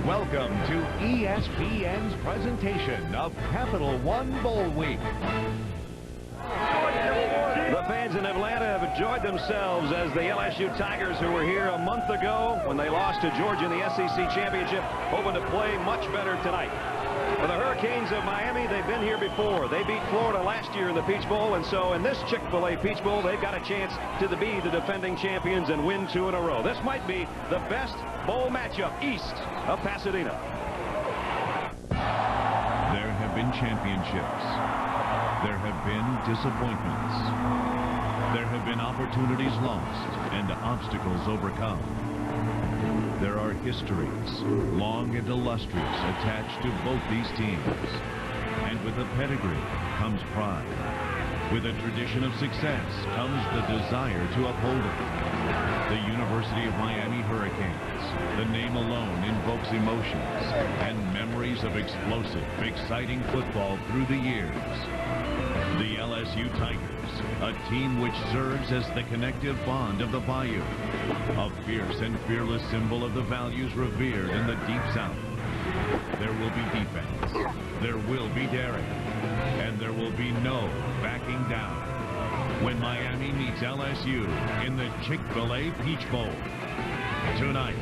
Welcome to ESPN's presentation of Capital One Bowl Week. The fans in Atlanta have enjoyed themselves as the LSU Tigers, who were here a month ago when they lost to Georgia in the SEC Championship, hoping to play much better tonight. For the Hurricanes of Miami, they've been here before. They beat Florida last year in the Peach Bowl, and so in this Chick-fil-A Peach Bowl, they've got a chance to be the defending champions and win 2 in a row. This might be the best bowl matchup east of Pasadena. There have been championships. There have been disappointments. There have been opportunities lost and obstacles overcome. There are histories, long and illustrious, attached to both these teams. And with a pedigree comes pride. With a tradition of success comes the desire to uphold it. The University of Miami Hurricanes. The name alone invokes emotions and memories of explosive, exciting football through the years. The LSU Tigers, a team which serves as the connective bond of the Bayou, a fierce and fearless symbol of the values revered in the Deep South. There will be defense, there will be daring, and there will be no backing down when Miami meets LSU in the Chick-fil-A Peach Bowl tonight.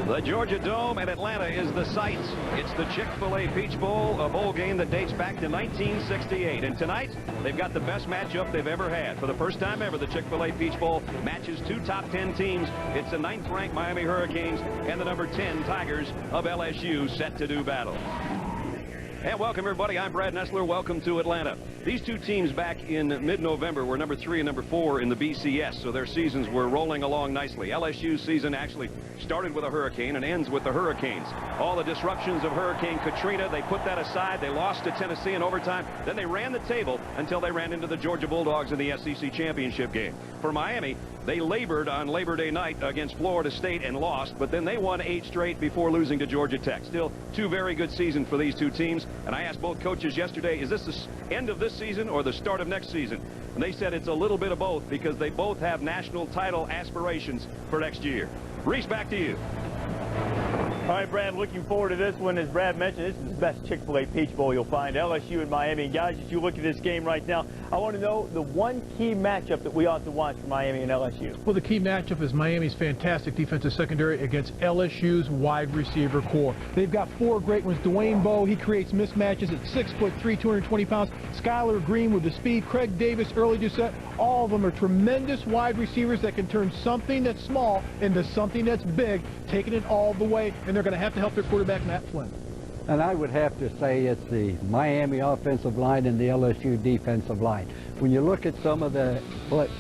The Georgia Dome at Atlanta is the site. It's the Chick-fil-A Peach Bowl, a bowl game that dates back to 1968. And tonight, they've got the best matchup they've ever had. For the first time ever, the Chick-fil-A Peach Bowl matches 2 top 10 teams. It's the 9th-ranked Miami Hurricanes and the number 10 Tigers of LSU set to do battle. And welcome, everybody. I'm Brad Nessler. Welcome to Atlanta. These two teams back in mid-November were number 3 and number 4 in the BCS, so their seasons were rolling along nicely. LSU's season actually started with a hurricane and ends with the Hurricanes. All the disruptions of Hurricane Katrina, they put that aside. They lost to Tennessee in overtime. Then they ran the table until they ran into the Georgia Bulldogs in the SEC Championship game. For Miami, they labored on Labor Day night against Florida State and lost, but then they won 8 straight before losing to Georgia Tech. Still, 2 very good seasons for these two teams. And I asked both coaches yesterday, is this the end of this season or the start of next season? And they said it's a little bit of both because they both have national title aspirations for next year. Reese, back to you. All right, Brad, looking forward to this one. As Brad mentioned, this is the best Chick-fil-A Peach Bowl you'll find. LSU and Miami. And guys, as you look at this game right now, I want to know the one key matchup that we ought to watch for Miami and LSU. Well, the key matchup is Miami's fantastic defensive secondary against LSU's wide receiver core. They've got 4 great ones. Dwayne Bowe, he creates mismatches at 6'3", 220 pounds. Skylar Green with the speed. Craig Davis, early Doucette. All of them are tremendous wide receivers that can turn something that's small into something that's big, taking it all the way, and they're going to have to help their quarterback, Matt Flynn. And I would have to say it's the Miami offensive line and the LSU defensive line. When you look at some of the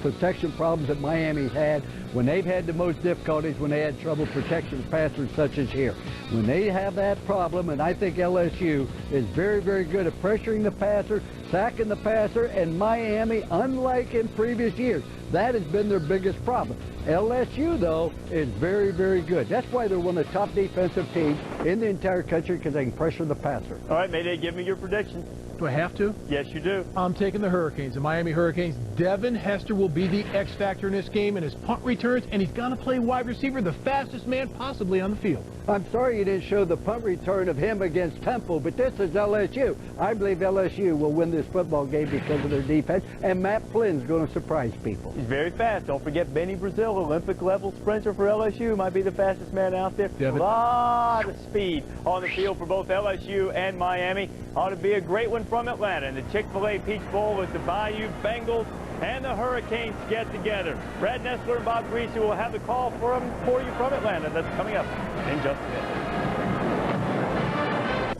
protection problems that Miami's had, when they've had the most difficulties, when they had trouble protecting passers such as here. When they have that problem, and I think LSU is very, very good at pressuring the passer, sacking the passer, and Miami, unlike in previous years, that has been their biggest problem. LSU, though, is very, very good. That's why they're one of the top defensive teams in the entire country, because they can pressure the passer. All right, Mayday, give me your prediction. Do I have to? Yes, you do. I'm taking the Hurricanes, the Miami Hurricanes. Devin Hester will be the X factor in this game, and his punt returns, and he's going to play wide receiver, the fastest man possibly on the field. I'm sorry you didn't show the punt return of him against Temple, but this is LSU. I believe LSU will win this football game because of their defense, and Matt Flynn's going to surprise people. He's very fast. Don't forget Benny Brazil, Olympic-level sprinter for LSU, might be the fastest man out there. Devin. A lot of speed on the field for both LSU and Miami. Ought to be a great one from Atlanta. And the Chick-fil-A Peach Bowl with the Bayou Bengals and the Hurricanes get together. Brad Nessler and Bob Greasy will have the call for you from Atlanta. That's coming up in just a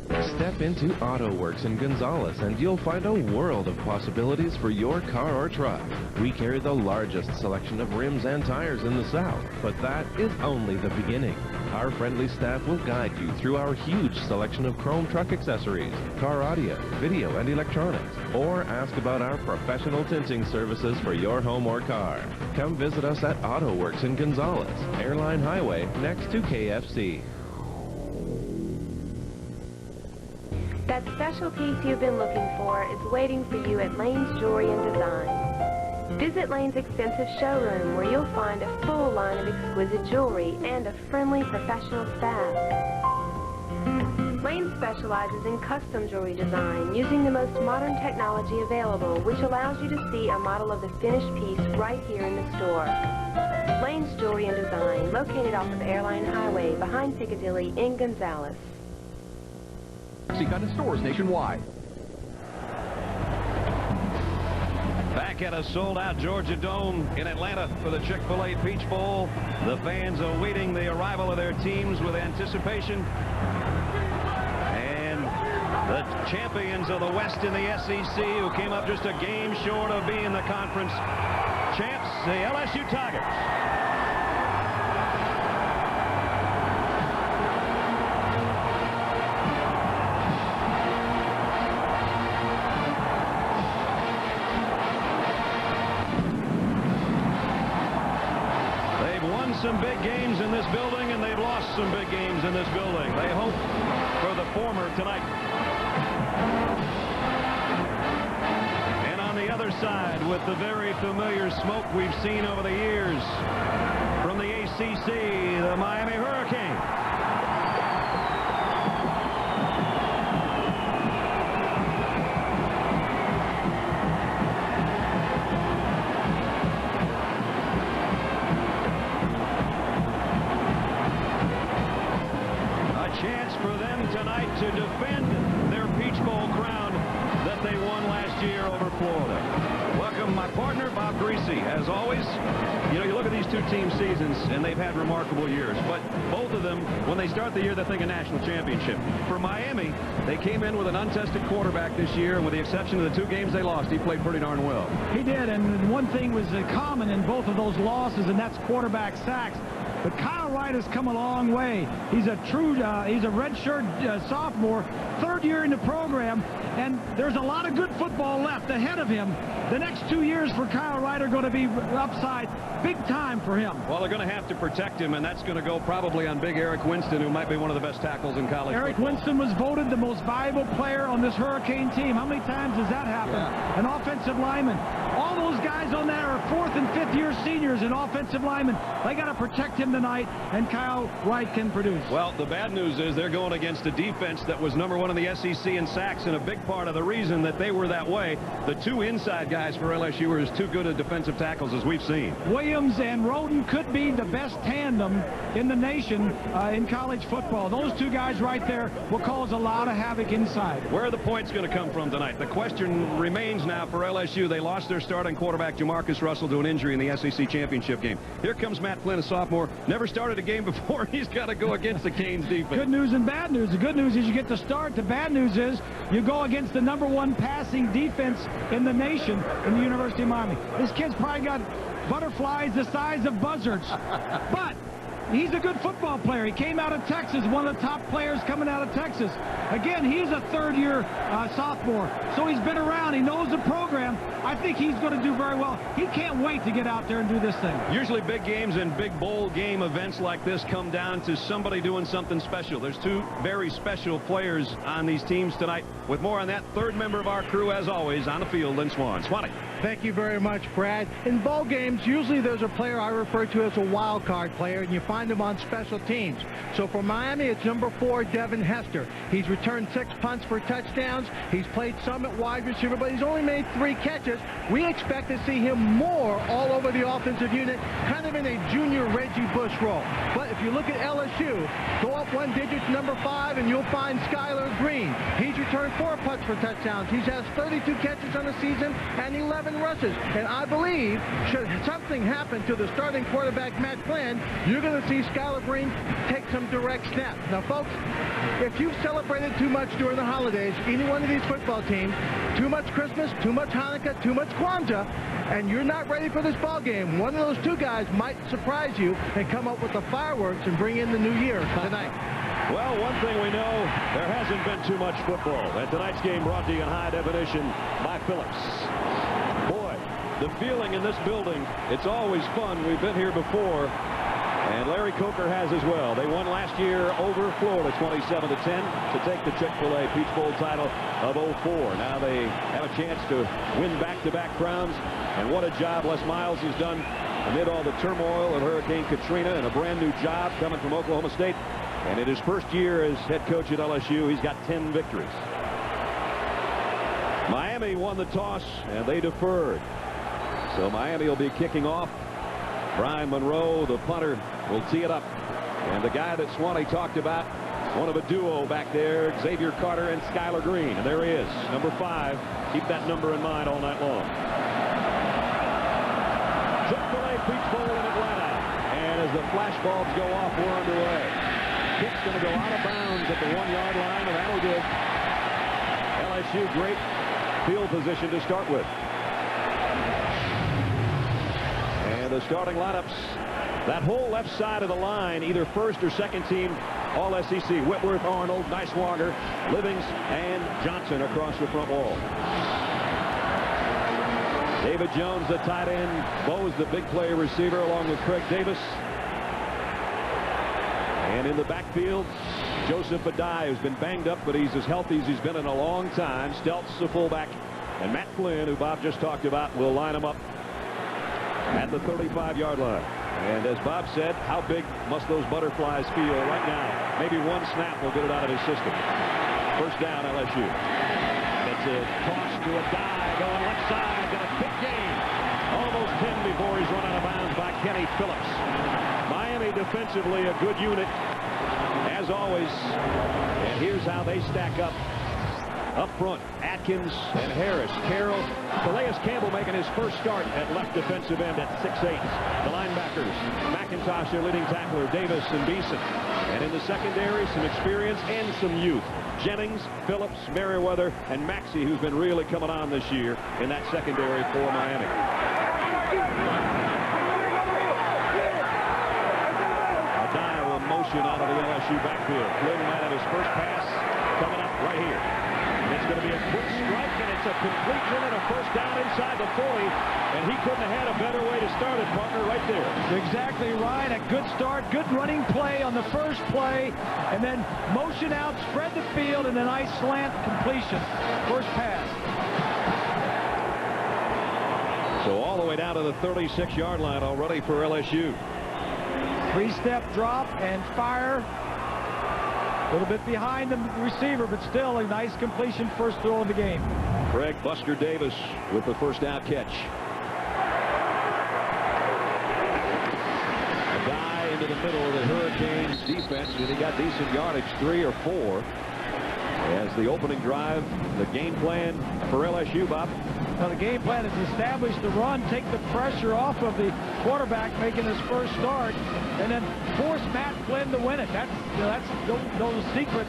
minute. Step into AutoWorks in Gonzales and you'll find a world of possibilities for your car or truck. We carry the largest selection of rims and tires in the South, but that is only the beginning. Our friendly staff will guide you through our huge selection of chrome truck accessories, car audio, video, and electronics, or ask about our professional tinting services for your home or car. Come visit us at AutoWorks in Gonzales, Airline Highway, next to KFC. That special piece you've been looking for is waiting for you at Lane's Jewelry and Design. Visit Lane's extensive showroom where you'll find a full line of exquisite jewelry and a friendly professional staff. Lane specializes in custom jewelry design using the most modern technology available, which allows you to see a model of the finished piece right here in the store. Lane's Jewelry and Design, located off of Airline Highway behind Piccadilly in Gonzales. Got in stores nationwide. Back at a sold-out Georgia Dome in Atlanta for the Chick-fil-A Peach Bowl. The fans awaiting the arrival of their teams with anticipation. And the champions of the West in the SEC, who came up just a game short of being the conference champs, the LSU Tigers. Some big games in this building, and they've lost some big games in this building. They hope for the former tonight. And on the other side, with the very familiar smoke we've seen over the years from the ACC, the Miami Hurricane. Tonight to defend their Peach Bowl crown that they won last year over Florida. Welcome my partner, Bob Greasy. As always, you know, you look at these two team seasons, and they've had remarkable years. But both of them, when they start the year, they think a national championship. For Miami, they came in with an untested quarterback this year, and with the exception of the two games they lost, he played pretty darn well. He did, and one thing was common in both of those losses, and that's quarterback sacks. But Kyle Wright has come a long way. He's a true, he's a redshirt sophomore, third year in the program, and there's a lot of good football left ahead of him. The next 2 years for Kyle Wright are going to be upside big time for him. Well, they're going to have to protect him, and that's going to go probably on big Eric Winston, who might be one of the best tackles in college Eric football. Winston was voted the most valuable player on this Hurricane team. How many times does that happen? Yeah. An offensive lineman. All those guys on there are fourth and fifth year seniors and offensive linemen. They got to protect him tonight, and Kyle Wright can produce. Well, the bad news is they're going against a defense that was #1 in the SEC in sacks, and a big part of the reason that they were that way, the two inside guys for LSU are as too good at defensive tackles as we've seen. Williams and Roden could be the best tandem in the nation in college football. Those two guys right there will cause a lot of havoc inside. Where are the points going to come from tonight? The question remains now for LSU. They lost their starting quarterback, Jamarcus Russell, to an injury in the SEC championship game. Here comes Matt Flynn, a sophomore. Never started a game before. He's got to go against the Canes defense. Good news and bad news. The good news is you get to start. The bad news is you go against the #1 passing defense in the nation in the University of Miami. This kid's probably got butterflies the size of buzzards. But he's a good football player. He came out of Texas, one of the top players coming out of Texas. Again, he's a third-year sophomore, so he's been around. He knows the program. I think he's going to do very well. He can't wait to get out there and do this thing. Usually big games and big bowl game events like this come down to somebody doing something special. There's two very special players on these teams tonight. With more on that, third member of our crew, as always, on the field, Lynn Swan. Swanee. Thank you very much, Brad. In bowl games, usually there's a player I refer to as a wild card player, and you find him on special teams. So for Miami, it's #4, Devin Hester. He's returned 6 punts for touchdowns. He's played some at wide receiver, but he's only made 3 catches. We expect to see him more all over the offensive unit, kind of in a junior Reggie Bush role. But if you look at LSU, go up one digit to number 5, and you'll find Skylar Green. He's returned 4 punts for touchdowns. He has 32 catches on the season and 11 rushes. And I believe, should something happen to the starting quarterback, Matt Flynn, you're going to see Skylar Green take some direct snaps. Now, folks, if you've celebrated too much during the holidays, any one of these football teams, too much Christmas, too much Hanukkah, too much Kwanzaa, and you're not ready for this ball game, one of those two guys might surprise you and come up with the fireworks and bring in the new year tonight. Well, one thing we know, there hasn't been too much football. And tonight's game brought to you in high definition by Phillips. Boy, the feeling in this building, it's always fun. We've been here before. And Larry Coker has as well. They won last year over Florida 27-10 to take the Chick-fil-A Peach Bowl title of 04. Now they have a chance to win back-to-back crowns. And what a job Les Miles has done amid all the turmoil of Hurricane Katrina, and a brand new job coming from Oklahoma State. And in his first year as head coach at LSU, he's got 10 victories. Miami won the toss, and they deferred. So Miami will be kicking off. Brian Monroe, the punter, will tee it up. And the guy that Swanee talked about, one of a duo back there, Xavier Carter and Skylar Green. And there he is, number 5. Keep that number in mind all night long. Chick-fil-A Peach Bowl in Atlanta. And as the flashbulbs go off, we're underway. Kick's going to go out of bounds at the 1-yard line, and that'll give LSU great field position to start with. And the starting lineups, that whole left side of the line, either first or second team All-SEC. Whitworth, Arnold, Niswanger, Livings, and Johnson across the front wall. David Jones, the tight end. Bo's the big play receiver, along with Craig Davis. And in the backfield, Joseph Badai, who's been banged up, but he's as healthy as he's been in a long time. Steltz, the fullback. And Matt Flynn, who Bob just talked about, will line him up at the 35-yard line. And as Bob said, how big must those butterflies feel right now? Maybe one snap will get it out of his system. First down, LSU. It's a toss to a dive going left side. Got a big gain. Almost 10 before he's run out of bounds by Kenny Phillips. Miami defensively a good unit, as always. And here's how they stack up. Up front, Atkins and Harris. Carroll, Calais Campbell making his first start at left defensive end at 6'8". The linebackers, McIntosh, their leading tackler, Davis and Beeson. And in the secondary, some experience and some youth. Jennings, Phillips, Merriweather, and Maxey, who's been really coming on this year in that secondary for Miami. A dial motion out of the LSU backfield. Flynn might have his first pass coming up right here. It's going to be a quick strike, and it's a completion and a first down inside the 40. And he couldn't have had a better way to start it, partner, right there. Exactly right. A good start, good running play on the first play, and then motion out, spread the field, and a nice slant completion. First pass. So all the way down to the 36-yard line already for LSU. 3-step drop and fire. A little bit behind the receiver, but still a nice completion, first throw of the game. Craig Buster Davis with the first down catch. A guy into the middle of the Hurricanes defense, and he got decent yardage, 3 or 4. As the opening drive, the game plan for LSU, Bob. Now the game plan is establish the run, take the pressure off of the quarterback making his first start, and then force Matt Flynn to win it. That's no secret.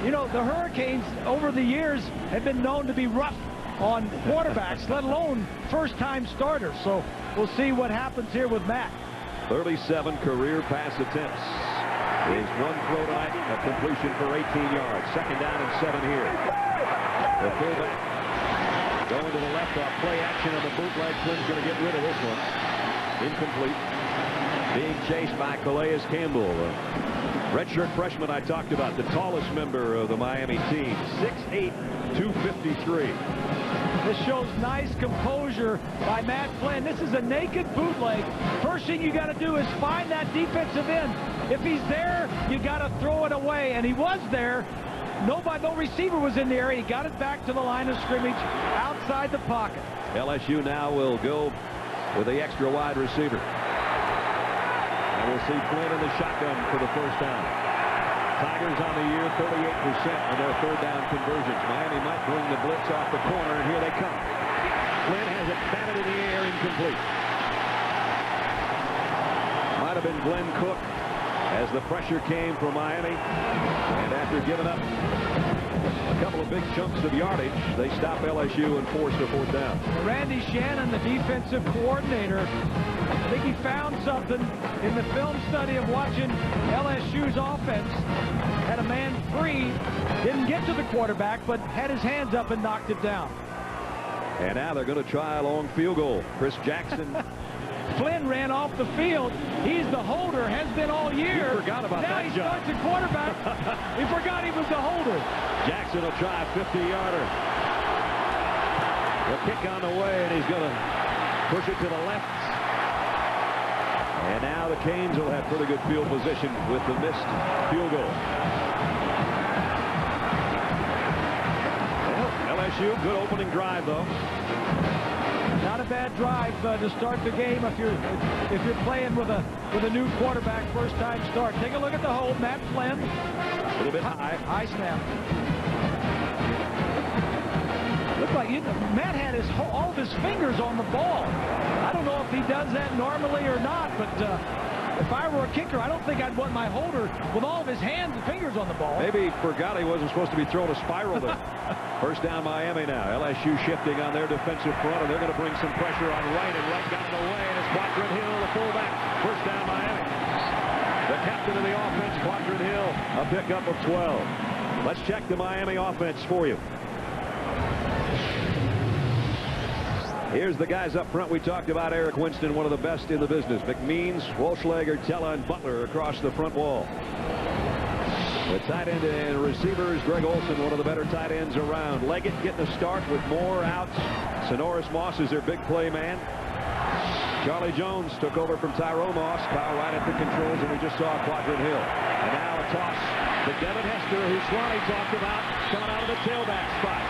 You know, the Hurricanes over the years have been known to be rough on quarterbacks, let alone first-time starters. So we'll see what happens here with Matt. 37 career pass attempts. His one throw tonight, a completion for 18 yards. Second down and 7 here. The fullback going to the left off play action on the bootleg. Flynn's going to get rid of this one. Incomplete. Being chased by Calais Campbell, the redshirt freshman I talked about, the tallest member of the Miami team, 6'8", 253. This shows nice composure by Matt Flynn. This is a naked bootleg. First thing you got to do is find that defensive end. If he's there, you got to throw it away, and he was there. No receiver was in the area. He got it back to the line of scrimmage outside the pocket. LSU now will go with the extra wide receiver. And we'll see Flynn in the shotgun for the first down. Tigers on the year, 38% of their third down conversions. Miami might bring the blitz off the corner, and here they come. Flynn has it batted in the air, incomplete. Might have been Glenn Cook as the pressure came from Miami. And after giving up a couple of big chunks of yardage, they stop LSU and force a fourth down. Randy Shannon, the defensive coordinator, I think he found something in the film study of watching LSU's offense. Had a man free, didn't get to the quarterback, but had his hands up and knocked it down. And now they're going to try a long field goal. Chris Jackson. Flynn ran off the field. He's the holder, has been all year. He forgot about now that he job. starts at quarterback. He forgot he was the holder. Jackson will try a 50-yarder. The kick on the way, and he's going to push it to the left. And now the Canes will have pretty good field position with the missed field goal. Well, LSU, good opening drive, though. Not a bad drive to start the game if you're playing with a new quarterback, first time start. Take a look at the hold. Matt Flynn. A little bit high. High snap. Looked like Matt had all of his fingers on the ball. I don't know if he does that normally or not, but if I were a kicker, I don't think I'd want my holder with all of his hands and fingers on the ball. Maybe he forgot he wasn't supposed to be throwing a spiral there. First down Miami now. LSU shifting on their defensive front, and they're going to bring some pressure on Wright, and Wright got in the way, and it's Quadrin Hill, the fullback. First down Miami. The captain of the offense, Quadrin Hill, a pickup of 12. Let's check the Miami offense for you. Here's the guys up front. We talked about Eric Winston, one of the best in the business. McMeans, Walschlager, Tella, and Butler across the front wall. The tight end and receivers, Greg Olson, one of the better tight ends around. Leggett getting a start with more outs. Sonoris Moss is their big play man. Charlie Jones took over from Tyrone Moss. Kyle right at the controls, and we just saw Quadrin Hill. And now a toss to Devin Hester, who Swanee talked about, coming out of the tailback spot.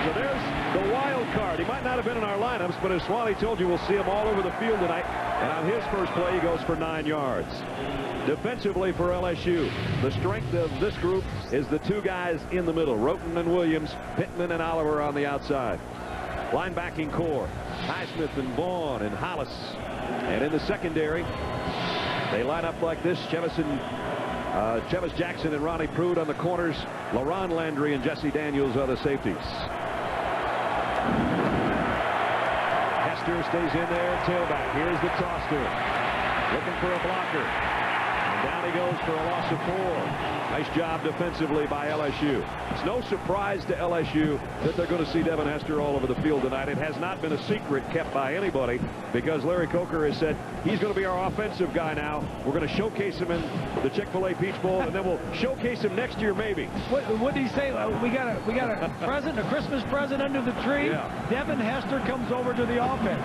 So there's the wild card. He might not have been in our lineups, but as Swanee told you, we'll see him all over the field tonight. And on his first play, he goes for 9 yards. Defensively for LSU, the strength of this group is the two guys in the middle, Roten and Williams, Pittman and Oliver on the outside. Linebacking core, Highsmith and Vaughn and Hollis. And in the secondary, they line up like this. Chevis Jackson and Ronnie Prude on the corners. LaRon Landry and Jesse Daniels are the safeties. Hester stays in there, tailback. Here's the toss to him. Looking for a blocker. Down he goes for a loss of 4. Nice job defensively by LSU. It's no surprise to LSU that they're going to see Devin Hester all over the field tonight. It has not been a secret kept by anybody because Larry Coker has said he's going to be our offensive guy now. We're going to showcase him in the Chick-fil-A Peach Bowl, and then we'll showcase him next year maybe. What did he say? We got a present, a Christmas present under the tree. Yeah. Devin Hester comes over to the offense.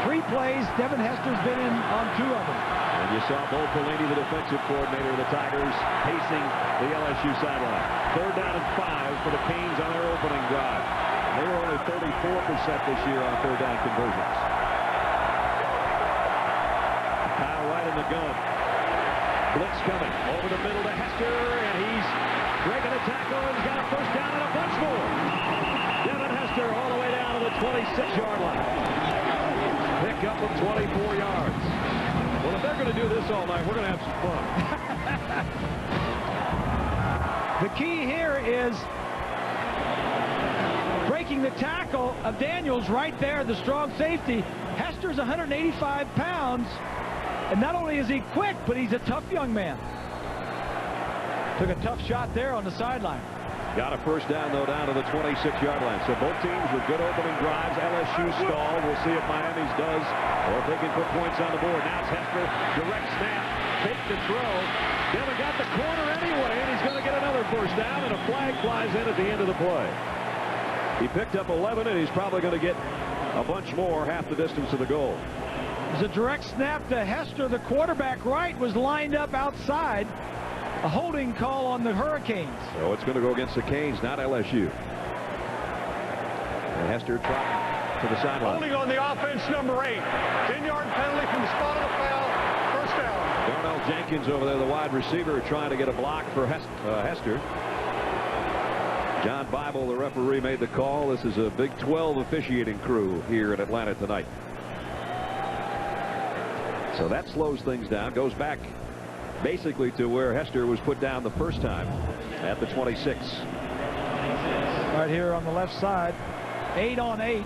3 plays. Devin Hester's been in on 2 of them. And you saw Bo Pelini, the defensive coordinator of the Tigers, pacing the LSU sideline. 3rd down and 5 for the Canes on their opening drive. They were only 34% this year on 3rd down conversions. Kyle right in the gun. Blitz coming over the middle to Hester, and he's breaking a tackle, and he's got a first down and a bunch more. Devin Hester all the way down to the 26-yard line. Pick up of 24 yards. Well, if they're going to do this all night, we're going to have some fun. The key here is breaking the tackle of Daniels right there, the strong safety. Hester's 185 pounds, and not only is he quick, but he's a tough young man. Took a tough shot there on the sideline. Got a first down, though, down to the 26-yard line. So both teams with good opening drives. LSU stall. We'll see if Miami's does, or if they can put points on the board. Now it's Hester. Direct snap. Fake the throw. Devin got the corner anyway, and he's going to get another first down, and a flag flies in at the end of the play. He picked up 11, and he's probably going to get a bunch more, half the distance to the goal. It was a direct snap to Hester. The quarterback right was lined up outside. A holding call on the Hurricanes. So it's going to go against the Canes, not LSU. And Hester dropped to the sideline. Holding on the offense, number 8. 10-yard penalty from the spot of the foul. First down. Jenkins over there, the wide receiver, trying to get a block for Hester. John Bible, the referee, made the call. This is a Big 12 officiating crew here in Atlanta tonight. So that slows things down. Goes back basically to where Hester was put down the first time at the 26. Right here on the left side. 8 on 8.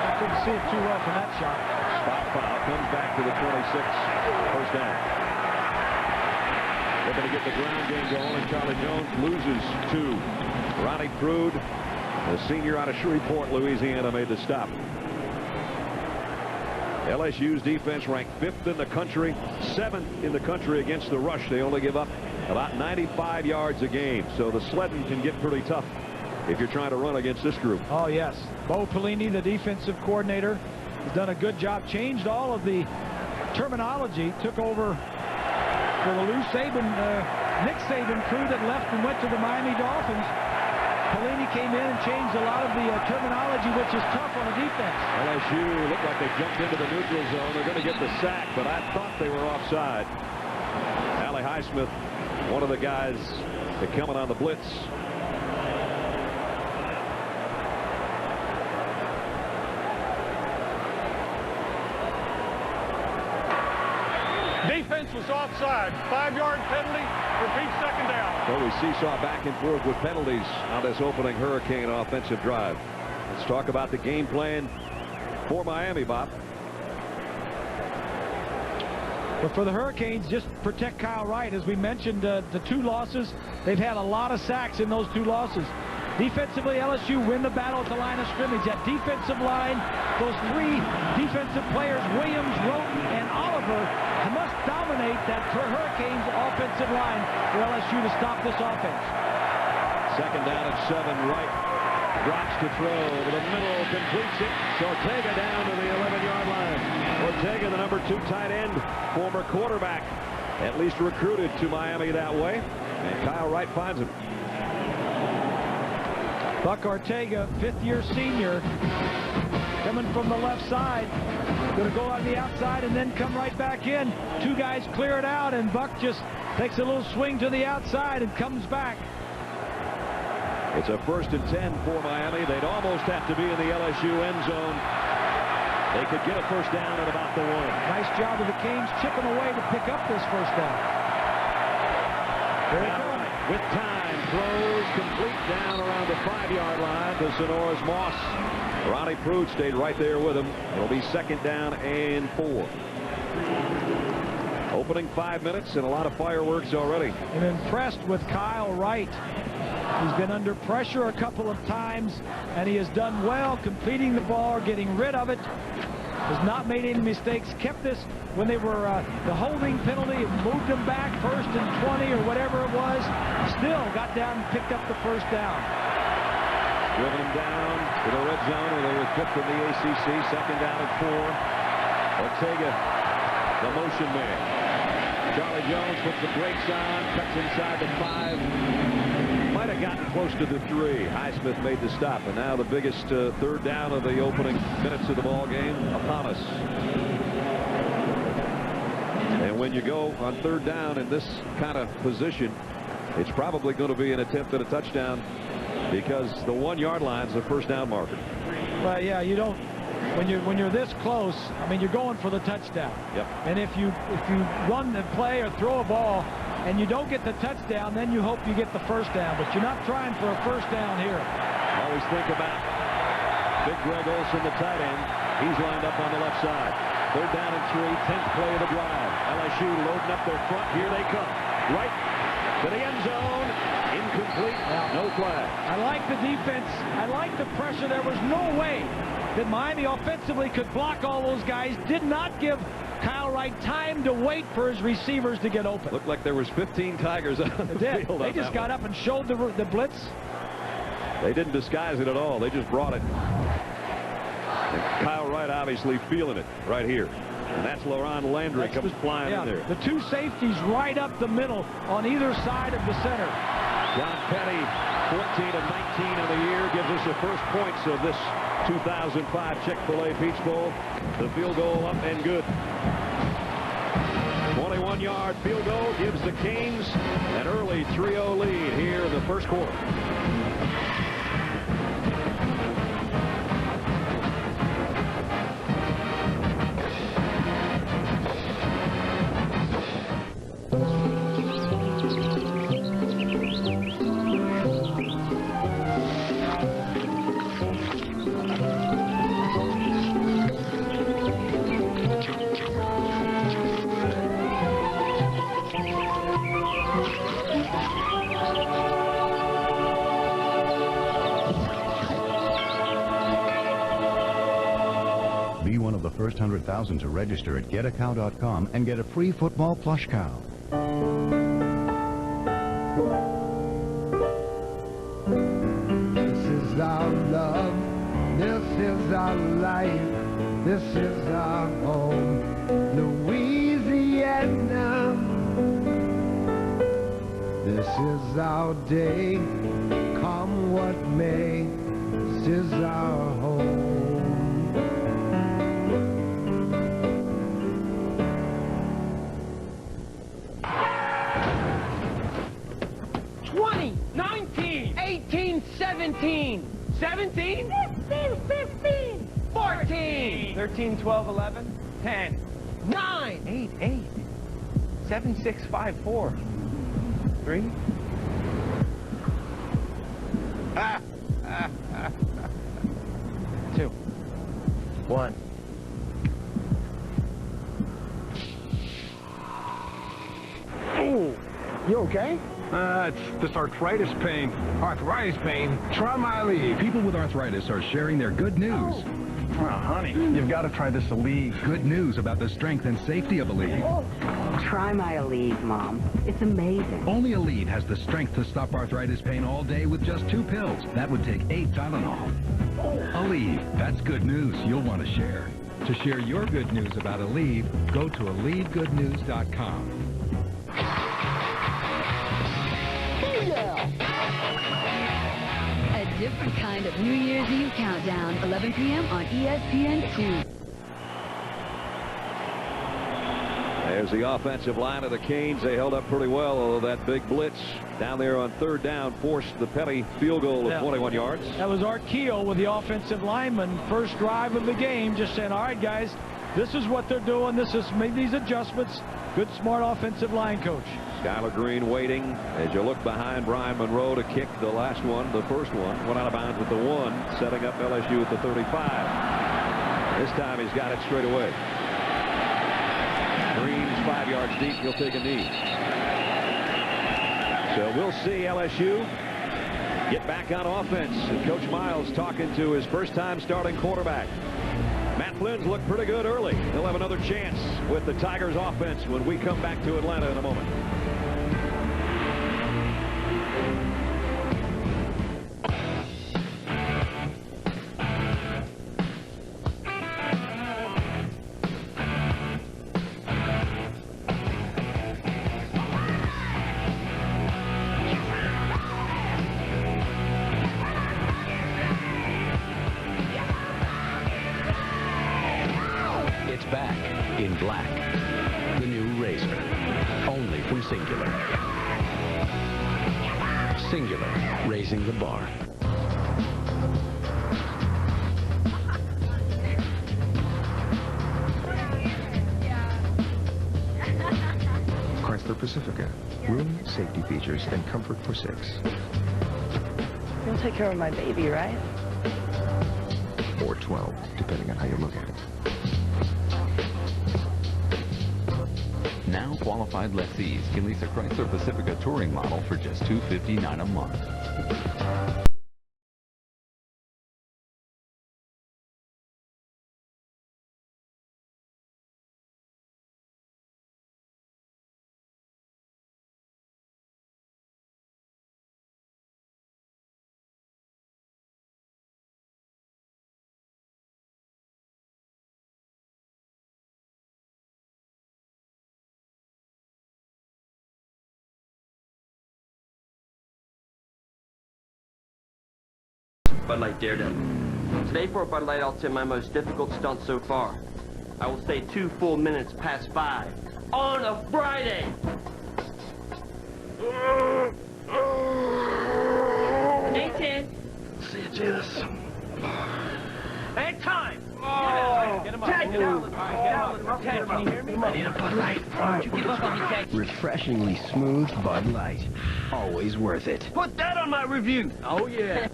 I couldn't see it too well from that shot. Spot foul. Comes back to the 26. First down. Looking to get the ground game going, and Charlie Jones loses 2. Ronnie Prude, the senior out of Shreveport, Louisiana, made the stop. LSU's defense ranked 5th in the country, 7th in the country against the rush. They only give up about 95 yards a game, so the sledding can get pretty tough if you're trying to run against this group. Oh, yes. Bo Pelini, the defensive coordinator, has done a good job. Changed all of the terminology. Took over for the Nick Saban crew that left and went to the Miami Dolphins. Pelini came in and changed a lot of the terminology, which is tough on a defense. LSU looked like they jumped into the neutral zone. They're going to get the sack, but I thought they were offside. Allie Highsmith, one of the guys that coming on the blitz. Defense was offside. 5-yard penalty. Repeat, second down. So we seesaw back and forth with penalties on this opening Hurricane offensive drive. Let's talk about the game plan for Miami, Bob. But for the Hurricanes, just protect Kyle Wright. As we mentioned, the 2 losses, they've had a lot of sacks in those 2 losses. Defensively, LSU win the battle at the line of scrimmage. That defensive line, those 3 defensive players, Williams, Roten, and Oliver, must dominate that Hurricanes offensive line for LSU to stop this offense. Second down and 7. Wright drops to throw to the middle, completes it. Ortega down to the 11-yard line. Ortega, the number 2 tight end, former quarterback, at least recruited to Miami that way. And Kyle Wright finds him. Buck Ortega, 5th-year senior, coming from the left side. Going to go on the outside and then come right back in. 2 guys clear it out, and Buck just takes a little swing to the outside and comes back. It's a 1st and 10 for Miami. They'd almost have to be in the LSU end zone. They could get a first down at about the 1. Nice job of the Canes chipping away to pick up this first down. There it goes. With time, throws complete down around the 5-yard line to Sonora's Moss. Ronnie Prude stayed right there with him. It'll be 2nd down and 4. Opening 5 minutes and a lot of fireworks already. I'm impressed with Kyle Wright. He's been under pressure a couple of times, and he has done well completing the ball, getting rid of it. Has not made any mistakes. Kept this when they were the holding penalty, moved them back 1st and 20 or whatever it was. Still got down and picked up the first down. Driven them down to the red zone where they were 5th in the ACC. 2nd down and 4. Ortega, the motion man. Charlie Jones puts the brakes on, cuts inside the 5. Might have gotten close to the 3. Highsmith made the stop, and now the biggest 3rd down of the opening minutes of the ball game upon us. And when you go on 3rd down in this kind of position, it's probably going to be an attempt at a touchdown because the 1-yard line is a first down marker. Well, yeah, you don't. When you're this close, I mean, you're going for the touchdown. Yep. And if you run the play or throw a ball and you don't get the touchdown, then you hope you get the first down. But you're not trying for a first down here. Always think about Big Greg Olson, the tight end. He's lined up on the left side. 3rd down and 3, 10th play of the drive. LSU loading up their front. Here they come. Right to the end zone. Incomplete. No flag. I like the defense. I like the pressure. There was no way that Miami offensively could block all those guys. Did not give Kyle Wright time to wait for his receivers to get open. Looked like there was 15 Tigers on the field. They just got up and showed the blitz. They didn't disguise it at all. They just brought it. And Kyle Wright obviously feeling it right here. And that's Laron Landry comes flying in there. The 2 safeties right up the middle on either side of the center. John Petty, 14 of 19 in the year, gives us the first points of this 2005 Chick-fil-A Peach Bowl. The field goal up and good. 21-yard field goal gives the Canes an early 3-0 lead here in the first quarter. Be one of the first 100,000 to register at getacow.com and get a free football plush cow. This is our love, this is our life, this is our home, Louisiana. This is our day, come what may, this is our home. 17, 17, 15, 15, 14, 13, 12, 11, 10, 9, 8, 8, 7, 6, 5, 4, 3. 2, 1. Oh, you okay? It's this arthritis pain. Arthritis pain? Try my Aleve. People with arthritis are sharing their good news. Oh, honey, you've got to try this Aleve. Good news about the strength and safety of Aleve. Try my Aleve, Mom. It's amazing. Only Aleve has the strength to stop arthritis pain all day with just 2 pills. That would take 8 Tylenol. Aleve, that's good news you'll want to share. To share your good news about Aleve, go to AleveGoodNews.com. A different kind of New Year's Eve countdown, 11 p.m. on ESPN2. There's the offensive line of the Canes. They held up pretty well, although that big blitz down there on 3rd down forced the penny field goal of 21 yards. That was Art Keel with the offensive lineman. First drive of the game, just saying, all right, guys, this is what they're doing. This is made these adjustments. Good, smart offensive line coach. Skylar Green waiting as you look behind Brian Monroe to kick the last one. The first one went out of bounds at the 1, setting up LSU at the 35. This time he's got it straight away. Green's 5 yards deep. He'll take a knee. So we'll see LSU get back on offense. And Coach Miles talking to his first-time starting quarterback. Matt Flynn's looked pretty good early. He'll have another chance with the Tigers offense when we come back to Atlanta in a moment. Back in black. The new Razor. Only from Singular. Singular, raising the bar. Chrysler Pacifica. Room, safety features, and comfort for 6. You'll take care of my baby, right? Or 12, depending on how you look at it. Now qualified lessees can lease a Chrysler Pacifica touring model for just $259 a month. But like Daredevil. Today for Bud Light, I'll say my most difficult stunt so far. I will say 2 full minutes past 5 on a Friday. Hey, Ted. See you, Jesus. Hey, time. Get him up. Ted, get out. Ted, can you hear me? I need a Bud Light. Why don't you give up on me, Ted? Refreshingly smooth Bud Light. Always worth it. Put that on my review. Oh, yeah.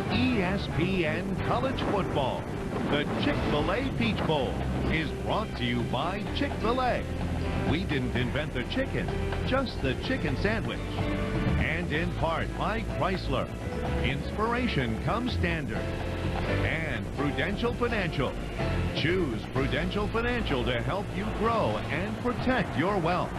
ESPN College Football. The Chick-fil-A Peach Bowl is brought to you by Chick-fil-A. We didn't invent the chicken, just the chicken sandwich. And in part by Chrysler. Inspiration comes standard. And Prudential Financial. Choose Prudential Financial to help you grow and protect your wealth.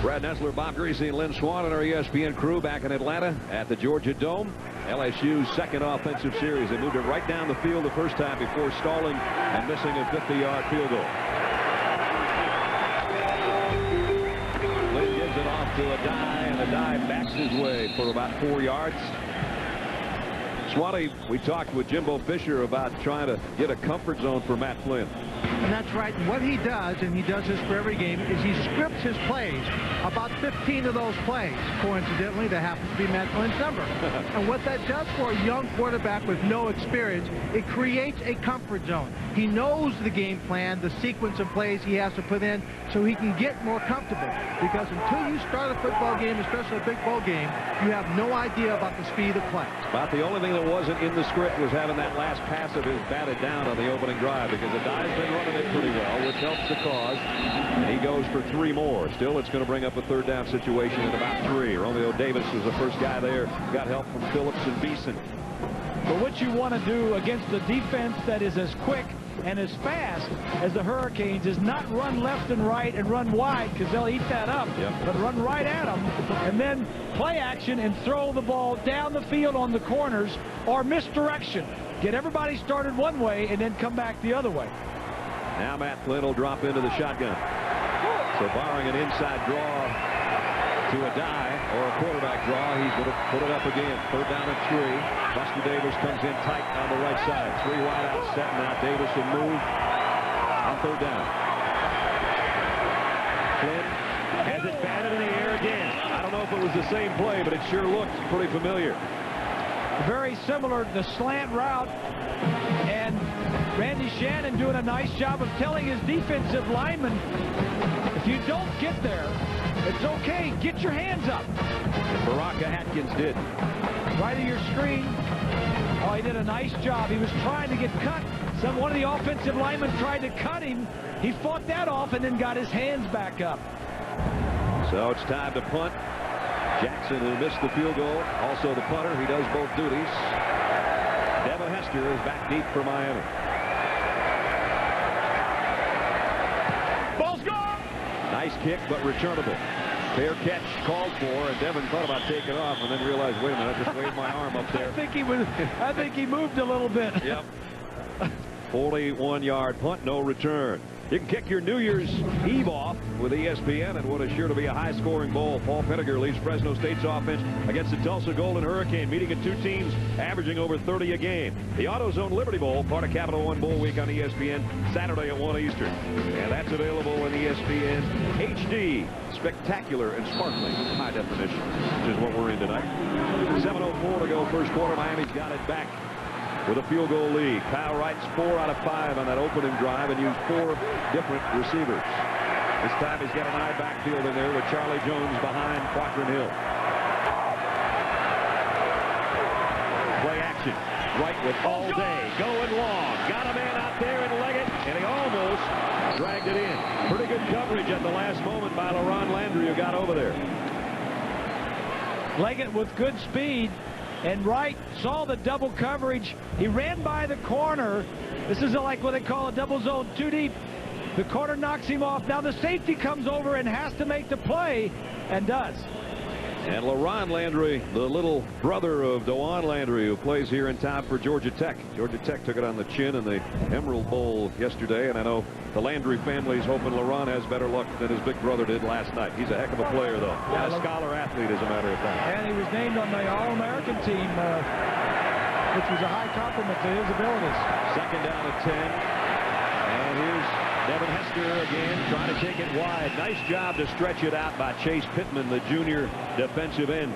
Brad Nessler, Bob Greasy, and Lynn Swan and our ESPN crew back in Atlanta at the Georgia Dome. LSU's second offensive series. They moved it right down the field the first time before stalling and missing a 50-yard field goal. Lynn gives it off to a die, and the die backs his way for about 4 yards. Swanee, we talked with Jimbo Fisher about trying to get a comfort zone for Matt Flynn. And that's right. What he does, and he does this for every game, is he scripts his plays. About 15 of those plays, coincidentally, that happens to be Matt Flynn's number. And what that does for a young quarterback with no experience, it creates a comfort zone. He knows the game plan, the sequence of plays he has to put in, so he can get more comfortable. Because until you start a football game, especially a big bowl game, you have no idea about the speed of play. About the only thing that wasn't in the script was having that last pass of his batted down on the opening drive, because the guy's been running it pretty well, which helps the cause. And he goes for 3 more. Still, it's going to bring up a third down situation in about 3. Romeo Davis was the first guy there. Got help from Phillips and Beeson. But what you want to do against a defense that is as quick and as fast as the Hurricanes is not run left and right and run wide, because they'll eat that up, but run right at them and then play action and throw the ball down the field on the corners or misdirection. Get everybody started one way and then come back the other way. Now Matt Flynn will drop into the shotgun. So barring an inside draw to a die or a quarterback draw, he's going to put it up again. Third down and 3. Buster Davis comes in tight on the right side. 3 wide out set. Now Davis will move on third down. Flynn has it batted in the air again. I don't know if it was the same play, but it sure looked pretty familiar. Very similar to the slant route, and Randy Shannon doing a nice job of telling his defensive linemen, if you don't get there, it's okay, get your hands up. Baraka Atkins did. Right of your screen. Oh, he did a nice job. He was trying to get cut. One of the offensive linemen tried to cut him. He fought that off and then got his hands back up. So it's time to punt. Jackson, who missed the field goal, also the punter. He does both duties. Devin Hester is back deep for Miami. Ball's gone! Nice kick, but returnable. Fair catch called for, and Devin thought about taking off and then realized, wait a minute, I just waved my arm up there. I think he moved a little bit. Yep. 41-yard punt, no return. You can kick your New Year's Eve off with ESPN and what is sure to be a high-scoring bowl. Paul Pettigrew leads Fresno State's offense against the Tulsa Golden Hurricane, meeting at 2 teams averaging over 30 a game. The AutoZone Liberty Bowl, part of Capital One Bowl Week on ESPN, Saturday at 1 Eastern. And that's available in ESPN HD, spectacular and sparkling high definition, which is what we're in tonight. 7:04 to go first quarter. Miami's got it back with a field goal lead. Kyle Wright's 4 out of 5 on that opening drive and used 4 different receivers. This time he's got an eye backfield in there with Charlie Jones behind Quattrin Hill. Play action. Wright with all day going long. Got a man out there in Leggett, and he almost dragged it in. Pretty good coverage at the last moment by LaRon Landry, who got over there. Leggett with good speed. And Wright saw the double coverage. He ran by the corner. This is like what they call a double zone 2 deep. The corner knocks him off. Now the safety comes over and has to make the play, and does. And LaRon Landry, the little brother of DeJuan Landry, who plays here in town for Georgia Tech. Georgia Tech took it on the chin in the Emerald Bowl yesterday, and I know the Landry family's hoping LaRon has better luck than his big brother did last night. He's a heck of a player, though. And a scholar athlete, as a matter of fact. And he was named on the All-American team, which was a high compliment to his abilities. Second down at 10. And here's Devin Hester again trying to take it wide. Nice job to stretch it out by Chase Pittman, the junior defensive end.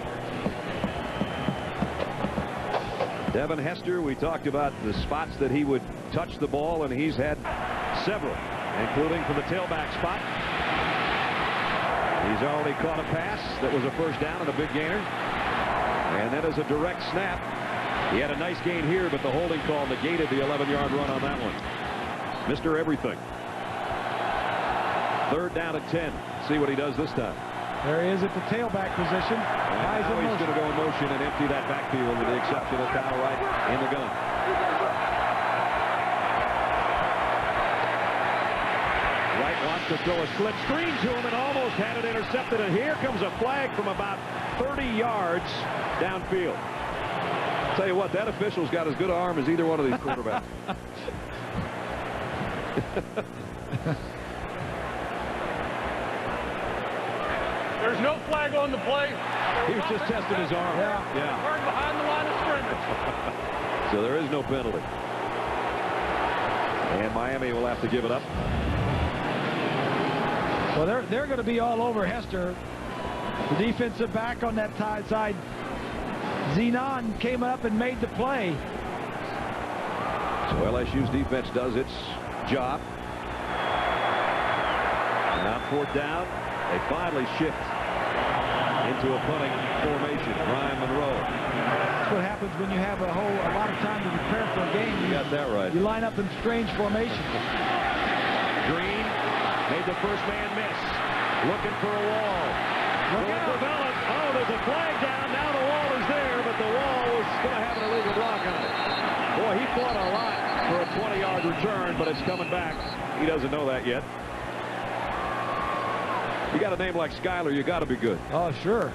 Devin Hester, we talked about the spots that he would touch the ball, and he's had several, including from the tailback spot. He's already caught a pass that was a first down and a big gainer. And that is a direct snap. He had a nice gain here, but the holding call negated the 11-yard run on that one. Mr. Everything. Third down at 10. See what he does this time. There he is at the tailback position. Now he's going to go in motion and empty that backfield with the exception of Kyle Wright in the gun. Wright wants to throw a slip screen to him and almost had it intercepted. And here comes a flag from about 30 yards downfield. I'll tell you what, that official's got as good an arm as either one of these quarterbacks. There's no flag on the play. He was just testing his arm. Yeah. Turned behind the line of scrimmage. So there is no penalty. And Miami will have to give it up. Well, they're going to be all over Hester. The defensive back on that tight side, Zenon, came up and made the play. So LSU's defense does its job. And on fourth down, they finally shift into a punting formation. Ryan Monroe. That's what happens when you have a lot of time to prepare for a game. You got that right. You line up in strange formations. Green made the first man miss. Looking for a wall. Look out. Developed. Oh, there's a flag down. Now the wall is there, but the wall was going to have an illegal block on it. Boy, he fought a lot for a 20-yard return, but it's coming back. He doesn't know that yet. You got a name like Schuyler, you got to be good. Oh, sure.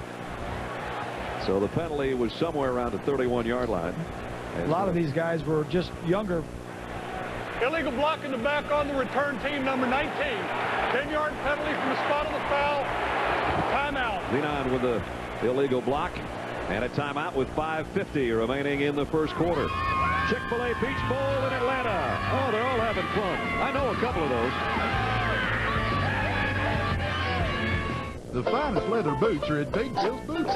So the penalty was somewhere around the 31-yard line. A lot of these guys were just younger. Illegal block in the back on the return team, number 19. 10-yard penalty from the spot of the foul. Timeout. Zenon with the illegal block and a timeout with 5:50 remaining in the first quarter. Chick-fil-A Peach Bowl in Atlanta. Oh, they're all having fun. I know a couple of those. The finest leather boots are at Big Bill's Boots.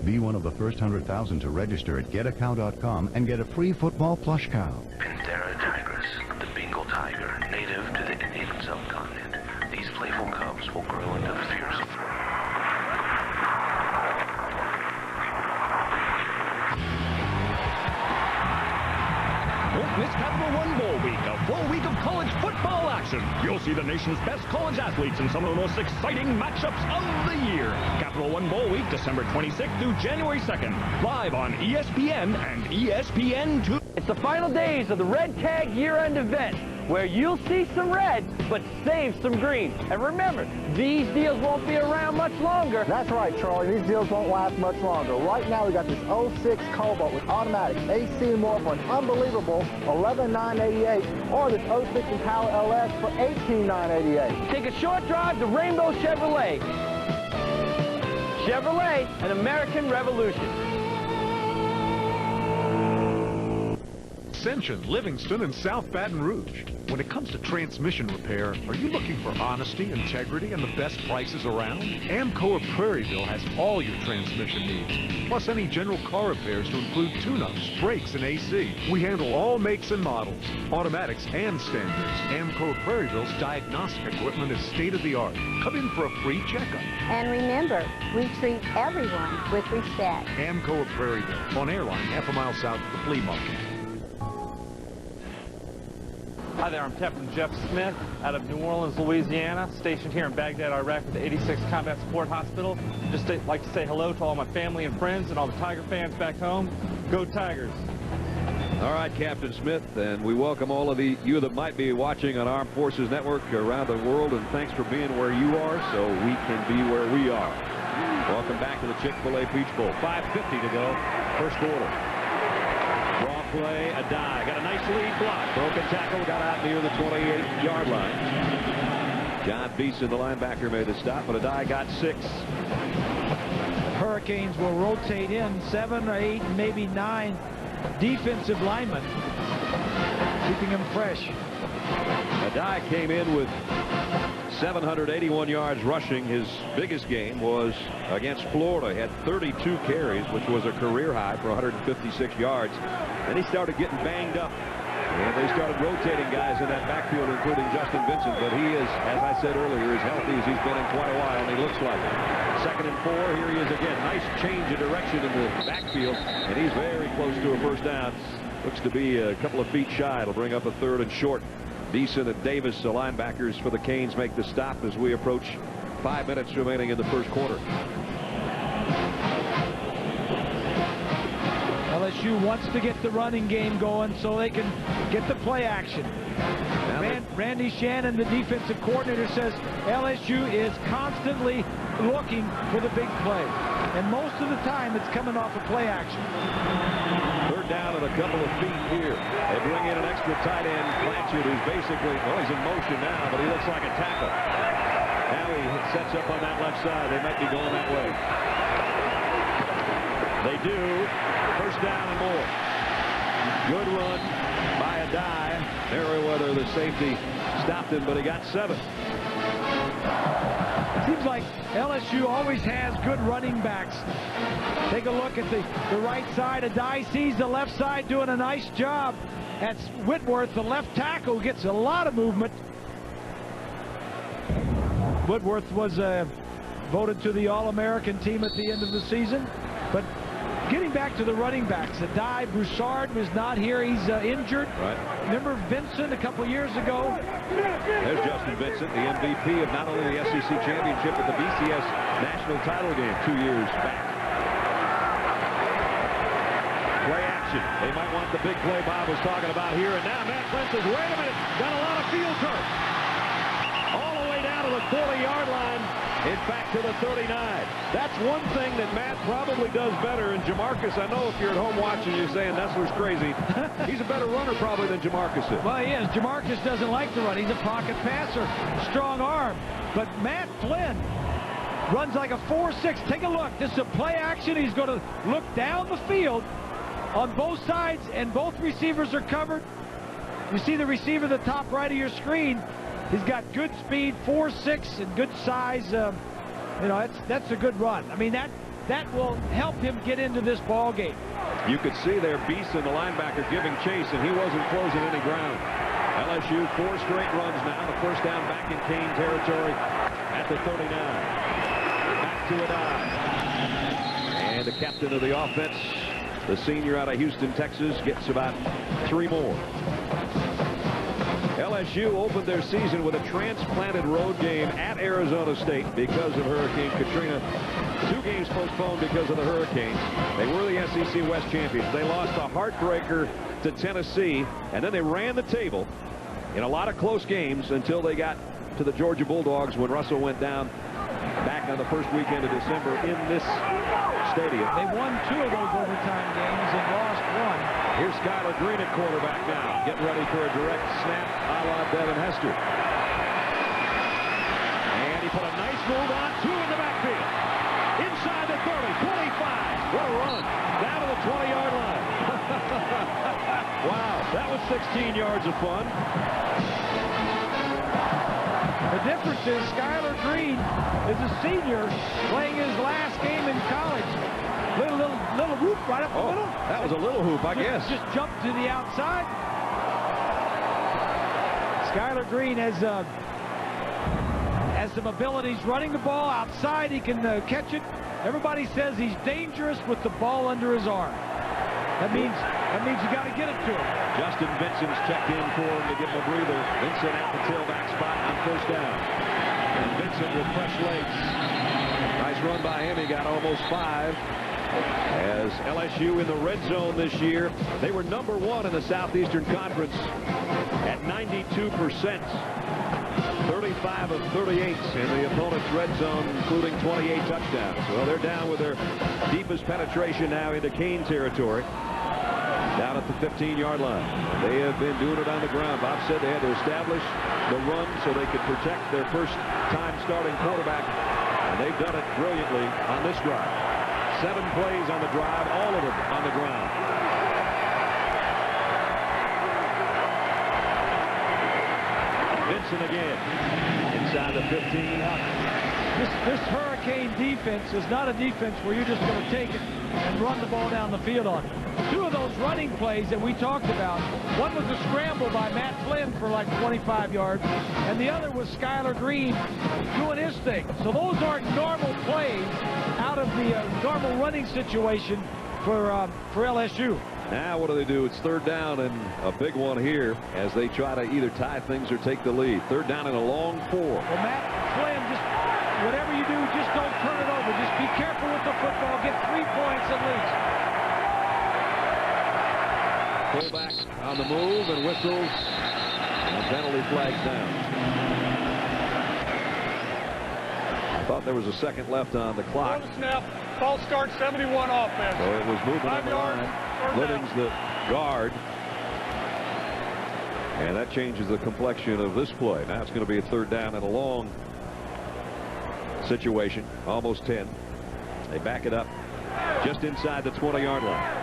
Be one of the first 100,000 to register at getacow.com and get a free football plush cow. Panthera tigris, the Bengal tiger, native to the Indian subcontinent. These playful cubs will grow into fierce. Don't miss Capital One Bowl Week, a full week of college football action. You'll see the nation's best college athletes in some of the most exciting matchups of the year. Capital One Bowl Week, December 26th through January 2nd, live on ESPN and ESPN2. It's the final days of the Red Tag year-end event, where you'll see some red, but save some green. And remember, these deals won't be around much longer. That's right, Charlie. These deals won't last much longer. Right now, we got this 06 Cobalt with automatic AC and more for an unbelievable $11,988, or this 06 Impala LS for $18,988. Take a short drive to Rainbow Chevrolet. Chevrolet, an American revolution. Ascension, Livingston, and South Baton Rouge. When it comes to transmission repair, are you looking for honesty, integrity, and the best prices around? AMCO of Prairieville has all your transmission needs, plus any general car repairs to include tune-ups, brakes, and AC. We handle all makes and models, automatics and standards. AMCO of Prairieville's diagnostic equipment is state-of-the-art. Come in for a free checkup. And remember, we treat everyone with respect. AMCO of Prairieville, on Airline, half a mile south of the flea market. Hi there, I'm Captain Jeff Smith out of New Orleans, Louisiana, stationed here in Baghdad, Iraq with the 86th Combat Support Hospital. Just like to say hello to all my family and friends and all the Tiger fans back home. Go Tigers! All right, Captain Smith, and we welcome all of you that might be watching on Armed Forces Network around the world, and thanks for being where you are so we can be where we are. Welcome back to the Chick-fil-A Peach Bowl. 5:50 to go, first quarter. Draw play, a dive. Got a nice lead block. Broken tackle, got out near the 28-yard line. John Beeson, the linebacker, made the stop, but a dive got 6. Hurricanes will rotate in 7 or 8, maybe 9 defensive linemen, keeping him fresh. Adai came in with 781 yards rushing. His biggest game was against Florida. He had 32 carries, which was a career high for 156 yards. Then he started getting banged up, and they started rotating guys in that backfield, including Justin Vincent. But he is, as I said earlier, as healthy as he's been in quite a while, and he looks like it. 2nd and 4. Here he is again. Nice change of direction in the backfield, and he's very close to a first down. Looks to be a couple of feet shy. It'll bring up a 3rd and short. Beeson and Davis, the linebackers for the Canes, make the stop as we approach 5 minutes remaining in the first quarter. LSU wants to get the running game going so they can get the play action. Randy Shannon, the defensive coordinator, says LSU is constantly looking for the big play, and most of the time it's coming off of play action. 3rd down and a couple of feet here. They bring in an extra tight end, Blanchard, who's basically, well, he's in motion now, but he looks like a tackle. Now he sets up on that left side. They might be going that way. They do. First down and more. Good run by Adai. Merriweather, the safety, stopped him, but he got 7. Seems like LSU always has good running backs. Take a look at the right side. Adai sees the left side doing a nice job. That's Whitworth, the left tackle, gets a lot of movement. Whitworth was voted to the All-American team at the end of the season. But getting back to the running backs, Adai Broussard was not here. He's injured. Right. Remember Vincent a couple years ago? There's Justin Vincent, the MVP of not only the SEC championship, but the BCS national title game 2 years back. Play action. They might want the big play Bob was talking about here. And now Matt Flynn says, wait a minute, got a lot of field turf. All the way down to the 40-yard line. In fact, to the 39. That's one thing that Matt probably does better. And Jamarcus, I know if you're at home watching, you're saying Nessler's crazy. He's a better runner probably than Jamarcus is. Well, he is. Jamarcus doesn't like to run. He's a pocket passer, strong arm. But Matt Flynn runs like a 4.6. Take a look. This is a play action. He's going to look down the field on both sides, and both receivers are covered. You see the receiver at the top right of your screen. He's got good speed, 4.6, and good size. You know, that's a good run. I mean, that will help him get into this ball game. You could see there Beeson, the linebacker, giving chase, and he wasn't closing any ground. LSU 4 straight runs now. The first down back in Cane territory at the 39. Back to Adai. And the captain of the offense, the senior out of Houston, Texas, gets about 3 more. LSU opened their season with a transplanted road game at Arizona State because of Hurricane Katrina. 2 games postponed because of the Hurricanes. They were the SEC West champions. They lost a heartbreaker to Tennessee, and then they ran the table in a lot of close games until they got to the Georgia Bulldogs when Russell went down back on the first weekend of December in this stadium. They won 2 of those overtime games and lost 1. Here's Skylar Green at quarterback now, getting ready for a direct snap a la Devin Hester. And he put a nice move on, 2 in the backfield. Inside the 30, 25. What a run. Down to the 20-yard line. Wow, that was 16 yards of fun. The difference is Skylar Green is a senior playing his last game in college. Little whoop right up the middle. That was a little hoop, I guess. Just jumped to the outside. Skylar Green has some abilities running the ball outside. He can catch it. Everybody says he's dangerous with the ball under his arm. That means you got to get it to him. Justin Vincent's checked in for him to give him a breather. Vincent at the tailback spot on first down. And Vincent with fresh legs. Nice run by him. He got almost 5. As LSU in the red zone this year, they were number 1 in the Southeastern Conference at 92%. 35 of 38 in the opponent's red zone, including 28 touchdowns. Well, they're down with their deepest penetration now into Kane territory. Down at the 15-yard line. They have been doing it on the ground. Bob said they had to establish the run so they could protect their first-time starting quarterback. And they've done it brilliantly on this drive. 7 plays on the drive, all of them on the ground. Vincent again. Inside the 15. This Hurricane defense is not a defense where you're just going to take it and run the ball down the field on it. 2 of those running plays that we talked about, one was a scramble by Matt Flynn for like 25 yards, and the other was Skylar Green doing his thing. So those aren't normal plays out of the normal running situation for LSU. Now what do? It's third down and a big one here as they try to either tie things or take the lead. Third down and a long 4. Well, Matt Flynn, just whatever you do, just don't turn it over. Just be careful with the football. Get 3 points at least. Fullback on the move and whistles, and penalty flags down. I thought there was a second left on the clock. Snap. False start, 71 offense. So it was moving on the line. Living's the guard. And that changes the complexion of this play. Now it's going to be a third down and a long situation. Almost 10. They back it up just inside the 20-yard line.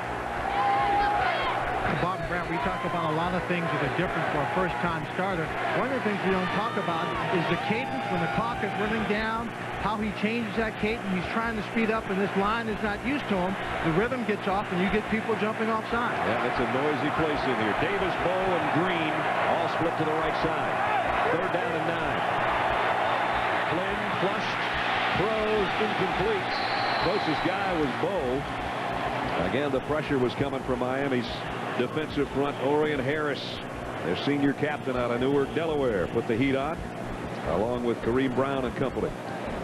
Bob and Brad, we talk about a lot of things that are different for a first-time starter. One of the things we don't talk about is the cadence when the clock is running down, how he changes that cadence. He's trying to speed up, and this line is not used to him. The rhythm gets off, and you get people jumping offside. Yeah, it's a noisy place in here. Davis, Bowe, and Green all split to the right side. Third down and 9. Flynn flushed, throws, incomplete. Closest guy was Bowe. Again, the pressure was coming from Miami's defensive front. Orion Harris, their senior captain out of Newark, Delaware, put the heat on, along with Kareem Brown and company.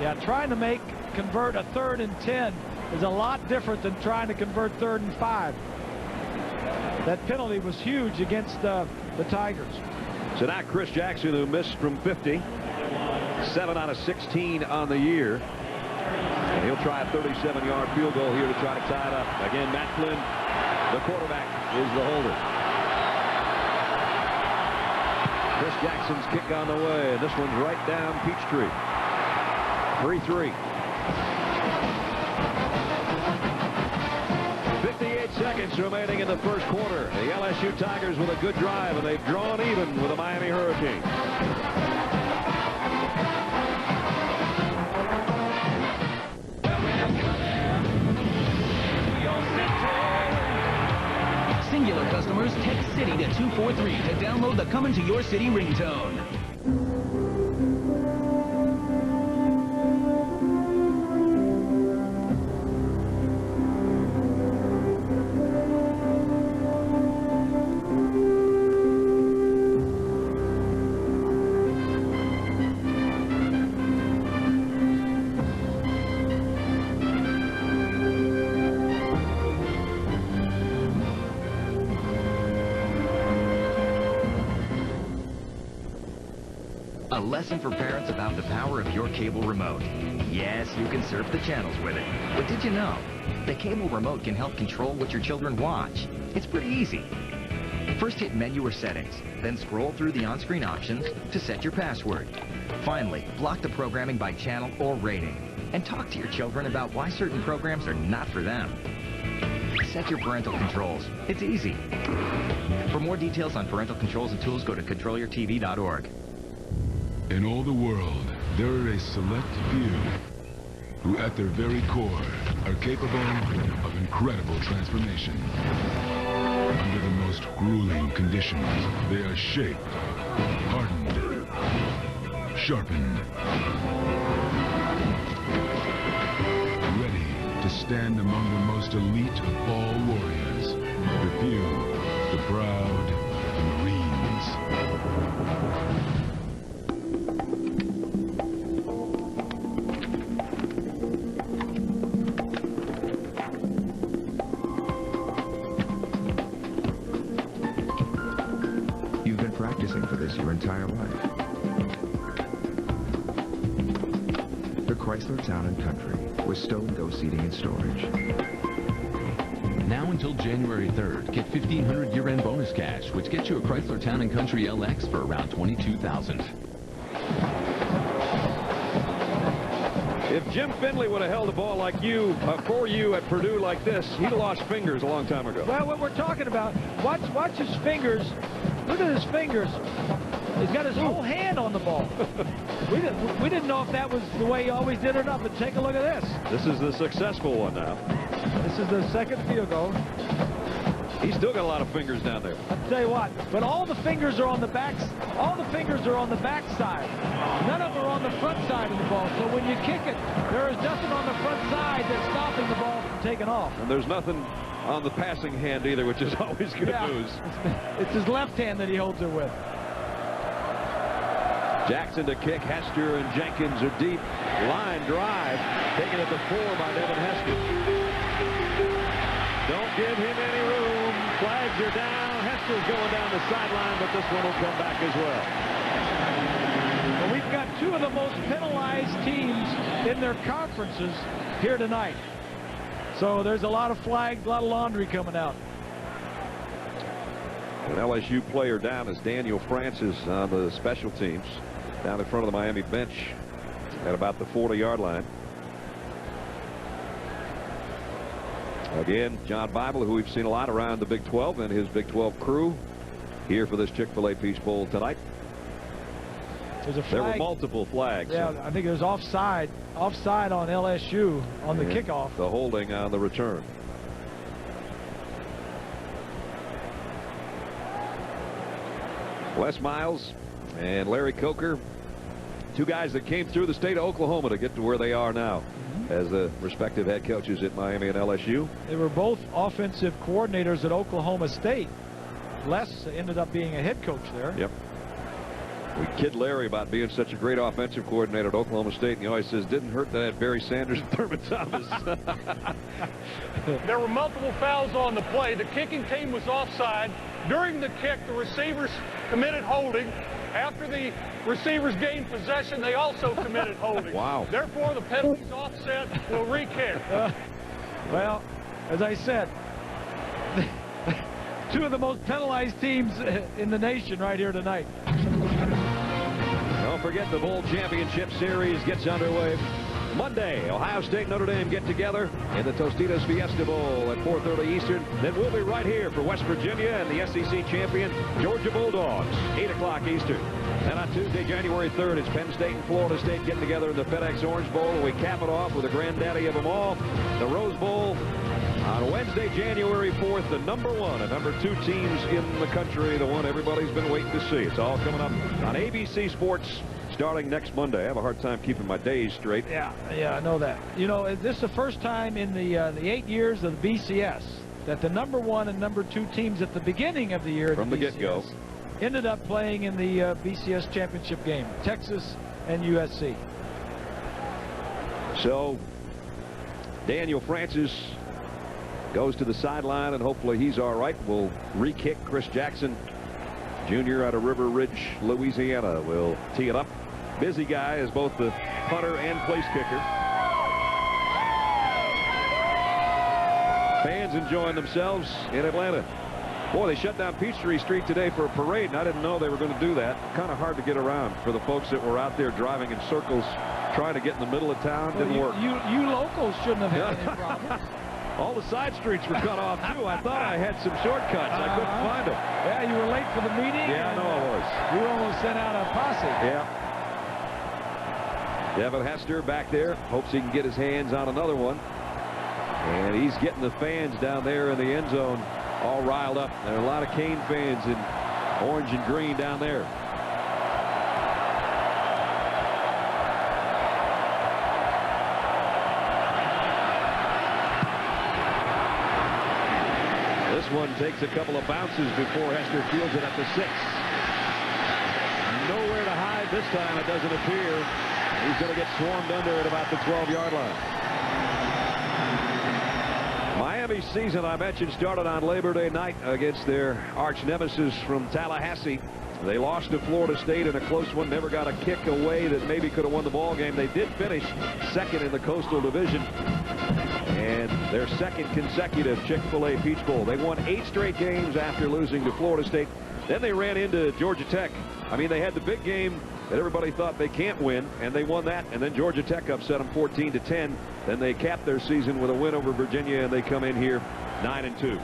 Yeah, trying to convert a 3rd and 10 is a lot different than trying to convert 3rd and 5. That penalty was huge against the Tigers. So now Chris Jackson, who missed from 50, 7 out of 16 on the year. And he'll try a 37-yard field goal here to try to tie it up. Again, Matt Flynn, the quarterback, is the holder. Chris Jackson's kick on the way, and this one's right down Peachtree. 3-3. 58 seconds remaining in the first quarter. The LSU Tigers with a good drive, and they've drawn even with the Miami Hurricanes. Singular customers text City to 243 to download the Coming to Your City ringtone. A lesson for parents about the power of your cable remote. Yes, you can surf the channels with it. But did you know? The cable remote can help control what your children watch. It's pretty easy. First hit Menu or Settings, then scroll through the on-screen options to set your password. Finally, block the programming by channel or rating. And talk to your children about why certain programs are not for them. Set your parental controls. It's easy. For more details on parental controls and tools, go to controlyourtv.org. In all the world, there are a select few who at their very core are capable of incredible transformation. Under the most grueling conditions, they are shaped, hardened, sharpened, ready to stand among the most elite of all warriors. The few, the proud, the Marines. You've been practicing for this your entire life. The Chrysler Town & Country with stow-and-go seating and storage. Now until January 3rd, get $1,500 year-end bonus cash, which gets you a Chrysler Town & Country LX for around $22,000. If Jim Finley would have held the ball like you, for you at Purdue like this, he'd have lost fingers a long time ago. Well, what we're talking about, watch his fingers. Look at his fingers. He's got his whole hand on the ball. We didn't know if that was the way he always did or not, but take a look at this. This is the successful one now. This is the second field goal. He's still got a lot of fingers down there. I'll tell you what, but all the fingers are on the back. All the fingers are on the back side. None of them are on the front side of the ball. So when you kick it, there is nothing on the front side that's stopping the ball from taking off. And there's nothing on the passing hand either, which is always good news. It's his left hand that he holds it with. Jackson to kick. Hester and Jenkins are deep. Line drive. Taken at the 4 by Devin Hester. Don't give him any room. Flags are down. Hester's going down the sideline, but this one will come back as well. Well, we've got two of the most penalized teams in their conferences here tonight. So there's a lot of flags, a lot of laundry coming out. An LSU player down is Daniel Francis on the special teams, down in front of the Miami bench at about the 40-yard line. Again, John Bible, who we've seen a lot around the Big 12 and his Big 12 crew, here for this Chick-fil-A Peach Bowl tonight. There's a flag. There were multiple flags. Yeah, I think there's offside on LSU on the kickoff. The holding on the return. Les Miles and Larry Coker, two guys that came through the state of Oklahoma to get to where they are now as the respective head coaches at Miami and LSU. They were both offensive coordinators at Oklahoma State. Les ended up being a head coach there. Yep. We kid Larry about being such a great offensive coordinator at Oklahoma State, and he always says, didn't hurt that I had Barry Sanders and Thurman Thomas. There were multiple fouls on the play. The kicking team was offside. During the kick, the receivers committed holding. After the receivers gained possession, they also committed holding. Wow. Therefore, the penalty's offset. Will re-kick. Well, as I said, two of the most penalized teams in the nation right here tonight. Don't forget the Bowl Championship Series gets underway Monday. Ohio State Notre Dame get together in the Tostitos Fiesta Bowl at 4:30 Eastern. Then we'll be right here for West Virginia and the SEC champion Georgia Bulldogs, 8 o'clock Eastern. Then on Tuesday, January 3rd, it's Penn State and Florida State getting together in the FedEx Orange Bowl, and we cap it off with the granddaddy of them all, the Rose Bowl. On Wednesday, January 4th, the #1 and #2 teams in the country, the one everybody's been waiting to see. It's all coming up on ABC Sports starting next Monday. I have a hard time keeping my days straight. Yeah, I know that. You know, this is the first time in the 8 years of the BCS that the #1 and #2 teams at the beginning of the year from the get-go ended up playing in the BCS championship game, Texas and USC. So Daniel Francis goes to the sideline, and hopefully he's all right. We'll re-kick. Chris Jackson Jr. out of River Ridge, Louisiana, will tee it up. Busy guy is both the punter and place kicker. Fans enjoying themselves in Atlanta. Boy, they shut down Peachtree Street today for a parade, and I didn't know they were going to do that. Kind of hard to get around for the folks that were out there driving in circles trying to get in the middle of town. Didn't work. You locals shouldn't have had any problems. All the side streets were cut off, too. I thought I had some shortcuts. I couldn't find them. Yeah, you were late for the meeting. Yeah, I know I was. You almost sent out a posse. Yeah. Devin Hester back there. Hopes he can get his hands on another one. And he's getting the fans down there in the end zone all riled up. There are a lot of Cane fans in orange and green down there. This one takes a couple of bounces before Hester fields it at the 6. Nowhere to hide this time, it doesn't appear. He's going to get swarmed under at about the 12-yard line. Miami's season, I mentioned, started on Labor Day night against their arch nemesis from Tallahassee. They lost to Florida State in a close one, never got a kick away that maybe could have won the ball game. They did finish second in the Coastal Division, and their second consecutive Chick-fil-A Peach Bowl. They won 8 straight games after losing to Florida State. Then they ran into Georgia Tech. I mean, they had the big game that everybody thought they can't win, and they won that, and then Georgia Tech upset them 14-10. Then they capped their season with a win over Virginia, and they come in here 9-2.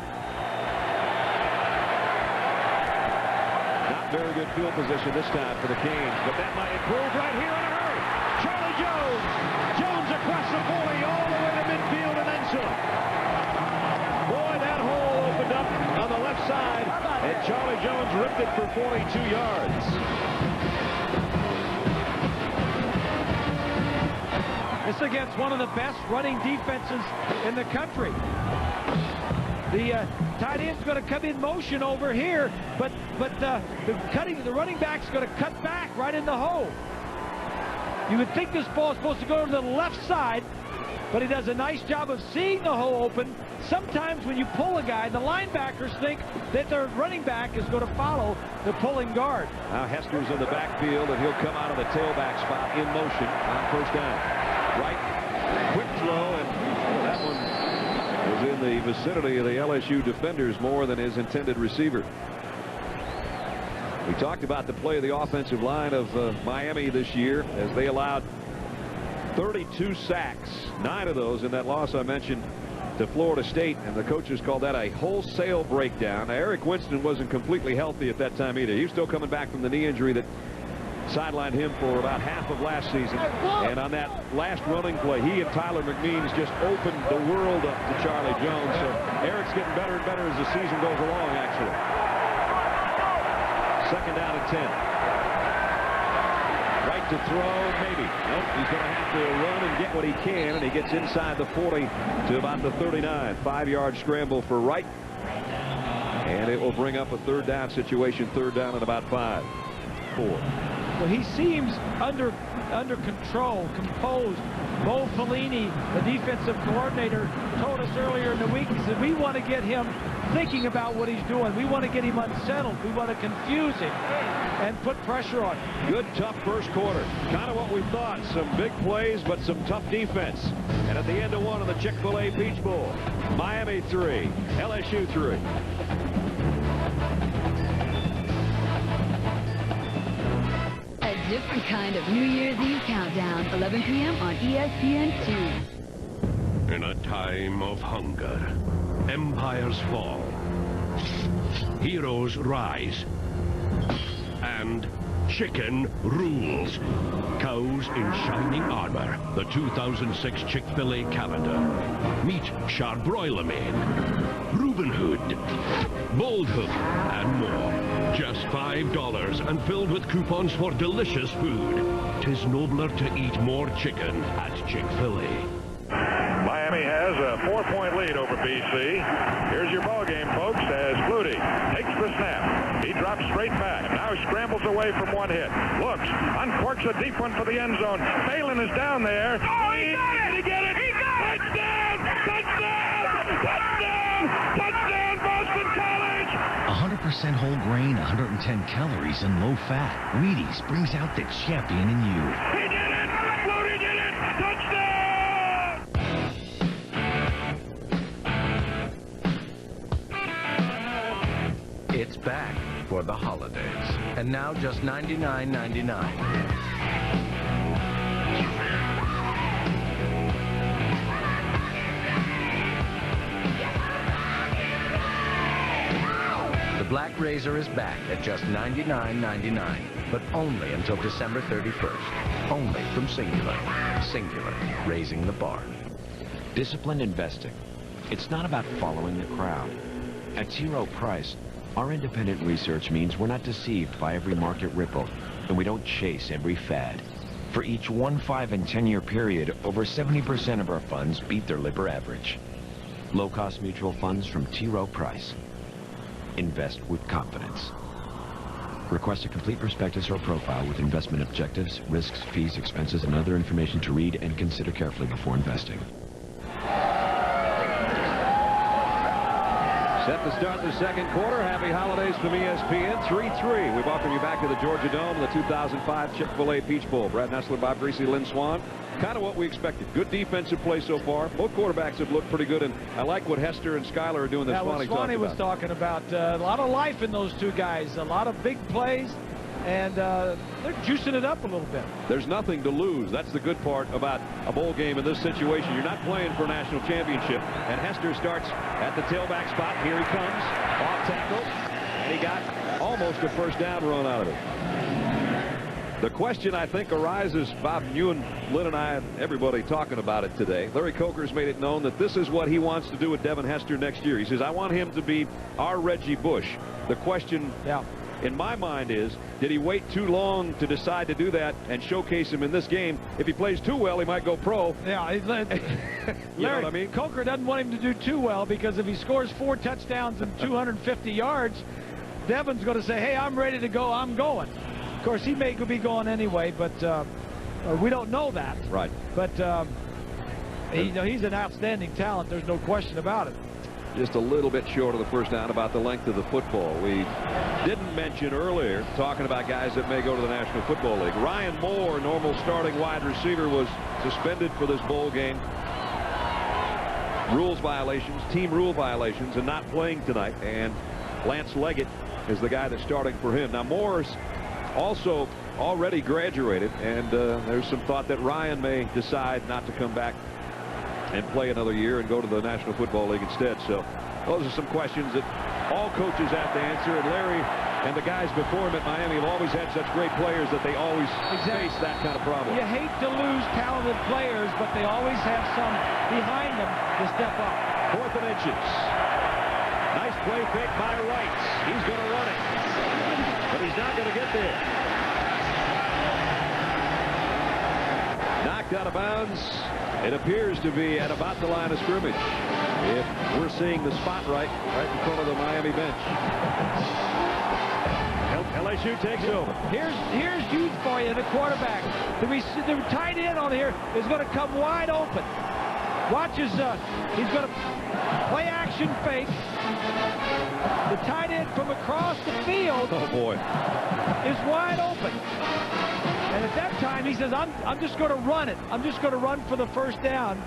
Not very good field position this time for the Canes, but that might improve right here in a hurry. Charlie Jones. Jones across the 40, all the way to midfield and then some. Boy, that hole opened up on the left side, and Charlie Jones ripped it for 42 yards. This against one of the best running defenses in the country. The tight end's going to come in motion over here, but the running back's going to cut back right in the hole. You would think this ball is supposed to go to the left side, but he does a nice job of seeing the hole open. Sometimes when you pull a guy, the linebackers think that their running back is going to follow the pulling guard. Now Hester's in the backfield, and he'll come out of the tailback spot in motion on first down. Right, quick throw, and that one was in the vicinity of the LSU defenders more than his intended receiver. We talked about the play of the offensive line of Miami this year as they allowed 32 sacks, 9 of those in that loss I mentioned to Florida State, and the coaches called that a wholesale breakdown. Now, Eric Winston wasn't completely healthy at that time either. He was still coming back from the knee injury that sidelined him for about half of last season, and on that last running play, he and Tyler McMeans just opened the world up to Charlie Jones. So Eric's getting better and better as the season goes along, actually. Second down and 10. Right to throw, maybe. Nope, he's going to have to run and get what he can, and he gets inside the 40 to about the 39. 5-yard scramble for Wright, and it will bring up a third down situation, third down at about 5. 4. Well, he seems under control, composed. Bo Pelini, the defensive coordinator, told us earlier in the week, he said, we want to get him thinking about what he's doing. We want to get him unsettled. We want to confuse him and put pressure on him. Good, tough first quarter. Kind of what we thought. Some big plays, but some tough defense. And at the end of one of the Chick-fil-A Peach Bowl, Miami 3, LSU 3. Different kind of New Year's Eve countdown, 11 p.m. on ESPN2. In a time of hunger, empires fall, heroes rise, and chicken rules. Cows in shining armor, the 2006 Chick-fil-A calendar. Meet Charbroiler-Maine, Reuben Hood, Bold Hook, and more. Just $5 and filled with coupons for delicious food. 'Tis nobler to eat more chicken at Chick-fil-A. Miami has a 4-point lead over BC. Here's your ball game, folks, as Flutie takes the snap. He drops straight back. Now scrambles away from one hit. Looks, uncorks a deep one for the end zone. Phelan is down there. Oh, he got it! Did he get it? He got it! Touchdown! Touchdown! Touchdown! Touchdown, Boston College! 100% whole grain, 110 calories, and low fat. Wheaties brings out the champion in you. He did it! Flutie did it! Touchdown! It's back for the holidays, and now just $99.99. The Black Razor is back at just $99.99, but only until December 31st. Only from Singular. Singular, raising the bar. Disciplined investing. It's not about following the crowd. At zero price, our independent research means we're not deceived by every market ripple, and we don't chase every fad. For each 1, 5, and 10-year period, over 70% of our funds beat their Lipper average. Low-cost mutual funds from T. Rowe Price. Invest with confidence. Request a complete prospectus or profile with investment objectives, risks, fees, expenses, and other information to read and consider carefully before investing. Set to start the second quarter. Happy holidays from ESPN. 3-3. We welcome you back to the Georgia Dome, the 2005 Chick-fil-A Peach Bowl. Brad Nessler, Bob Greasy, Lynn Swan. Kind of what we expected. Good defensive play so far. Both quarterbacks have looked pretty good, and I like what Hester and Schuyler are doing. That Swanee was talking about. A lot of life in those two guys. A lot of big plays, and they're juicing it up a little bit. There's nothing to lose. That's the good part about a bowl game in this situation. You're not playing for a national championship. And Hester starts at the tailback spot. Here he comes. Off tackle. And he got almost a first down run out of it. The question, I think, arises, Bob, you and Lynn and I and everybody talking about it today. Larry Coker's made it known that this is what he wants to do with Devin Hester next year. He says, I want him to be our Reggie Bush. The question in my mind is, did he wait too long to decide to do that and showcase him in this game? If he plays too well, he might go pro. Yeah, Larry, you know what I mean? Coker doesn't want him to do too well, because if he scores 4 touchdowns and 250 yards, Devin's going to say, hey, I'm ready to go, I'm going. Of course, he may be going anyway, but we don't know that. Right. But he's an outstanding talent. There's no question about it. Just a little bit short of the first down about the length of the football. We didn't mention earlier, talking about guys that may go to the National Football League. Ryan Moore, normal starting wide receiver, was suspended for this bowl game. Rules violations, team rule violations, and not playing tonight. And Lance Leggett is the guy that's starting for him. Now, Moore's also already graduated, and there's some thought that Ryan may decide not to come back and play another year and go to the National Football League instead. So those are some questions that all coaches have to answer, and Larry and the guys before him at Miami have always had such great players that they always face that kind of problem. You hate to lose talented players, but they always have some behind them to step up. 4th and inches. Nice play fake by Wright. He's going to run it, but he's not going to get there. Knocked out of bounds. It appears to be at about the line of scrimmage, if we're seeing the spot right in front of the Miami bench. LSU takes over. Here's huge for you, the quarterback. The tight end on here is going to come wide open. Watch his, he's going to play action fake. The tight end from across the field is wide open. And at that time, he says, I'm just going to run it. I'm just going to run for the first down.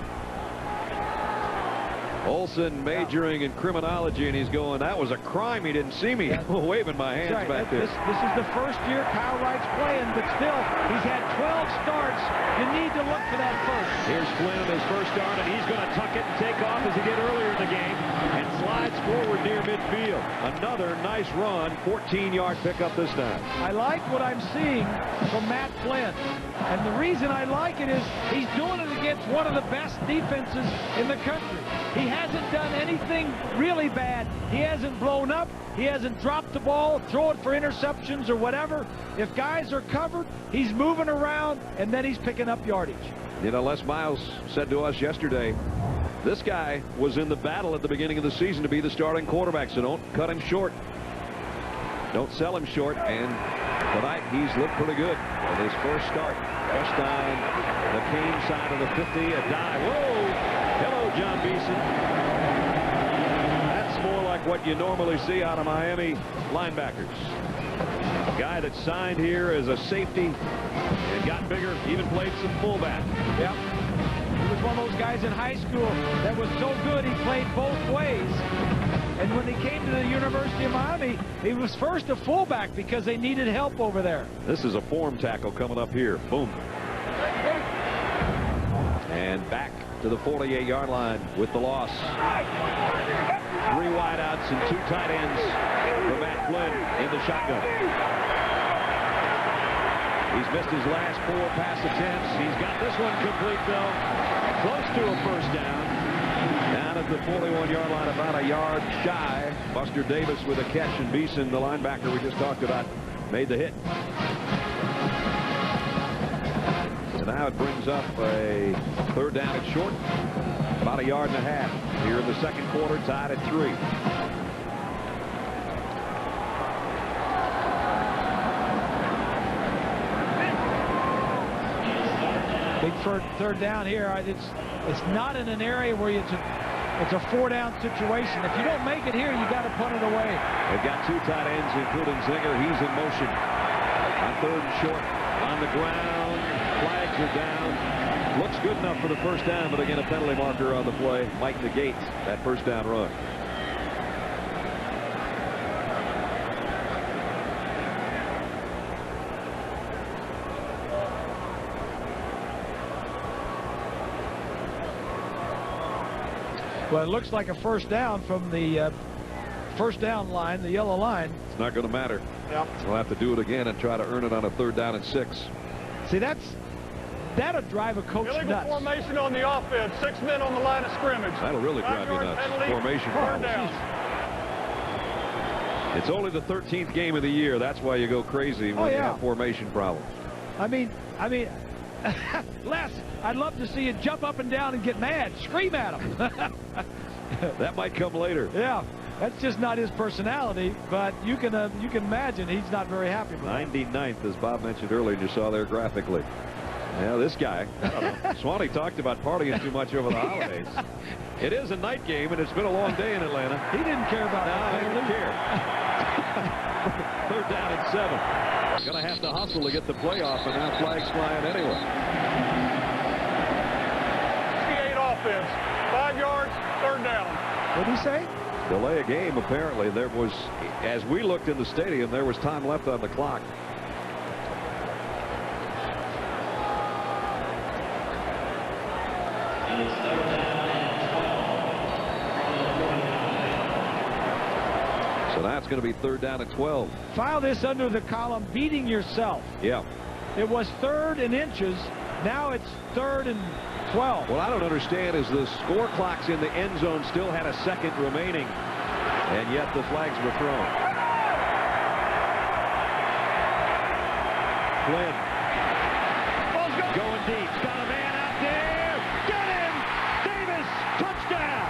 Olsen majoring in criminology, and he's going, that was a crime. He didn't see me waving my hands back there. This is the first year Kyle Wright's playing, but still, he's had 12 starts. You need to look for that first. Here's Flynn, his first start, and he's going to tuck it and take off as he did earlier in the game and slides forward near midfield. Another nice run, 14-yard pickup this time. I like what I'm seeing from Matt Flynn. And the reason I like it is he's doing it against one of the best defenses in the country. He hasn't done anything really bad. He hasn't blown up. He hasn't dropped the ball, throw it for interceptions or whatever. If guys are covered, he's moving around, and then he's picking up yardage. You know, Les Miles said to us yesterday, this guy was in the battle at the beginning of the season to be the starting quarterback, so don't cut him short. Don't sell him short, and tonight he's looked pretty good with his first start. Just on the Kane side of the 50, a dive. Whoa! Hello, John Beeson. That's more like what you normally see out of Miami linebackers. A guy that signed here as a safety and got bigger, even played some fullback. Yep. He was one of those guys in high school that was so good he played both ways. And when he came to the University of Miami, he was first a fullback because they needed help over there. This is a form tackle coming up here. Boom. And back to the 48-yard line with the loss. 3 wideouts and 2 tight ends for Matt Flynn in the shotgun. He's missed his last 4 pass attempts. He's got this one complete, though. Close to a first down. Down at the 41-yard line, about a yard shy. Buster Davis with a catch, and Beeson, the linebacker we just talked about, made the hit. So now it brings up a 3rd down and short, about a yard and a half. here in the second quarter, tied at 3. Big third down here. It's not in an area where it's a 4-down situation. If you don't make it here, you got to punt it away. They've got 2 tight ends, including Zinger. He's in motion. On 3rd and short, on the ground. Flags are down. Looks good enough for the first down, but again, a penalty marker on the play might negate that first down run. Well, it looks like a first down from the first down line, the yellow line. It's not going to matter. Yep. They'll have to do it again and try to earn it on a 3rd down and 6. See, that'll drive a coach Illegal nuts. formation on the offense. 6 men on the line of scrimmage. That'll really drive you nuts. Penalty, Formation third problems. down. It's only the 13th game of the year. That's why you go crazy when you have formation problems. I mean, Les, I'd love to see you jump up and down and get mad, scream at him. That might come later. Yeah, that's just not his personality, but you can imagine he's not very happy with it. 99th, as Bob mentioned earlier, and you saw there graphically. Yeah, this guy, I don't know. Swanee talked about partying too much over the holidays. It is a night game, and it's been a long day in Atlanta. He didn't care about that. He didn't care. 3rd down and 7. Going to have to hustle to get the play off, and now flags flying anyway. 68 offense. 5 yards, 3rd down. What did he say? Delay a game, apparently. There was, as we looked in the stadium, there was time left on the clock. So that's going to be 3rd down and 12. File this under the column, beating yourself. Yeah. It was 3rd and inches. Now it's 3rd and 12. What I don't understand is the score clocks in the end zone still had a second remaining, and yet the flags were thrown. Flynn going deep. Got a man out there. Get him! Davis! Touchdown!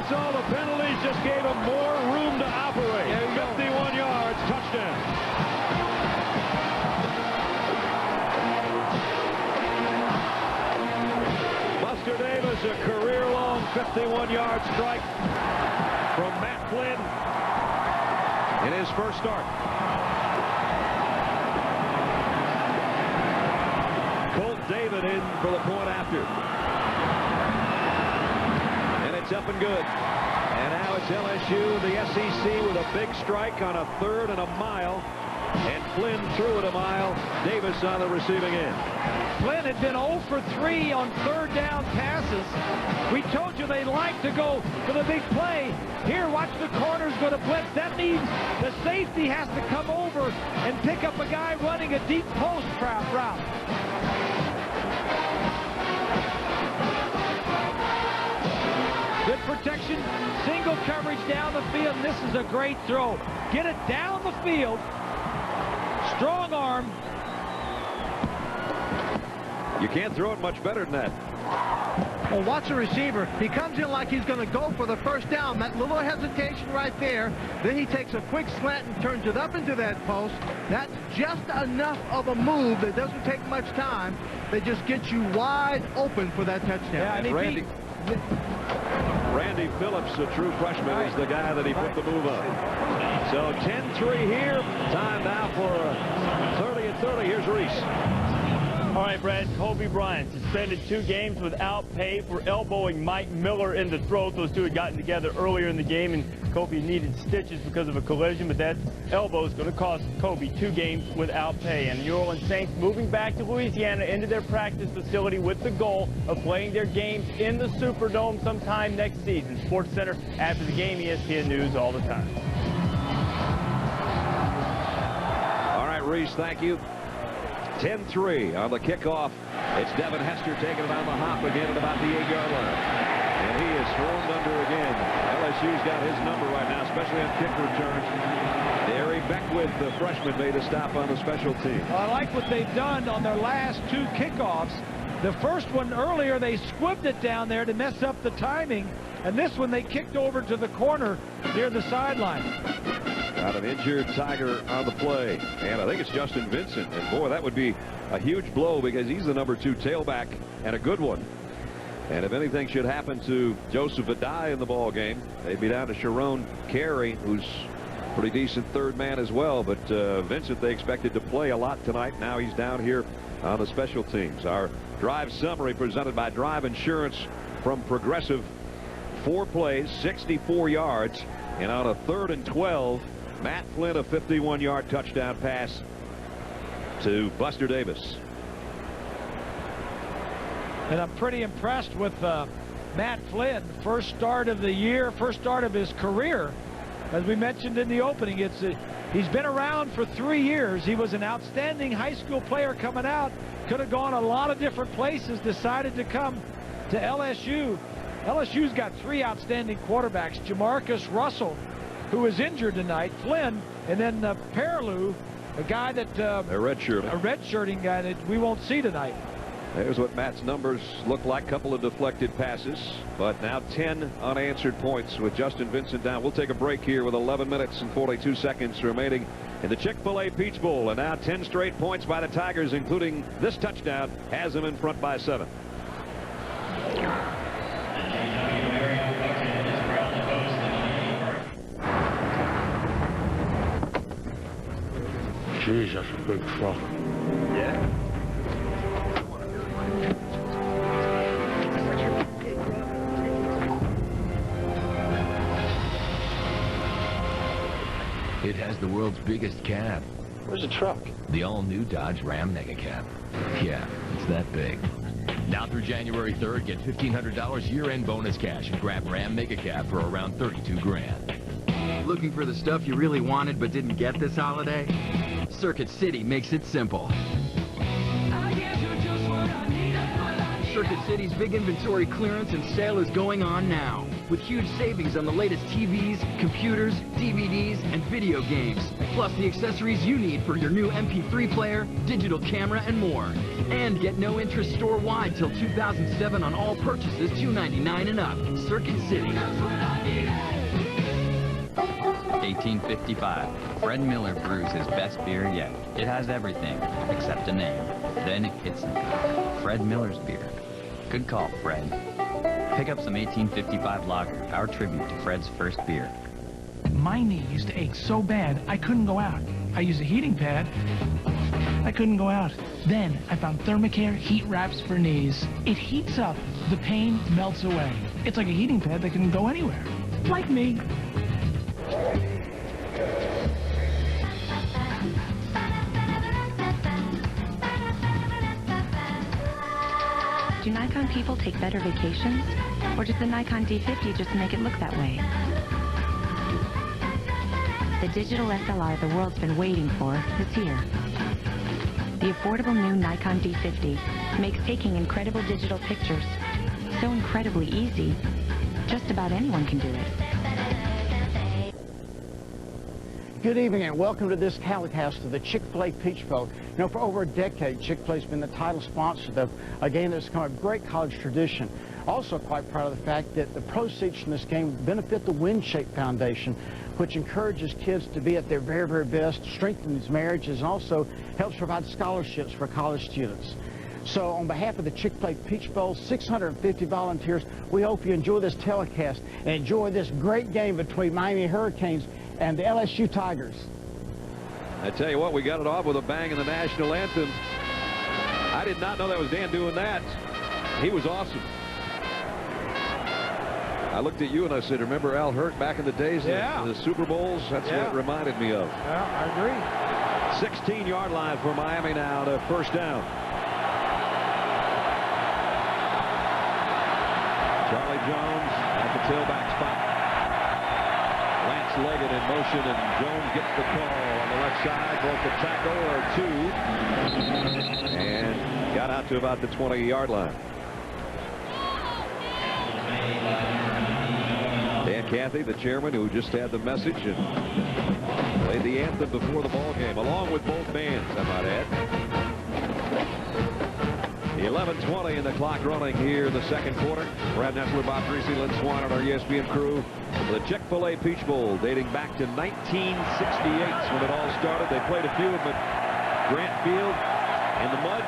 All the penalties just gave him more room to operate. 51 yards, touchdown. Buster Davis, a career-long 51-yard strike from Matt Flynn in his first start. Colt David in for the point after. It's up and good. And now it's LSU, the SEC, with a big strike on a 3rd and a mile. And Flynn threw it a mile. Davis on the receiving end. Flynn had been 0 for 3 on 3rd down passes. We told you they like to go for the big play. Here, watch the corners go to blitz. That means the safety has to come over and pick up a guy running a deep post route. Good protection, single coverage down the field, and this is a great throw. Get it down the field, strong arm. You can't throw it much better than that. Well, watch the receiver. He comes in like he's going to go for the first down. That little hesitation right there. Then he takes a quick slant and turns it up into that post. That's just enough of a move that doesn't take much time. That just gets you wide open for that touchdown. Yeah, and Randy Phillips, a true freshman, is the guy that he put the move on. So 10-3 here. Time now for 30 and 30. Here's Reese. All right, Brad, Kobe Bryant suspended 2 games without pay for elbowing Mike Miller in the throat. Those two had gotten together earlier in the game, and Kobe needed stitches because of a collision, but that elbow is going to cost Kobe 2 games without pay. And New Orleans Saints moving back to Louisiana into their practice facility with the goal of playing their games in the Superdome sometime next season. Sports Center after the game, ESPN News all the time. All right, Reese, thank you. 10-3 on the kickoff. It's Devin Hester taking it on the hop again at about the 8-yard line. And he is swarmed under again. LSU's got his number right now, especially on kick returns. Harry Beckwith, the freshman, made a stop on the special team. Well, I like what they've done on their last 2 kickoffs. The first one earlier, they squibbed it down there to mess up the timing. And this one, they kicked over to the corner near the sideline. Got an injured Tiger on the play. And I think it's Justin Vincent. And boy, that would be a huge blow because he's the number 2 tailback and a good one. And if anything should happen to Joseph Adai in the ball game, they'd be down to Sharon Carey, who's a pretty decent third man as well. But Vincent, they expected to play a lot tonight. Now he's down here on the special teams. Our drive summary presented by Drive Insurance from Progressive. 4 plays, 64 yards, and on a 3rd and 12, Matt Flynn, a 51-yard touchdown pass to Buster Davis. And I'm pretty impressed with Matt Flynn. First start of the year, first start of his career. As we mentioned in the opening, he's been around for 3 years. He was an outstanding high school player coming out. Could have gone a lot of different places, decided to come to LSU. LSU's got 3 outstanding quarterbacks. Jamarcus Russell, who is injured tonight, Flynn, and then Perlew, a guy that a redshirting guy that we won't see tonight. There's what Matt's numbers look like. Couple of deflected passes, but now 10 unanswered points with Justin Vincent down. We'll take a break here with 11 minutes and 42 seconds remaining in the Chick-fil-A Peach Bowl. And now 10 straight points by the Tigers, including this touchdown, has them in front by 7. Jeez, that's a big truck. Yeah. It has the world's biggest cab. Where's the truck? The all-new Dodge Ram Mega Cab. Yeah, it's that big. Now through January 3rd, get $1,500 year-end bonus cash and grab Ram Mega Cab for around $32 grand. Looking for the stuff you really wanted but didn't get this holiday? Circuit City makes it simple. Circuit City's big inventory clearance and sale is going on now, with huge savings on the latest TVs, computers, DVDs, and video games, plus the accessories you need for your new MP3 player, digital camera, and more. And get no interest store-wide till 2007 on all purchases $2.99 and up. Circuit City. 1855. Fred Miller brews his best beer yet. It has everything except a name. Then it's Fred Miller's beer. Good call, Fred. Pick up some 1855 lager, our tribute to Fred's first beer. My knee used to ache so bad I couldn't go out. I used a heating pad. I couldn't go out. Then I found Thermacare heat wraps for knees. It heats up. The pain melts away. It's like a heating pad that can go anywhere. Like me. Do Nikon people take better vacations? Or does the Nikon D50 just make it look that way? The digital SLR the world's been waiting for is here. The affordable new Nikon D50 makes taking incredible digital pictures so incredibly easy, just about anyone can do it. Good evening and welcome to this telecast of the Chick-fil-A Peach Bowl. You know, for over a decade, Chick-fil-A has been the title sponsor of a game that's become a great college tradition. Also quite proud of the fact that the proceeds from this game benefit the WinShape Foundation, which encourages kids to be at their very, very best, strengthens marriages, and also helps provide scholarships for college students. So on behalf of the Chick-fil-A Peach Bowl, 650 volunteers, we hope you enjoy this telecast and enjoy this great game between Miami Hurricanes and the LSU Tigers. I tell you what, we got it off with a bang in the national anthem. I did not know that was Dan doing that. He was awesome. I looked at you and I said, remember Al Hurt back in the days of the Super Bowls? That's what it reminded me of. Yeah, I agree. 16-yard line for Miami now to first down. Charlie Jones at the tailback spot. Legged in motion, and Jones gets the call on the left side, broke a tackle or 2, and got out to about the 20-yard line. Dan Cathy, the chairman, who just had the message and played the anthem before the ball game, along with both bands, I might add. 11:20 and the clock running here in the second quarter. Brad Nessler, Bob Greasy, Lynn Swan, and our ESPN crew. The Chick-fil-A Peach Bowl dating back to 1968 when it all started. They played a few of them at Grant Field in the mud.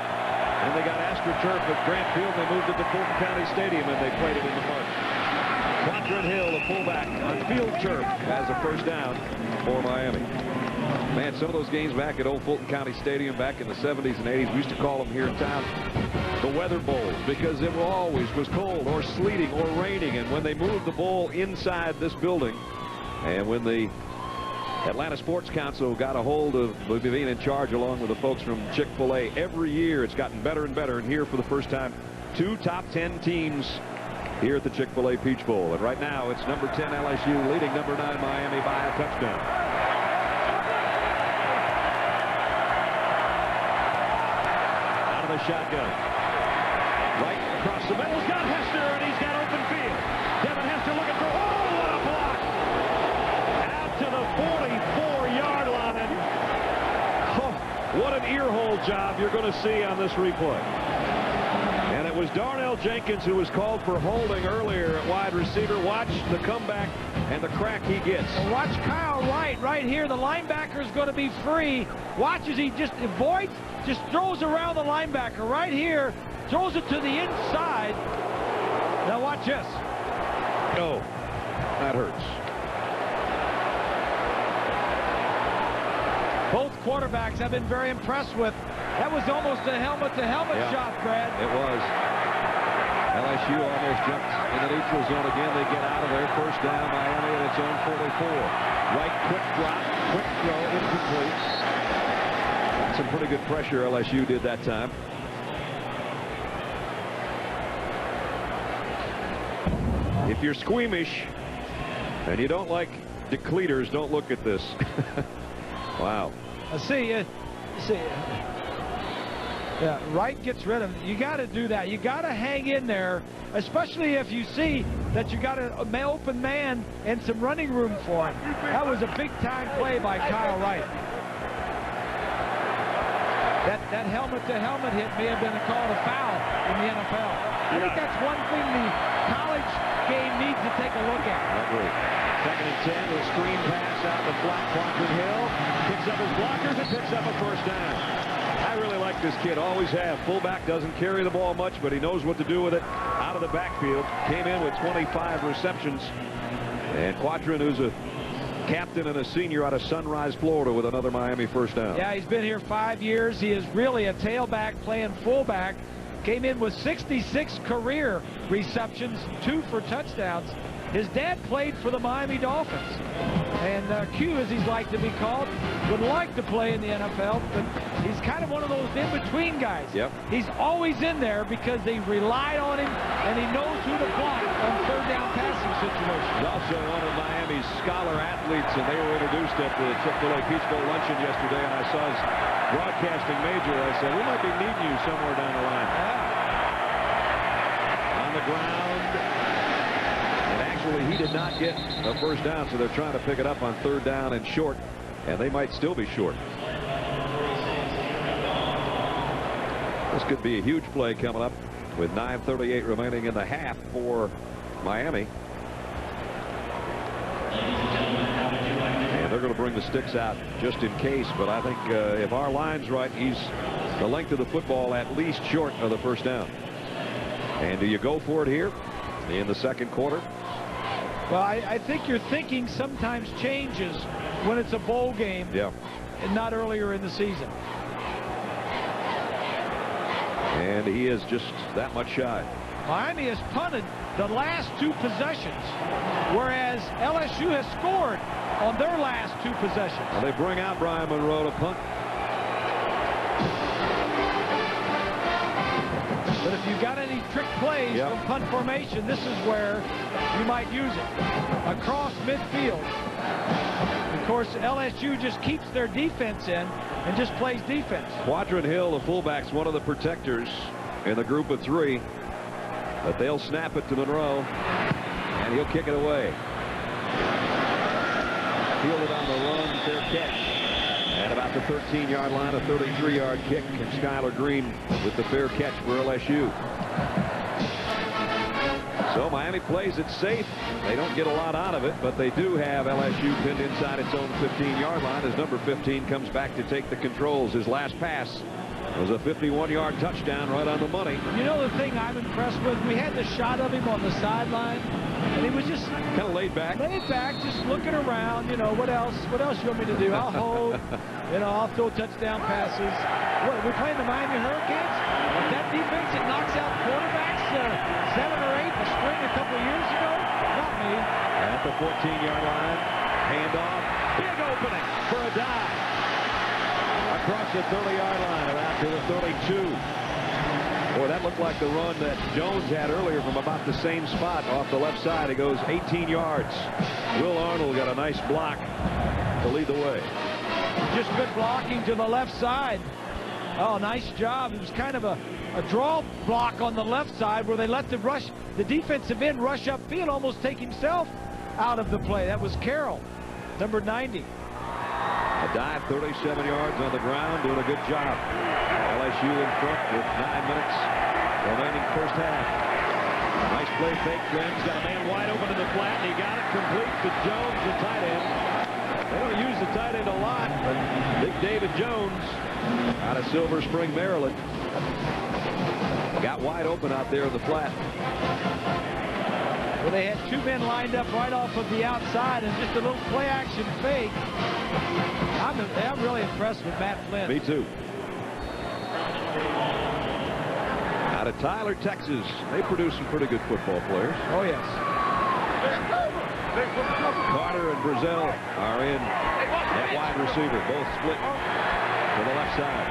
And they got AstroTurf at Grant Field. They moved it to Fulton County Stadium, and they played it in the mud. Quadrin Hill, the fullback, on field turf, has a first down for Miami. Man, some of those games back at old Fulton County Stadium back in the 70s and 80s, we used to call them here in town the weather bowls, because it always was cold or sleeting or raining. And when they moved the bowl inside this building, and when the Atlanta Sports Council got a hold of being in charge along with the folks from Chick-fil-A, every year it's gotten better and better. And here for the first time, 2 top 10 teams here at the Chick-fil-A Peach Bowl. And right now it's number 10 LSU leading number 9 Miami by a touchdown. Out of the shotgun. Right across the middle. He's got Hester, and he's got open field. Devin Hester looking for, oh, what a block! Out to the 44-yard line. And, oh, what an earhole job you're going to see on this replay. And it was Darnell Jenkins who was called for holding earlier at wide receiver. Watch the comeback and the crack he gets. Well, watch Kyle Wright right here. The linebacker is going to be free. Watch as he just avoids, just throws around the linebacker right here. Throws it to the inside. Now watch this. Oh, that hurts. Both quarterbacks have been very impressed with. That was almost a helmet-to-helmet shot, Brad. It was. LSU almost jumped in the neutral zone again. They get out of there. First down, Miami at its own 44. Right, quick drop, quick throw, incomplete. Some pretty good pressure LSU did that time. If you're squeamish and you don't like decleaters, don't look at this. Wow. Yeah, Wright gets rid of it. You got to do that. You got to hang in there, especially if you see that you got an open man and some running room for him. That was a big-time play by Kyle Wright. That helmet-to-helmet hit may have been called a foul in the NFL. I think that's one thing the college game needs to take a look at. I agree. 2nd and 10 with a screen pass out the flat. Quadrin Hill picks up his blockers and picks up a first down. I really like this kid, always have. Fullback doesn't carry the ball much, but he knows what to do with it out of the backfield. Came in with 25 receptions. And Quadrin, who's a captain and a senior out of Sunrise, Florida, with another Miami first down. Yeah, he's been here 5 years. He is really a tailback playing fullback. Came in with 66 career receptions, 2 for touchdowns. His dad played for the Miami Dolphins. And Q, as he's like to be called, would like to play in the NFL, but he's kind of one of those in-between guys. Yep. He's always in there because they relied on him, and he knows who to block on third down passing situations. He's also one of Miami's scholar athletes, and they were introduced at the Chick-fil-A Peach Bowl luncheon yesterday, and I saw his broadcasting major. I said, we might be needing you somewhere down the line. On the ground. He did not get a first down, so they're trying to pick it up on third down and short, and they might still be short. This could be a huge play coming up with 9:38 remaining in the half for Miami. And they're going to bring the sticks out just in case, but I think if our line's right, he's the length of the football at least short of the first down. And do you go for it here in the second quarter? Well, I think your thinking sometimes changes when it's a bowl game and not earlier in the season. And he is just that much shy. Miami has punted the last 2 possessions, whereas LSU has scored on their last 2 possessions. Well, they bring out Brian Monroe to punt. But if you've got any trick plays from punt formation, this is where you might use it. Across midfield. Of course, LSU just keeps their defense in and just plays defense. Quadrin Hill, the fullback's one of the protectors in the group of 3. But they'll snap it to Monroe, and he'll kick it away. Fielded on the run, fair catch. At about the 13-yard line, a 33-yard kick, and Skylar Green with the fair catch for LSU. So Miami plays it safe. They don't get a lot out of it, but they do have LSU pinned inside its own 15-yard line as number 15 comes back to take the controls. His last pass was a 51-yard touchdown right on the money. You know the thing I'm impressed with? We had the shot of him on the sideline, and he was just kind of laid back. Just looking around. You know, what else? What else you want me to do? I'll hold. You know, I'll throw touchdown passes. What, we're playing the Miami Hurricanes? With that defense, it knocks out quarterbacks 7 or 8 the spring a couple of years ago. Not me. At the 14-yard line, handoff, big opening for a dive. Across the 30-yard line and out to the 32. Boy, that looked like the run that Jones had earlier from about the same spot off the left side. It goes 18 yards. Will Arnold got a nice block to lead the way. Just good blocking to the left side. Oh, nice job. It was kind of a draw block on the left side where they let the defensive end rush upfield, almost take himself out of the play. That was Carroll, number 90. A dive, 37 yards on the ground, doing a good job. LSU in front with 9 minutes remaining first half. Nice play fake. Graham's got a man wide open in the flat, and he got it complete to Jones, the tight end. They don't use the tight end a lot, but Big David Jones out of Silver Spring, Maryland, got wide open out there in the flat. Well, they had 2 men lined up right off of the outside and just a little play action fake. I'm really impressed with Matt Flynn. Me too. Out of Tyler, Texas, they produce some pretty good football players. Oh, yes. Carter and Brazil are in at wide receiver, both split to the left side.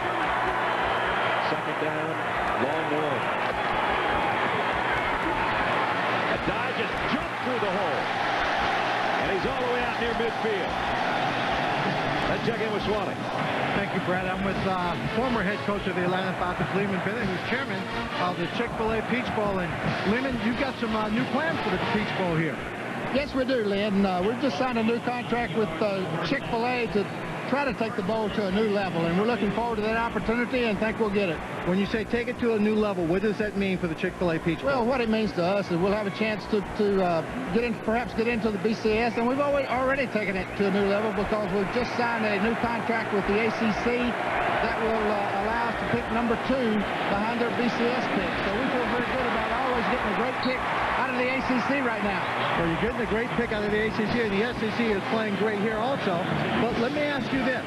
Second down, long one. A dive just jumped through the hole, and he's all the way out near midfield. Let's check in with Swanee. Thank you, Brad. I'm with former head coach of the Atlanta Falcons, Lehman Bennett, who's chairman of the Chick-fil-A Peach Bowl. And Lehman, you've got some new plans for the Peach Bowl here. Yes, we do, Lynn. We've just signed a new contract with Chick-fil-A to try to take the bowl to a new level, and we're looking forward to that opportunity and think we'll get it. When you say take it to a new level, what does that mean for the Chick-fil-A Peach Bowl? Well, what it means to us is we'll have a chance to perhaps get into the BCS, and we've already taken it to a new level because we've just signed a new contract with the ACC that will allow us to pick number 2 behind their BCS pick. So we feel very good about always getting a great pick out of the ACC right now. Well, you're getting a great pick out of the ACC, and the SEC is playing great here also. But let me ask you this.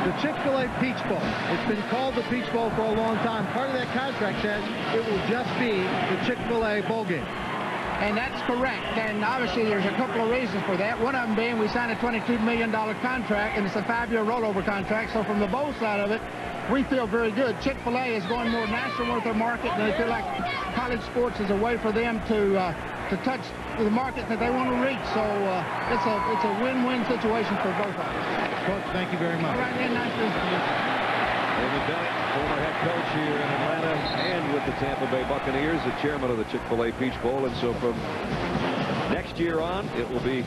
The Chick-fil-A Peach Bowl, it's been called the Peach Bowl for a long time. Part of that contract says it will just be the Chick-fil-A bowl game. And that's correct. And obviously there's a couple of reasons for that. One of them being we signed a $22 million contract, and it's a 5-year rollover contract. So from the bowl side of it, we feel very good. Chick-fil-A is going more national with their market, and they feel like college sports is a way for them to touch the market that they want to reach. So it's a win-win situation for both of us. Coach, thank you very much. All right, then, nice to meet you. David Bennett, former head coach here in Atlanta and with the Tampa Bay Buccaneers, the chairman of the Chick-fil-A Peach Bowl. And so from next year on, it will be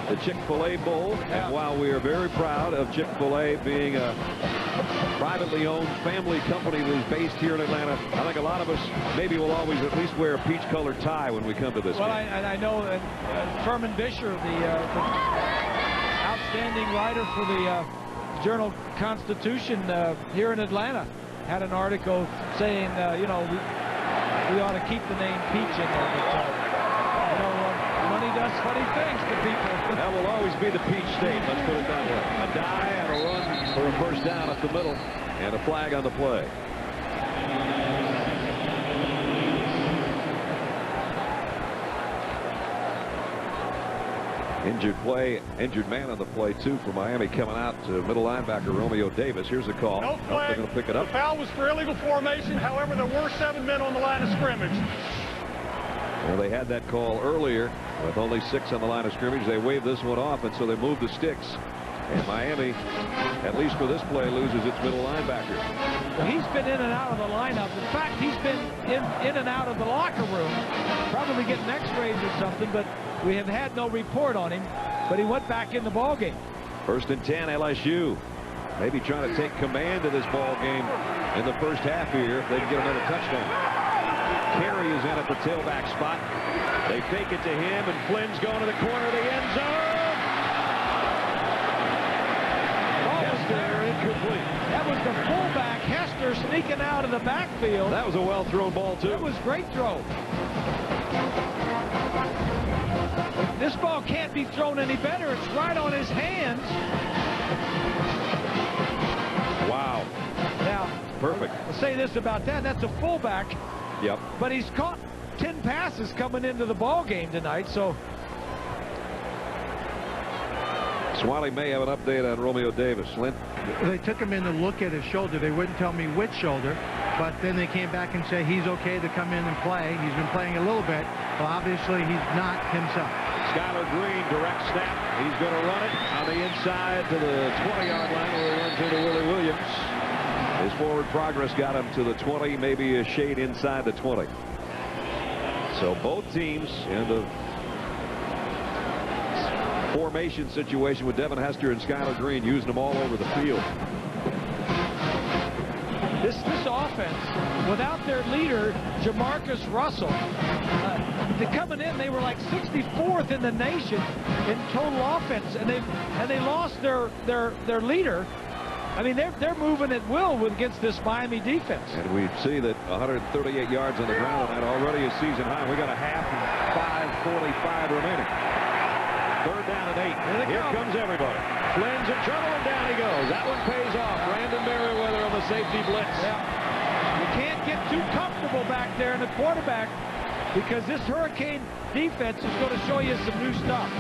the Chick-fil-A Bowl. And while we are very proud of Chick-fil-A being a privately owned family company that is based here in Atlanta, I think a lot of us maybe will always at least wear a peach-colored tie when we come to this game. I know Furman Bisher, the outstanding writer for the Journal Constitution here in Atlanta, had an article saying, you know, we ought to keep the name Peach in there. But, you know, money does funny things to people. That will always be the Peach State, let's put it that way. A dive and a run for a first down up the middle, and a flag on the play. Injured man on the play, too, for Miami coming out to middle linebacker Romeo Davis. Here's a call. No flag. They're going to pick it up. The foul was for illegal formation. However, there were 7 men on the line of scrimmage. Well, they had that call earlier with only 6 on the line of scrimmage. They waved this one off, and so they moved the sticks. And Miami, at least for this play, loses its middle linebacker. Well, he's been in and out of the lineup. In fact, he's been in and out of the locker room, probably getting x-rays or something, but we have had no report on him. But he went back in the ballgame. First and 10, LSU. Maybe trying to take command of this ball game in the first half here if they can get another touchdown. Carey is in at the tailback spot. They fake it to him, and Flynn's going to the corner of the end zone. Hester incomplete. That was the fullback, Hester, sneaking out of the backfield. That was a well-thrown ball, too. It was great throw. This ball can't be thrown any better. It's right on his hands. Wow. Now, perfect. I'll say this about that. That's a fullback. Yep. But he's caught 10 passes coming into the ball game tonight, so. Swally may have an update on Romeo Davis. Lynn? They took him in to look at his shoulder. They wouldn't tell me which shoulder, but then they came back and said he's okay to come in and play. He's been playing a little bit, but obviously he's not himself. Skylar Green, direct snap. He's going to run it on the inside to the 20-yard line where he runs into Willie Williams. His forward progress got him to the 20, maybe a shade inside the 20. So both teams in the formation situation with Devin Hester and Skylar Green, using them all over the field. This offense, without their leader, Jamarcus Russell, coming in, they were like 64th in the nation in total offense, and they lost their leader. I mean, they're moving at will against this Miami defense. And we see that 138 yards on the ground tonight, already a season high. We got a half and 5:45 remaining. Third down and 8. Here comes everybody. Flynn's in trouble, and down he goes. That one pays off. Brandon Merriweather on the safety blitz. Yeah. You can't get too comfortable back there in the quarterback, because this Hurricane defense is going to show you some new stuff.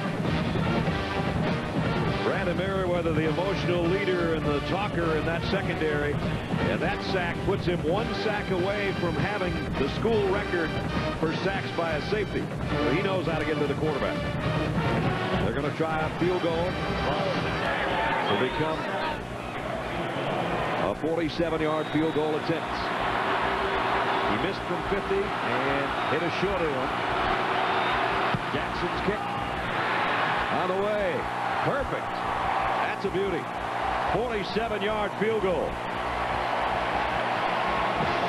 Brandon Merriweather, the emotional leader and the talker in that secondary, and that sack puts him 1 sack away from having the school record for sacks by a safety. So he knows how to get to the quarterback. They're going to try a field goal to become a 47-yard field goal attempt. He missed from 50 and hit a shorter one. Jackson's kick on the way. Perfect. That's a beauty. 47-yard field goal.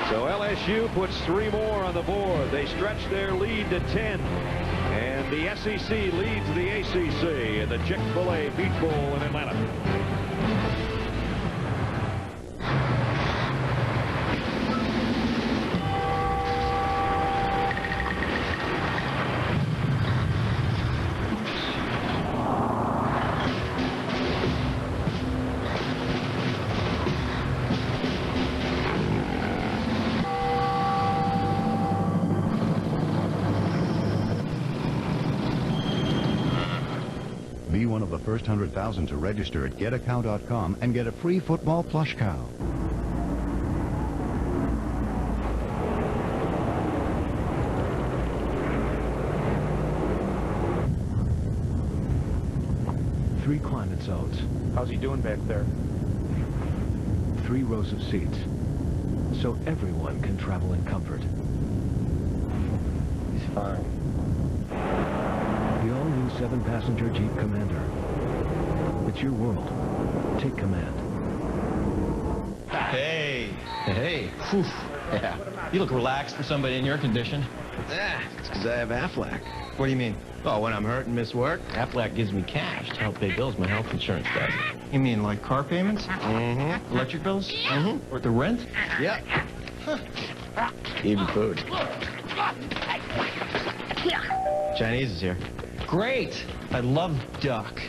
So LSU puts 3 more on the board. They stretch their lead to 10. And the SEC leads the ACC in the Chick-fil-A Peach Bowl in Atlanta. Be one of the first 100,000 to register at getacow.com and get a free football plush cow. Three climate zones. How's he doing back there? 3 rows of seats, so everyone can travel in comfort. He's fine. The all-new 7-passenger Jeep Commander. It's your world. Take command. Hey. Hey. Whew. Yeah. You look relaxed for somebody in your condition. It's because I have Aflac. What do you mean? Oh, when I'm hurt and miss work, Aflac gives me cash to help pay bills my health insurance does. You mean like car payments? Mm-hmm. Electric bills? Mm-hmm. Or the rent? Yep. Even food. Chinese is here. Great. I love duck.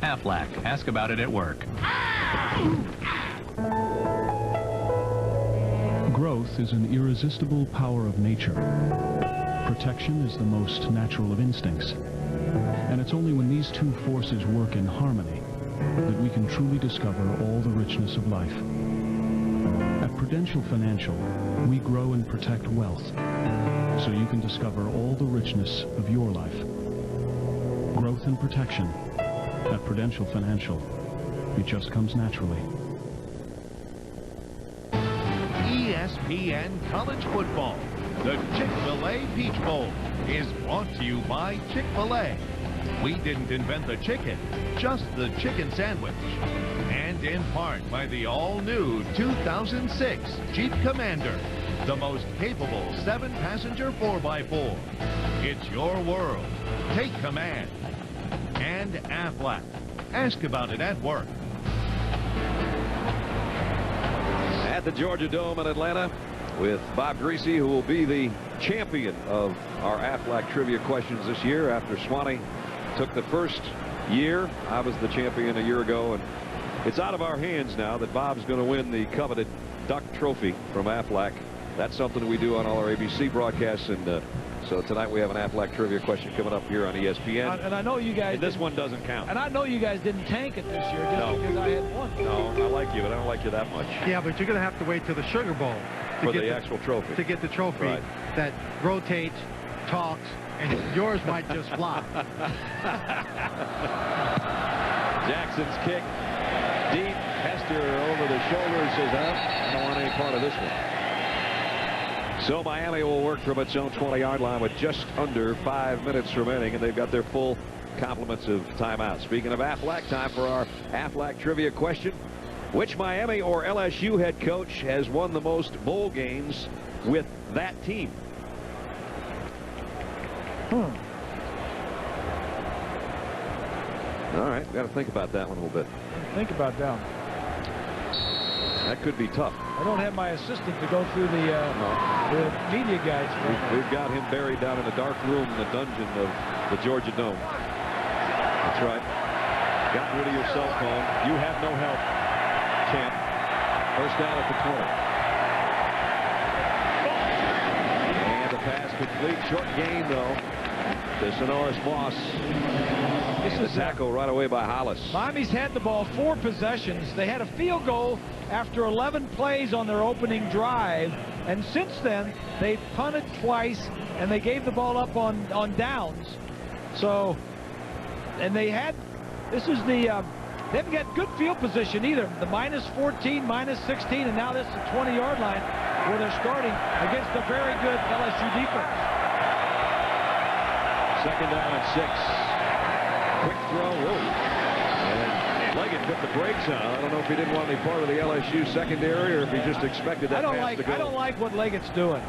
Aflac. Ask about it at work. Growth is an irresistible power of nature. Protection is the most natural of instincts. And it's only when these two forces work in harmony that we can truly discover all the richness of life. At Prudential Financial, we grow and protect wealth, so you can discover all the richness of your life. Growth and protection. At Prudential Financial, it just comes naturally. ESPN College Football, the Chick-fil-A Peach Bowl, is brought to you by Chick-fil-A. We didn't invent the chicken, just the chicken sandwich. And in part by the all-new 2006 Jeep Commander, the most capable 7-passenger 4x4. It's your world. Take command. And Aflac. Ask about it at work. At the Georgia Dome in Atlanta with Bob Greasy, who will be the champion of our Aflac trivia questions this year after Swanee took the first year. I was the champion a year ago, and it's out of our hands now that Bob's going to win the coveted Duck Trophy from Aflac. That's something we do on all our ABC broadcasts, and so tonight we have an Aflac trivia question coming up here on ESPN. And I know you guys. And this one doesn't count. And I know you guys didn't tank it this year just because I had won. No, I like you, but I don't like you that much. Yeah, but you're going to have to wait till the Sugar Bowl for the actual trophy. To get the trophy that rotates, talks, and yours might just flop. Jackson's kick deep. Hester over the shoulder says, I don't want any part of this one. So Miami will work from its own 20-yard line with just under 5 minutes remaining, and they've got their full complements of timeout. Speaking of Aflac, time for our Aflac trivia question. Which Miami or LSU head coach has won the most bowl games with that team? All right, got to think about that one a little bit. Think about that one. That could be tough. I don't have my assistant to go through the media guides. We've got him buried down in a dark room in the dungeon of the Georgia Dome. That's right. Got rid of your cell phone. You have no help, champ. First down at the 20. And the pass complete. Short gain, though, to Sonoris Moss. This is a tackle right away by Hollis. Miami's had the ball 4 possessions. They had a field goal after 11 plays on their opening drive, and since then they punted twice and they gave the ball up on downs. So, and they had, this is the they haven't got good field position either. The -14, -16, and now this is the 20-yard line where they're starting against a very good LSU defense. Second down and 6. Quick throw. Whoa. And Leggett put the brakes on. I don't know if he didn't want any part of the LSU secondary or if he just expected that pass to go. I don't like what Leggett's doing.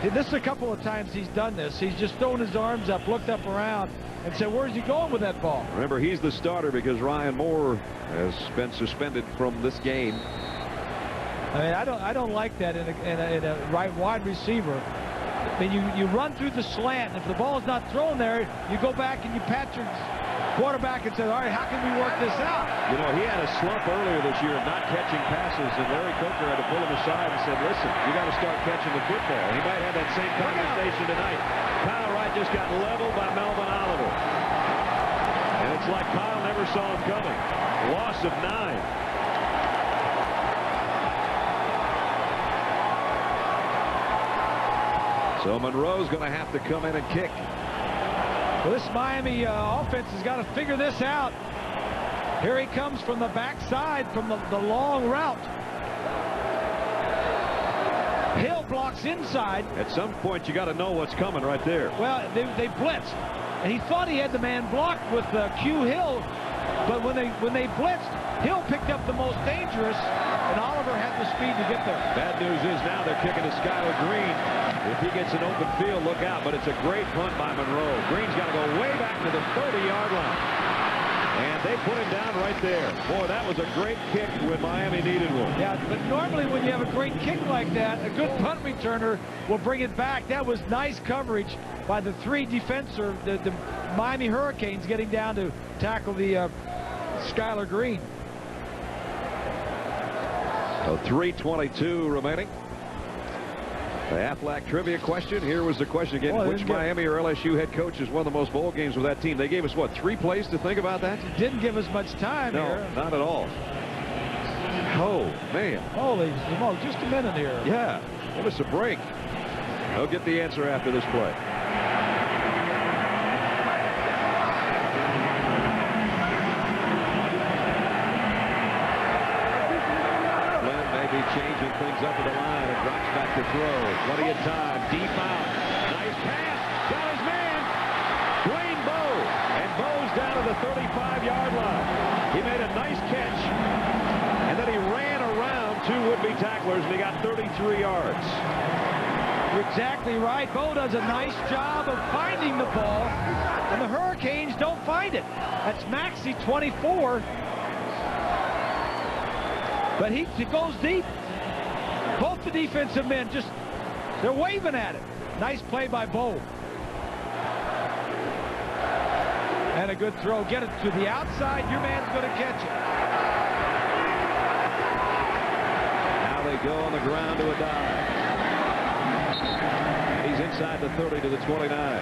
This is a couple of times he's done this. He's just thrown his arms up, looked up around, and said, where's he going with that ball? Remember, he's the starter because Ryan Moore has been suspended from this game. I mean, I don't like that in a right wide receiver. I mean, you run through the slant, and if the ball is not thrown there, you go back and you pat your quarterback and say, all right, how can we work this out? You know, he had a slump earlier this year of not catching passes, and Larry Coker had to pull him aside and said, listen, you got to start catching the football. He might have that same conversation tonight. Kyle Wright just got leveled by Melvin Oliver. And it's like Kyle never saw him coming. Loss of 9. So Monroe's going to have to come in and kick. Well, this Miami offense has got to figure this out. Here he comes from the backside from the long route. Hill blocks inside. At some point, you got to know what's coming right there. Well, they blitzed, and he thought he had the man blocked with Q Hill, but when they blitzed, Hill picked up the most dangerous, and Oliver had the speed to get there. Bad news is now they're kicking to Skylar Green. If he gets an open field, look out. But it's a great punt by Monroe. Green's got to go way back to the 30-yard line. And they put him down right there. Boy, that was a great kick when Miami needed one. Yeah, but normally when you have a great kick like that, a good punt returner will bring it back. That was nice coverage by the 3 defender, the Miami Hurricanes, getting down to tackle the Skylar Green. So 3:22 remaining. The Aflac trivia question. Here was the question again. Boy, which Miami or LSU head coach has won the most bowl games with that team? They gave us, what, 3 plays to think about that? Didn't give us much time no, here. Not at all. Oh, man. Holy smoke, just a minute here. Yeah, give us a break. They'll get the answer after this play. Changing things up to the line and drops back to throw. Plenty of time. Deep out. Nice pass. Got his man. Dwayne Bowe. And Bowe 35-yard line. He made a nice catch, and then he ran around 2 would-be tacklers, and he got 33 yards. You're exactly right. Bo does a nice job of finding the ball, and the Hurricanes don't find it. That's Maxey, 24. But he goes deep. Both the defensive men they're waving at it. Nice play by Bo. And a good throw. Get it to the outside. Your man's going to catch it. Now they go on the ground to a dive. And he's inside the 30 to the 29.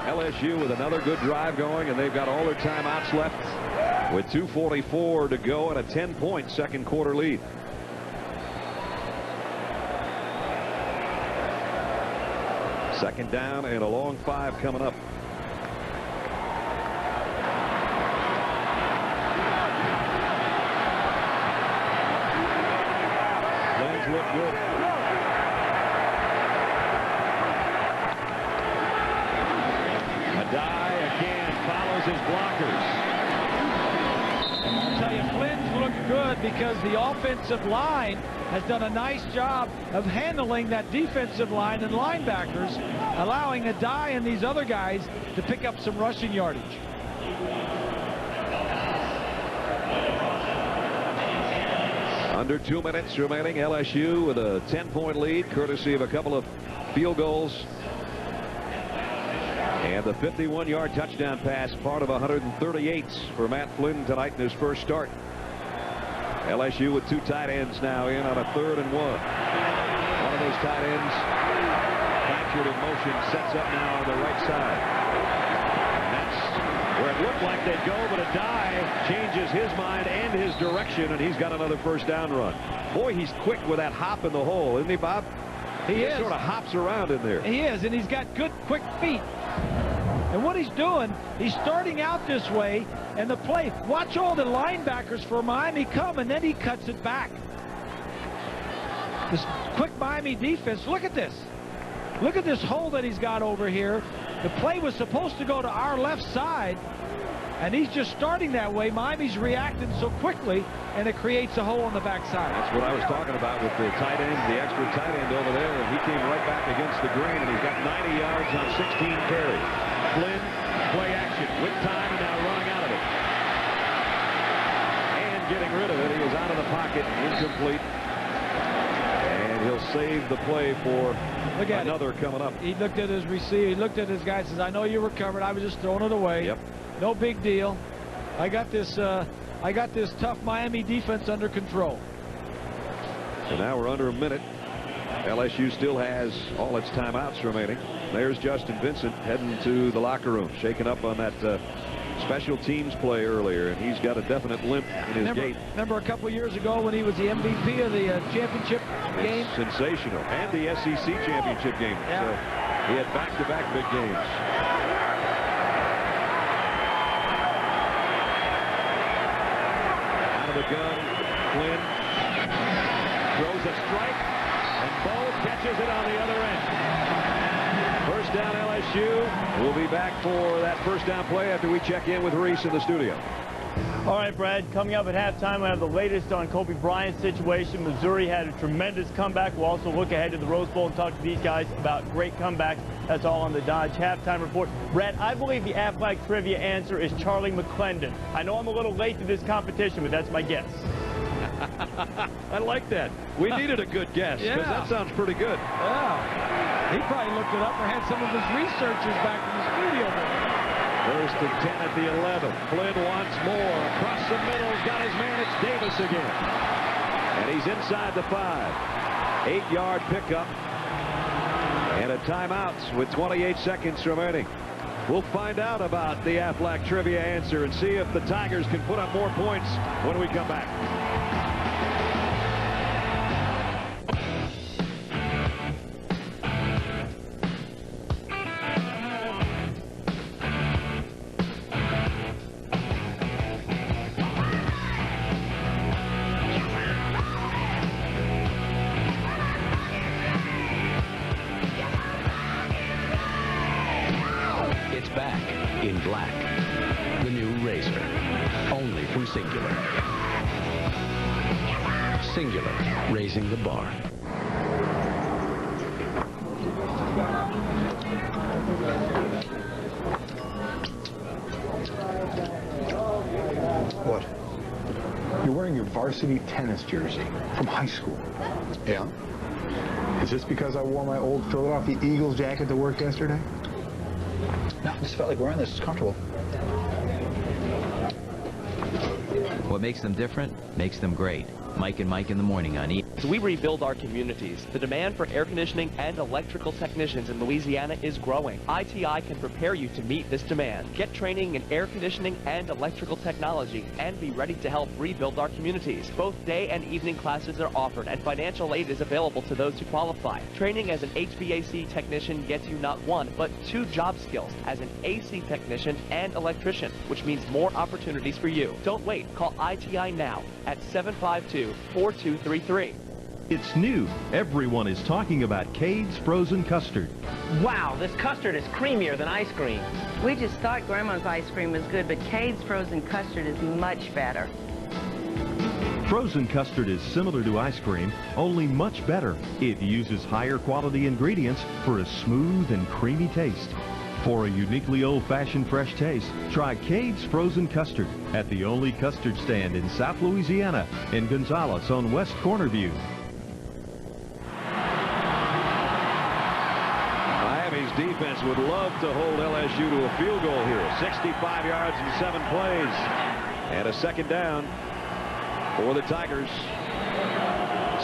LSU with another good drive going, and they've got all their timeouts left with 2:44 to go and a 10-point second quarter lead. Second down and a long 5 coming up. Lanes look good. Adai again follows his blockers. I'll tell you, Flynn's looked good because the offensive line has done a nice job of handling that defensive line and linebackers, allowing Adai and these other guys to pick up some rushing yardage. Under 2 minutes remaining. LSU with a 10-point lead, courtesy of a couple of field goals. And the 51-yard touchdown pass, part of 138 for Matt Flynn tonight in his first start. LSU with 2 tight ends now in on a 3rd and 1. One of those tight ends captured in motion, sets up now on the right side. And that's where it looked like they'd go, but Adai changes his mind and his direction, and he's got another first down run. Boy, he's quick with that hop in the hole, isn't he, Bob? He is. Sort of hops around in there. He is, and he's got good, quick feet. And what he's doing, he's starting out this way, and the play, watch all the linebackers for Miami come, and then he cuts it back. This quick Miami defense, look at this. Look at this hole that he's got over here. The play was supposed to go to our left side, and he's just starting that way. Miami's reacting so quickly, and it creates a hole on the backside. That's what I was talking about with the tight end, the extra tight end over there, and he came right back against the grain, and he's got 90 yards on 16 carries. Flynn, play action with time, and now running out of it. And getting rid of it. He is out of the pocket, incomplete. And he'll save the play for another coming up. He looked at his receiver. He looked at his guy and says, I know you recovered. I was just throwing it away. Yep. No big deal. I got this tough Miami defense under control. So now we're under a minute. LSU still has all its timeouts remaining. There's Justin Vincent heading to the locker room, shaking up on that special teams play earlier, and he's got a definite limp in his gait. Remember a couple years ago when he was the MVP of the championship game? Sensational. And the SEC championship game. Yeah. So he had back-to-back big games. Out of the gun, Flynn throws a strike, and Bo catches it on the other end. First down, LSU. We'll be back for that first down play after we check in with Reese in the studio. All right, Brad, coming up at halftime, we have the latest on Kobe Bryant's situation. Missouri had a tremendous comeback. We'll also look ahead to the Rose Bowl and talk to these guys about great comebacks. That's all on the Dodge halftime report. Brad, I believe the Aflac trivia answer is Charlie McClendon. I know I'm a little late to this competition, but that's my guess. I like that. We needed a good guess, because that sounds pretty good. Yeah. He probably looked it up or had some of his researchers back in the studio there. First and 10 at the 11. Flynn wants more. Across the middle, got his man. It's Davis again. And he's inside the 5. 8-yard pickup. And a timeout with 28 seconds remaining. We'll find out about the Aflac trivia answer and see if the Tigers can put up more points when we come back. from Singular. Singular, raising the bar. What? You're wearing your varsity tennis jersey from high school. Yeah? Is this because I wore my old Philadelphia Eagles jacket to work yesterday? No, I just felt like wearing this. It's comfortable. What makes them different makes them great. Mike and Mike in the morning on E! As we rebuild our communities, the demand for air conditioning and electrical technicians in Louisiana is growing. ITI can prepare you to meet this demand. Get training in air conditioning and electrical technology and be ready to help rebuild our communities. Both day and evening classes are offered and financial aid is available to those who qualify. Training as an HVAC technician gets you not one, but 2 job skills as an AC technician and electrician, which means more opportunities for you. Don't wait. Call ITI now at 752-4233. It's new. Everyone is talking about Cade's frozen custard. Wow, this custard is creamier than ice cream. We just thought Grandma's ice cream was good, but Cade's frozen custard is much better. Frozen custard is similar to ice cream, only much better. It uses higher quality ingredients for a smooth and creamy taste. For a uniquely old-fashioned fresh taste, try Cade's frozen custard at the only custard stand in South Louisiana in Gonzales on West Cornerview. Miami's defense would love to hold LSU to a field goal here. 65 yards in 7 plays. And a second down for the Tigers.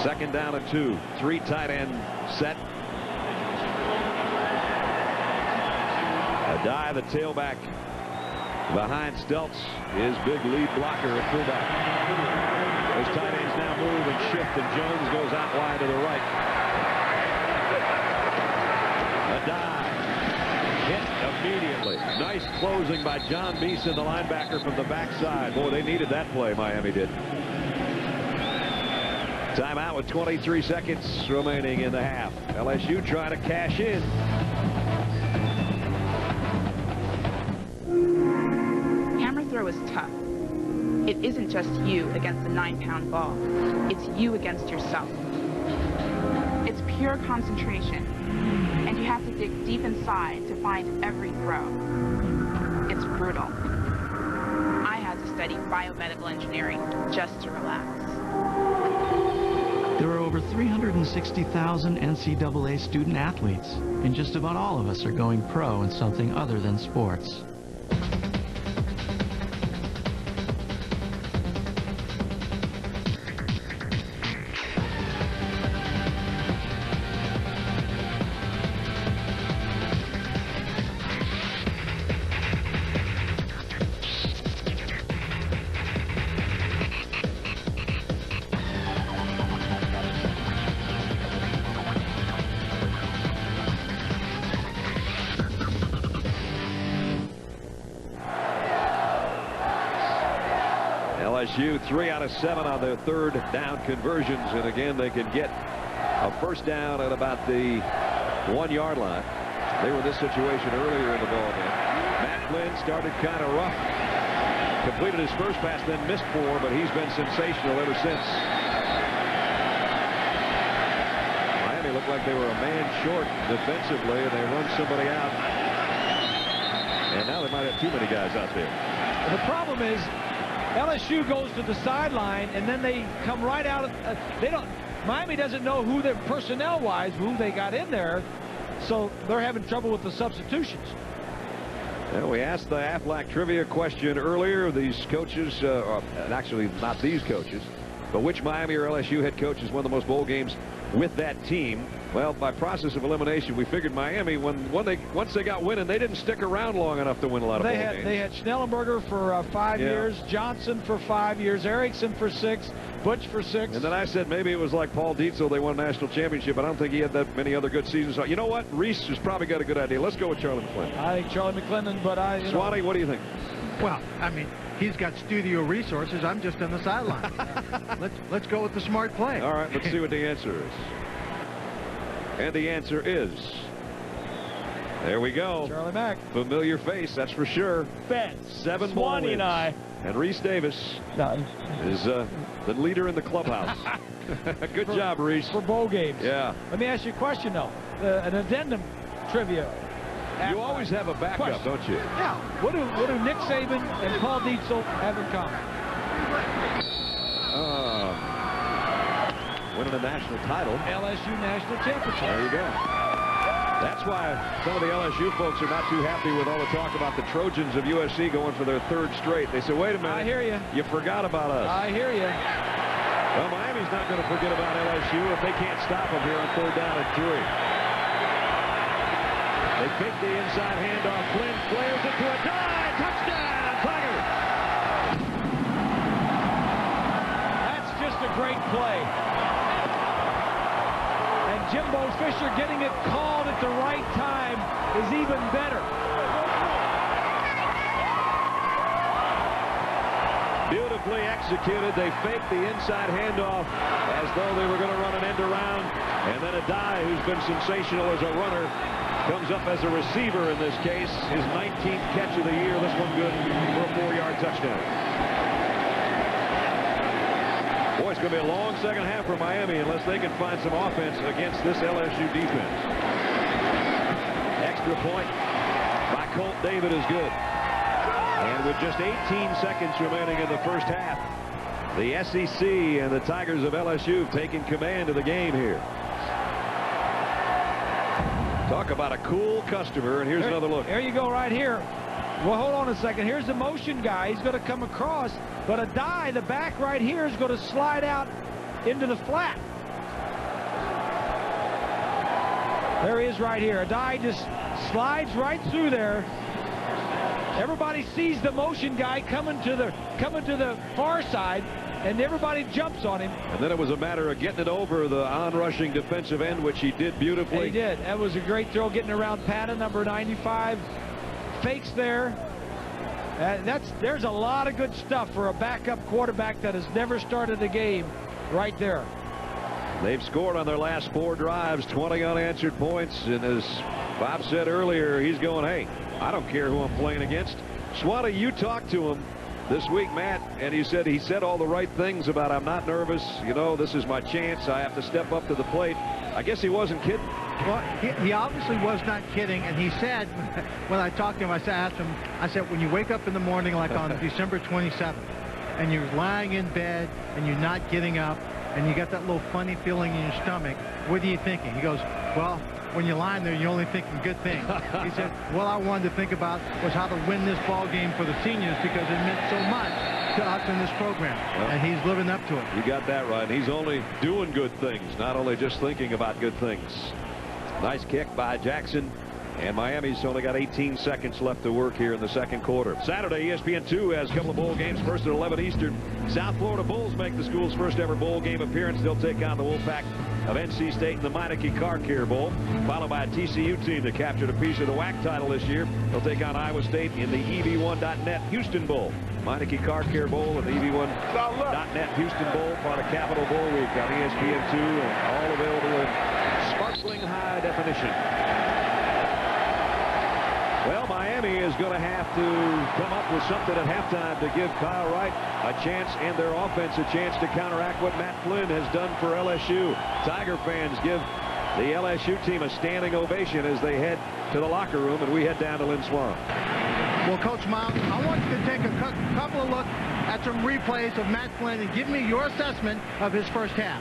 Second down and 2. 3 tight end set. Adai, the tailback, behind Steltz, his big lead blocker at fullback. Those tight ends now move and shift, and Jones goes out wide to the right. Adai hit immediately. Nice closing by John Beeson, the linebacker from the backside. Boy, they needed that play, Miami did. Timeout with 23 seconds remaining in the half. LSU trying to cash in. Hammer throw is tough. It isn't just you against a 9-pound ball. It's you against yourself. It's pure concentration, and you have to dig deep inside to find every throw. It's brutal. I had to study biomedical engineering just to relax. There are over 360,000 NCAA student athletes, and just about all of us are going pro in something other than sports. LSU 3 out of 7 on their 3rd down conversions, and again they can get a first down at about the 1-yard line. They were in this situation earlier in the ballgame. Matt Flynn started kind of rough, completed his first pass, then missed 4, but he's been sensational ever since. Miami looked like they were a man short defensively, and they run somebody out, and now they might have too many guys out there. The problem is LSU goes to the sideline, and then they come right out. Miami doesn't know who their personnel-wise, who they got in there, so they're having trouble with the substitutions. Well, we asked the Aflac trivia question earlier. These coaches, actually not these coaches, but which Miami or LSU head coaches won the most bowl games with that team? Well, by process of elimination, we figured Miami, once they got winning, they didn't stick around long enough to win a lot of bowl games. They had Schnellenberger for 5 years, Johnson for 5 years, Erickson for 6, Butch for 6. And then I said maybe it was like Paul Dietzel, they won a national championship. I don't think he had that many other good seasons. You know what? Reese has probably got a good idea. Let's go with Charlie McClendon. I think Charlie McClendon, but Swanee, what do you think? Well, I mean, he's got studio resources. I'm just on the sideline. Let's go with the smart play. All right, let's see what the answer is. And the answer is, there we go. Charlie Mack. Familiar face, that's for sure. Bet. 7 ball wins. And I. And Reese Davis is the leader in the clubhouse. Good job, Reese. For bowl games. Yeah. Let me ask you a question, though. An addendum trivia. You always have a backup, don't you? Yeah. What do Nick Saban and Paul Dietzel have in common? Winning a national title. LSU national championship. There you go. That's why some of the LSU folks are not too happy with all the talk about the Trojans of USC going for their 3rd straight. They say, wait a minute. I hear you. You forgot about us. I hear you. Well, Miami's not going to forget about LSU if they can't stop them here on 3rd down and 3. They fake the inside handoff. Flynn flares it to a dive. Touchdown, Tiger. That's just a great play. And Jimbo Fisher getting it called at the right time is even better. Beautifully executed. They faked the inside handoff as though they were going to run an end around. And then Adai, who's been sensational as a runner, comes up as a receiver in this case. His 19th catch of the year. This one good for a 4-yard touchdown. Boy, it's going to be a long second half for Miami unless they can find some offense against this LSU defense. Extra point by Colt David is good. And with just 18 seconds remaining in the first half, the SEC and the Tigers of LSU have taken command of the game here. Talk about a cool customer, and here's another look. There you go right here. Well, hold on a second. Here's the motion guy. He's going to come across, but Adai, the back right here, is going to slide out into the flat. There he is right here. Adai just slides right through there. Everybody sees the motion guy coming to the far side, and everybody jumps on him. And then it was a matter of getting it over the on-rushing defensive end, which he did beautifully. He did. That was a great throw, getting around Patton, number 95. Fakes there. There's a lot of good stuff for a backup quarterback that has never started a game right there. They've scored on their last 4 drives, 20 unanswered points, and as Bob said earlier, he's going, hey, I don't care who I'm playing against. Swanee, you talked to him this week, Matt, and he said all the right things about I'm not nervous. You know, this is my chance. I have to step up to the plate. I guess he wasn't kidding. Well, he obviously was not kidding, and he said, when I talked to him, I asked him, I said, when you wake up in the morning like on December 27th, and you're lying in bed, and you're not getting up, and you got that little funny feeling in your stomach, what are you thinking? He goes, well, when you're lying there, you're only thinking good things. He said, what I wanted to think about was how to win this ball game for the seniors because it meant so much to us in this program. Well, and he's living up to it. You got that right. He's only doing good things, not only just thinking about good things. Nice kick by Jackson. And Miami's only got 18 seconds left to work here in the second quarter. Saturday, ESPN2 has a couple of bowl games. First at 11 Eastern. South Florida Bulls make the school's first ever bowl game appearance. They'll take on the Wolfpack of NC State in the Meineke Car Care Bowl, followed by a TCU team that captured a piece of the WAC title this year. They'll take on Iowa State in the EV1.net Houston Bowl. Meineke Car Care Bowl and the EV1.net Houston Bowl, part of Capital Bowl Week on ESPN2, and all available in sparkling high definition. Well, Miami is going to have to come up with something at halftime to give Kyle Wright a chance and their offense a chance to counteract what Matt Flynn has done for LSU. Tiger fans give the LSU team a standing ovation as they head to the locker room, and we head down to Lynn Swan. Well, Coach Miles, I want you to take a couple of looks at some replays of Matt Flynn and give me your assessment of his first half.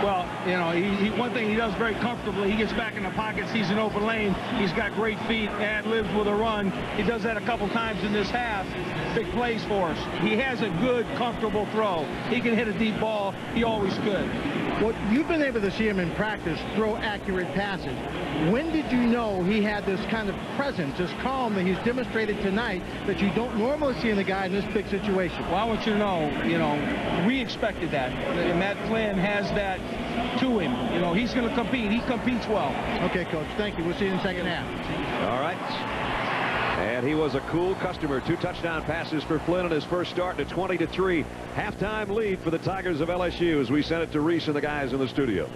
Well, you know, one thing he does very comfortably, he gets back in the pocket, sees an open lane. He's got great feet, ad-libs with a run. He does that a couple times in this half. Big plays for us. He has a good, comfortable throw. He can hit a deep ball. He always could. Well, you've been able to see him in practice throw accurate passes. When did you know he had this kind of presence, this calm that he's demonstrated tonight that you don't normally see in a guy in this big situation? Well, I want you to know, we expected that. And Matt Flynn has that to him. You know, he's going to compete. He competes well. Okay, Coach. Thank you. We'll see you in the second half. All right. And he was a cool customer. 2 touchdown passes for Flynn in his first start, and a 20-3 halftime lead for the Tigers of LSU as we send it to Reese and the guys in the studio.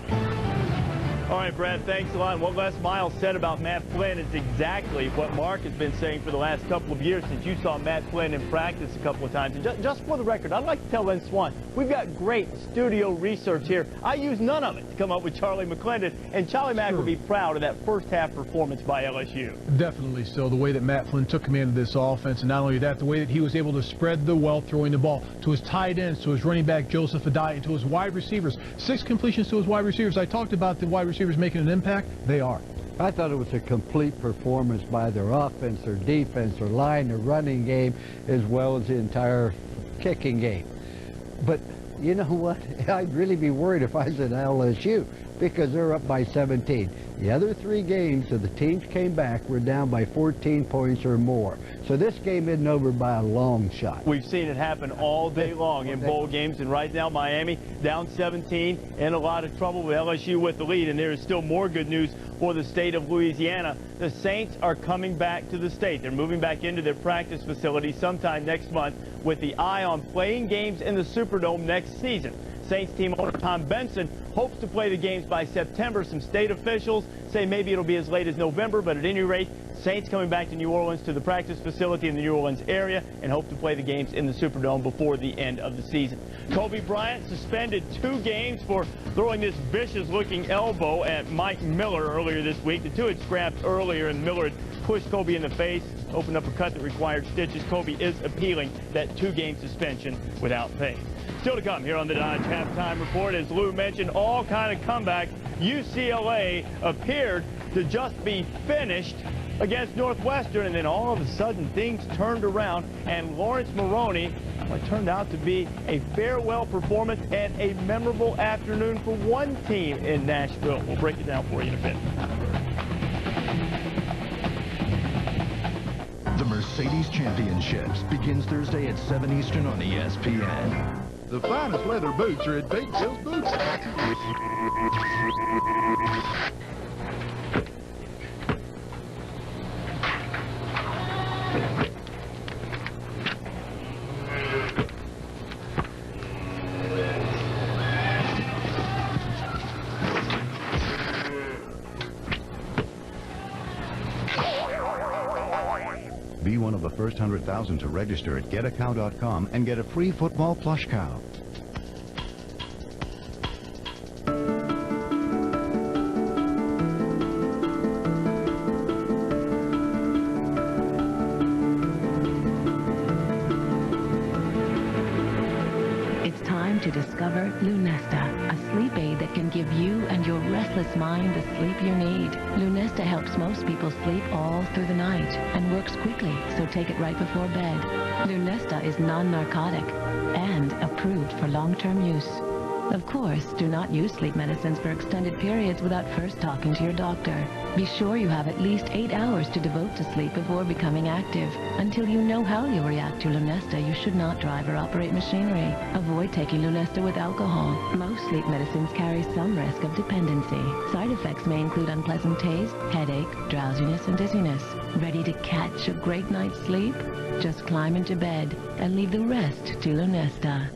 All right, Brad, thanks a lot. And what Les Miles said about Matt Flynn is exactly what Mark has been saying for the last couple of years since you saw Matt Flynn in practice a couple of times. And just for the record, I'd like to tell Len Swan, we've got great studio research here. I use none of it to come up with Charlie McClendon, and Charlie Mack will be proud of that first-half performance by LSU. Definitely so. The way that Matt Flynn took command of this offense, and not only that, the way that he was able to spread the wealth throwing the ball to his tight ends, to his running back Joseph Adai, and to his wide receivers. 6 completions to his wide receivers. I talked about the wide receivers making an impact. They are. I thought it was a complete performance by their offense, their defense, their line, their running game, as well as the entire kicking game. But you know what? I'd really be worried if I was at LSU, because they're up by 17. The other 3 games that the teams came back were down by 14 points or more. So this game isn't over by a long shot. We've seen it happen all day long in bowl games, and right now Miami down 17, in a lot of trouble with LSU with the lead, and there is still more good news for the state of Louisiana. The Saints are coming back to the state. They're moving back into their practice facility sometime next month with the eye on playing games in the Superdome next season. Saints team owner Tom Benson hopes to play the games by September. Some state officials say maybe it'll be as late as November, but at any rate, Saints coming back to New Orleans to the practice facility in the New Orleans area and hope to play the games in the Superdome before the end of the season. Kobe Bryant suspended 2 games for throwing this vicious-looking elbow at Mike Miller earlier this week. The two had scrapped earlier, and Miller had pushed Kobe in the face, opened up a cut that required stitches. Kobe is appealing that 2-game suspension without pay. Still to come here on the Dodge Halftime Report. As Lou mentioned, all kind of comeback. UCLA appeared to just be finished against Northwestern, and then all of a sudden things turned around, and Lawrence Maroney, what turned out to be a farewell performance and a memorable afternoon for one team in Nashville. We'll break it down for you in a bit. The Mercedes Championships begins Thursday at 7 Eastern on ESPN. The finest leather boots are at Big Bill's Boots. Be one of the first 100,000 to register at getacow.com and get a free football plush cow. It's time to discover Lunesta, a sleep aid that can give you and your restless mind the sleep you need. Lunesta helps most people sleep all through the night and works quickly, so take it right before bed. Lunesta is non-narcotic and approved for long-term use. Of course, do not use sleep medicines for extended periods without first talking to your doctor. Be sure you have at least 8 hours to devote to sleep before becoming active. Until you know how you'll react to Lunesta, you should not drive or operate machinery. Avoid taking Lunesta with alcohol. Most sleep medicines carry some risk of dependency. Side effects may include unpleasant taste, headache, drowsiness, and dizziness. Ready to catch a great night's sleep? Just climb into bed and leave the rest to Lunesta.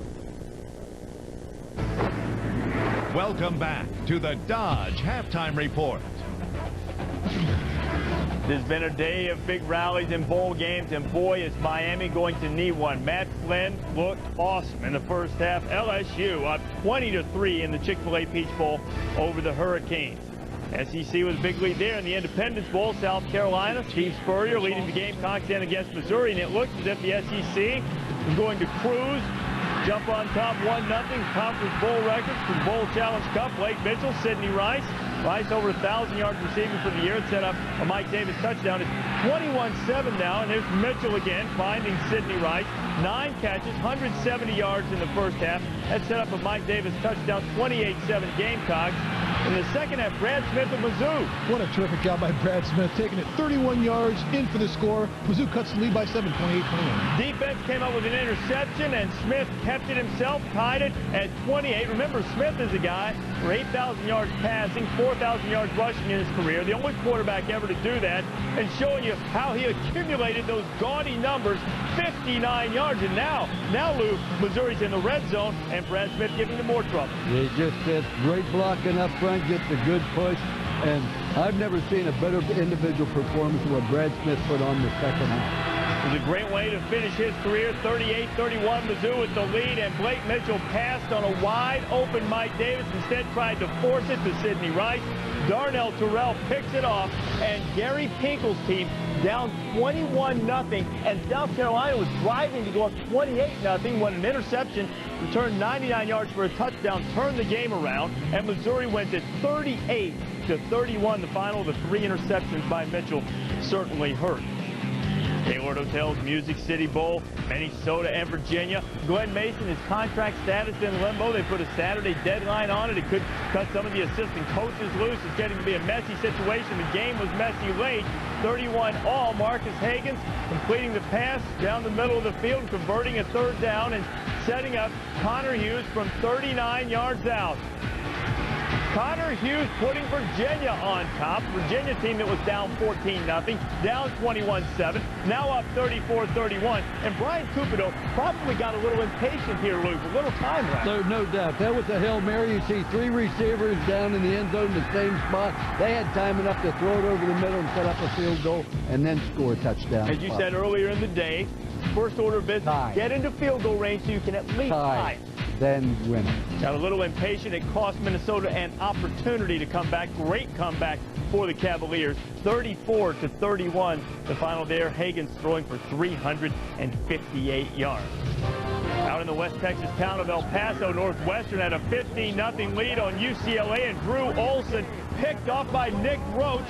Welcome back to the Dodge Halftime Report. There's been a day of big rallies and bowl games, and boy, is Miami going to need one. Matt Flynn looked awesome in the first half. LSU up 20-3 in the Chick-fil-A Peach Bowl over the Hurricanes. SEC was a big lead there in the Independence Bowl. South Carolina, Steve Spurrier leading the Gamecocks in against Missouri, and it looks as if the SEC is going to cruise, jump on top 1-0, conference bowl records for the Bowl Challenge Cup. Blake Mitchell, Sidney Rice. Rice over 1,000 yards receiving for the year. It set up a Mike Davis touchdown. It's 21-7 now, and there's Mitchell again finding Sidney Rice. 9 catches, 170 yards in the first half. That set up a Mike Davis touchdown, 28-7 Gamecocks. In the second half, Brad Smith of Mizzou. What a terrific job by Brad Smith, taking it 31 yards in for the score. Mizzou cuts the lead by 7, 28-21. Defense came up with an interception, and Smith kept it himself, tied it at 28. Remember, Smith is a guy for 8,000 yards passing, 4,000 yards rushing in his career. The only quarterback ever to do that, and showing you how he accumulated those gaudy numbers, 59 yards. And now Lou, Missouri's in the red zone, and Brad Smith giving them more trouble. They just did great blocking up front. line gets a good push, and I've never seen a better individual performance than what Brad Smith put on the second half. It was a great way to finish his career, 38-31, Mizzou with the lead, and Blake Mitchell passed on a wide-open Mike Davis, instead tried to force it to Sidney Rice. Darnell Terrell picks it off, and Gary Pinkel's team down 21-0, and South Carolina was driving to go up 28-0 when an interception returned 99 yards for a touchdown, turned the game around, and Missouri went to 38-31. The final of the 3 interceptions by Mitchell certainly hurt. Gaylord Hotels Music City Bowl, Minnesota and Virginia. Glenn Mason, his contract status in limbo. They put a Saturday deadline on it. It could cut some of the assistant coaches loose. It's getting to be a messy situation. The game was messy late. 31-all. Marcus Hagans completing the pass down the middle of the field, converting a 3rd down and setting up Connor Hughes from 39 yards out. Connor Hughes putting Virginia on top. Virginia team that was down 14-0, down 21-7, now up 34-31. And Brian Cupido probably got a little impatient here, Luke. A little time left. There's no doubt. That was a Hail Mary. You see 3 receivers down in the end zone in the same spot. They had time enough to throw it over the middle and set up a field goal and then score a touchdown. As you said earlier in the day, first order of business, get into field goal range so you can at least tie. Then win it. Got a little impatient. It cost Minnesota an opportunity to come back. Great comeback for the Cavaliers. 34-31. The final there. Hagans throwing for 358 yards. Out in the West Texas town of El Paso, Northwestern had a 15-0 lead on UCLA, and Drew Olson picked off by Nick Roach.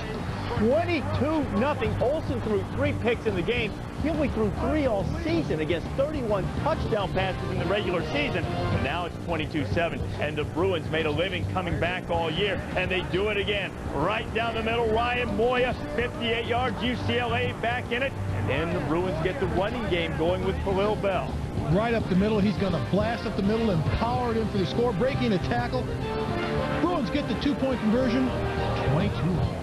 22-0. Olson threw 3 picks in the game. He only threw 3 all season against 31 touchdown passes in the regular season. But now it's 22-7. And the Bruins made a living coming back all year. And they do it again. Right down the middle, Ryan Moya, 58 yards, UCLA back in it. And then the Bruins get the running game going with Khalil Bell. Right up the middle. He's going to blast up the middle and power it in for the score, breaking a tackle. Bruins get the 2-point conversion. 22.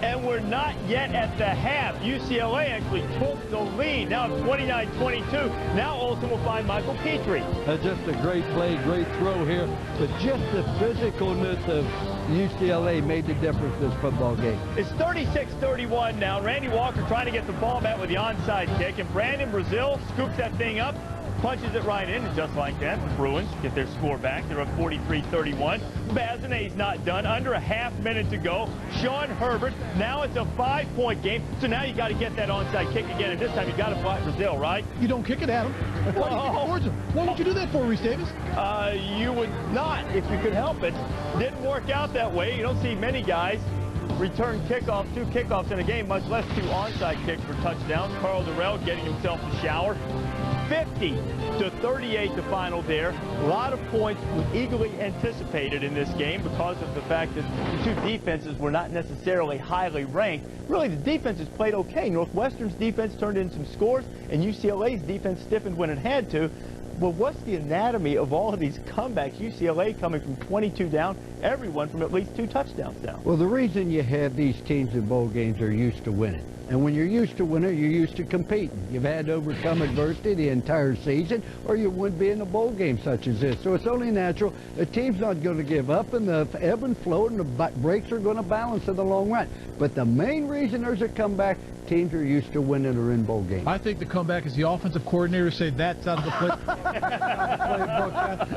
And we're not yet at the half. UCLA actually took the lead. Now it's 29-22. Now Olsen will find Michael Petrie. Just a great play, great throw here. But just the physicalness of UCLA made the difference this football game. It's 36-31 now. Randy Walker trying to get the ball back with the onside kick. And Brandon Brazil scoops that thing up, punches it right in, and just like that, the Bruins get their score back. They're up 43-31. Bazinet's not done. Under a half-minute to go. Sean Herbert. Now it's a 5-point game. So now you got to get that onside kick again, and this time you got to block Brazil, right? You don't kick it at him. Why do you kick it towards him? Why would you do that for, Reese Davis? You would not if you could help it. Didn't work out that way. You don't see many guys return kickoffs, 2 kickoffs in a game, much less 2 onside kicks for touchdowns. Carl Durrell getting himself a shower. 50-38 the final there. A lot of points were eagerly anticipated in this game because of the fact that the 2 defenses were not necessarily highly ranked. Really, the defenses played okay. Northwestern's defense turned in some scores, and UCLA's defense stiffened when it had to. Well, what's the anatomy of all of these comebacks? UCLA coming from 22 down, everyone from at least 2 touchdowns down. Well, the reason you have these teams in bowl games are used to winning. And when you're used to winning, you're used to competing. You've had to overcome adversity the entire season, or you wouldn't be in a bowl game such as this. So it's only natural. The team's not going to give up, and the ebb and flow and the breaks are going to balance in the long run. But the main reason there's a comeback, teams are used to winning or in bowl games. I think the comeback is the offensive coordinator say that's out of the play.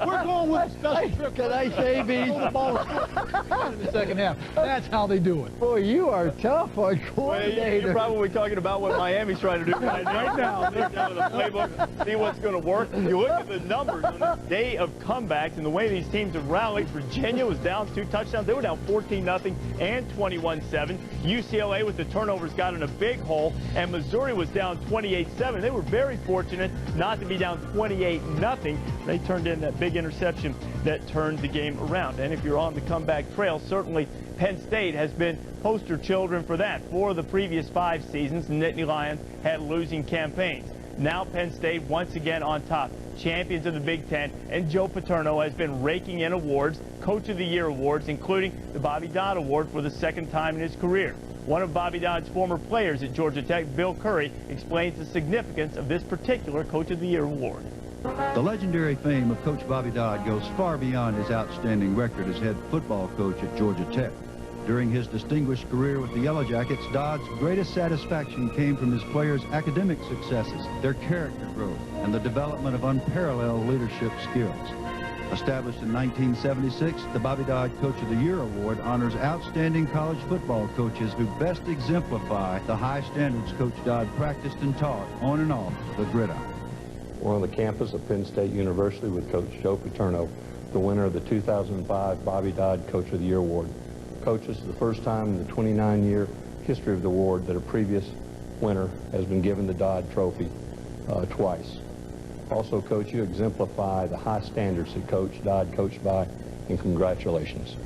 We're going with a special trip. Can I say, Bees? The ball in the second half. That's how they do it. Boy, you are tough on coordinator. You're probably talking about what Miami's trying to do right now. Look down at the playbook, see what's going to work. You look at the numbers on this day of comebacks and the way these teams have rallied. Virginia was down 2 touchdowns. They were down 14-0 and 21-7. UCLA with the turnovers got in a big hole, and Missouri was down 28-7. They were very fortunate not to be down 28-0. They turned in that big interception that turned the game around. And if you're on the comeback trail, certainly Penn State has been poster children for that. 4 of the previous 5 seasons, the Nittany Lions had losing campaigns. Now Penn State once again on top, champions of the Big Ten, and Joe Paterno has been raking in awards, Coach of the Year awards, including the Bobby Dodd Award for the 2nd time in his career. One of Bobby Dodd's former players at Georgia Tech, Bill Curry, explains the significance of this particular Coach of the Year award. The legendary fame of Coach Bobby Dodd goes far beyond his outstanding record as head football coach at Georgia Tech. During his distinguished career with the Yellow Jackets, Dodd's greatest satisfaction came from his players' academic successes, their character growth, and the development of unparalleled leadership skills. Established in 1976, the Bobby Dodd Coach of the Year Award honors outstanding college football coaches who best exemplify the high standards Coach Dodd practiced and taught on and off the gridiron. We're on the campus of Penn State University with Coach Joe Paterno, the winner of the 2005 Bobby Dodd Coach of the Year Award. Coach, this is the first time in the 29-year history of the award that a previous winner has been given the Dodd Trophy twice. Also, Coach, you exemplify the high standards that Coach Dodd coached by, and congratulations.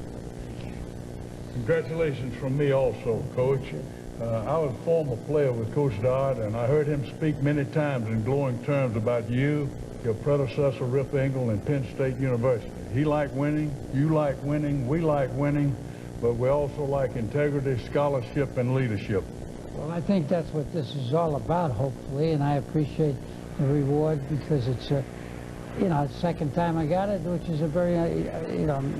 Congratulations from me also, Coach. I was a former player with Coach Dodd, and I heard him speak many times in glowing terms about you, your predecessor, Rip Engel, and Penn State University. He liked winning, you like winning, we like winning, but we also like integrity, scholarship, and leadership. Well, I think that's what this is all about, hopefully, and I appreciate the reward because it's the second time I got it, which is a very,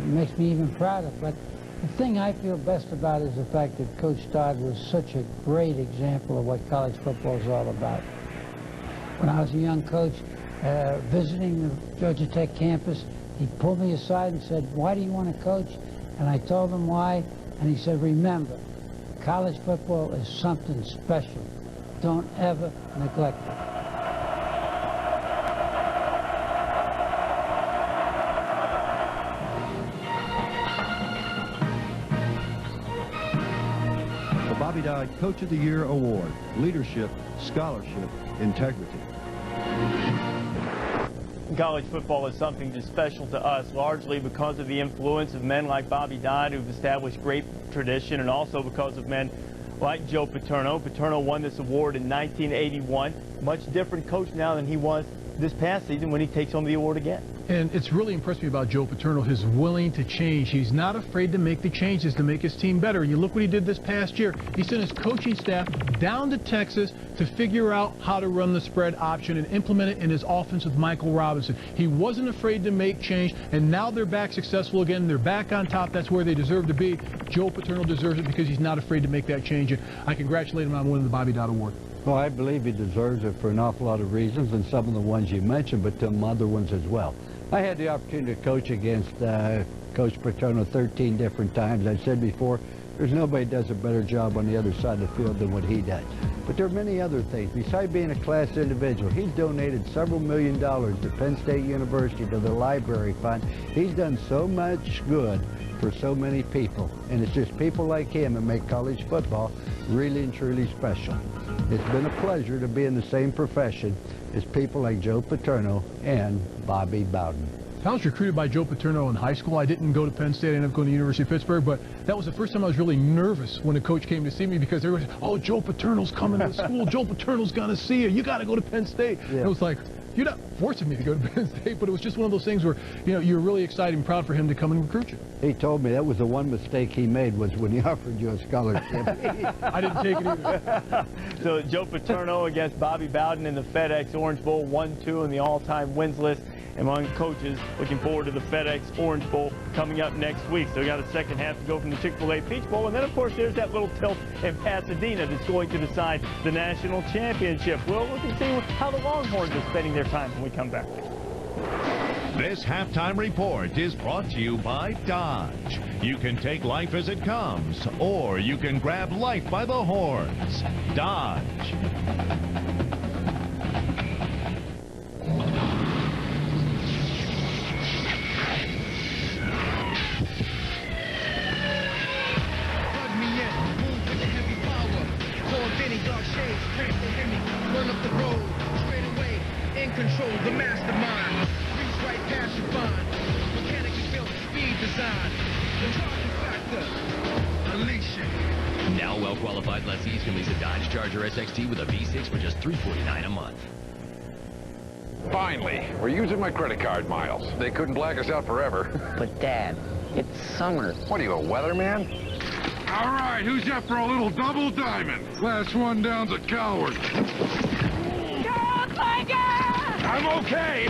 makes me even prouder. But the thing I feel best about is the fact that Coach Dodd was such a great example of what college football is all about. When I was a young coach visiting the Georgia Tech campus, he pulled me aside and said, "Why do you want to coach?" And I told him why, and he said, "Remember, college football is something special. Don't ever neglect it." Bobby Dodd Coach of the Year Award, leadership, scholarship, integrity. College football is something just special to us, largely because of the influence of men like Bobby Dodd, who've established great tradition, and also because of men like Joe Paterno. Paterno won this award in 1981. Much different coach now than he was this past season when he takes home the award again. And it's really impressed me about Joe Paterno, his willing to change. He's not afraid to make the changes to make his team better. And you look what he did this past year. He sent his coaching staff down to Texas to figure out how to run the spread option and implement it in his offense with Michael Robinson. He wasn't afraid to make change, and now they're back successful again. They're back on top. That's where they deserve to be. Joe Paterno deserves it because he's not afraid to make that change. And I congratulate him on winning the Bobby Dodd Award. Well, I believe he deserves it for an awful lot of reasons, and some of the ones you mentioned, but some other ones as well. I had the opportunity to coach against Coach Paterno 13 different times. I said before, there's nobody does a better job on the other side of the field than what he does. But there are many other things. Besides being a class individual, he's donated several $1 million to Penn State University, to the library fund. He's done so much good for so many people. And it's just people like him that make college football really and truly special. It's been a pleasure to be in the same profession as people like Joe Paterno and Bobby Bowden. I was recruited by Joe Paterno in high school. I didn't go to Penn State. I ended up going to the University of Pittsburgh, but that was the first time I was really nervous when a coach came to see me because everyone said, "Oh, Joe Paterno's coming to school. Joe Paterno's going to see you. You got to go to Penn State." Yeah. It was like, you're not forcing me to go to Penn State, but it was just one of those things where, you're really excited and proud for him to come and recruit you. He told me that was the one mistake he made was when he offered you a scholarship. I didn't take it either. So Joe Paterno against Bobby Bowden in the FedEx Orange Bowl, 1-2 in the all-time wins list among coaches. Looking forward to the FedEx Orange Bowl coming up next week. So we got a second half to go from the Chick-fil-A Peach Bowl. And then, of course, there's that little tilt in Pasadena that's going to decide the national championship. We'll look and see how the Longhorns are spending their time when we come back. This halftime report is brought to you by Dodge. You can take life as it comes, or you can grab life by the horns. Dodge. Run up the road, straight away, in control, the mastermind. Reach right past your fine. Mechanically built, speed design. The driving factor, unleash it. Now well-qualified lessees can lease a Dodge Charger SXT with a V6 for just $349 a month. Finally, we're using my credit card miles. They couldn't black us out forever. But Dad, it's summer. What are you, a weatherman? All right, who's up for a little double diamond? Last one down's a coward. I'm okay.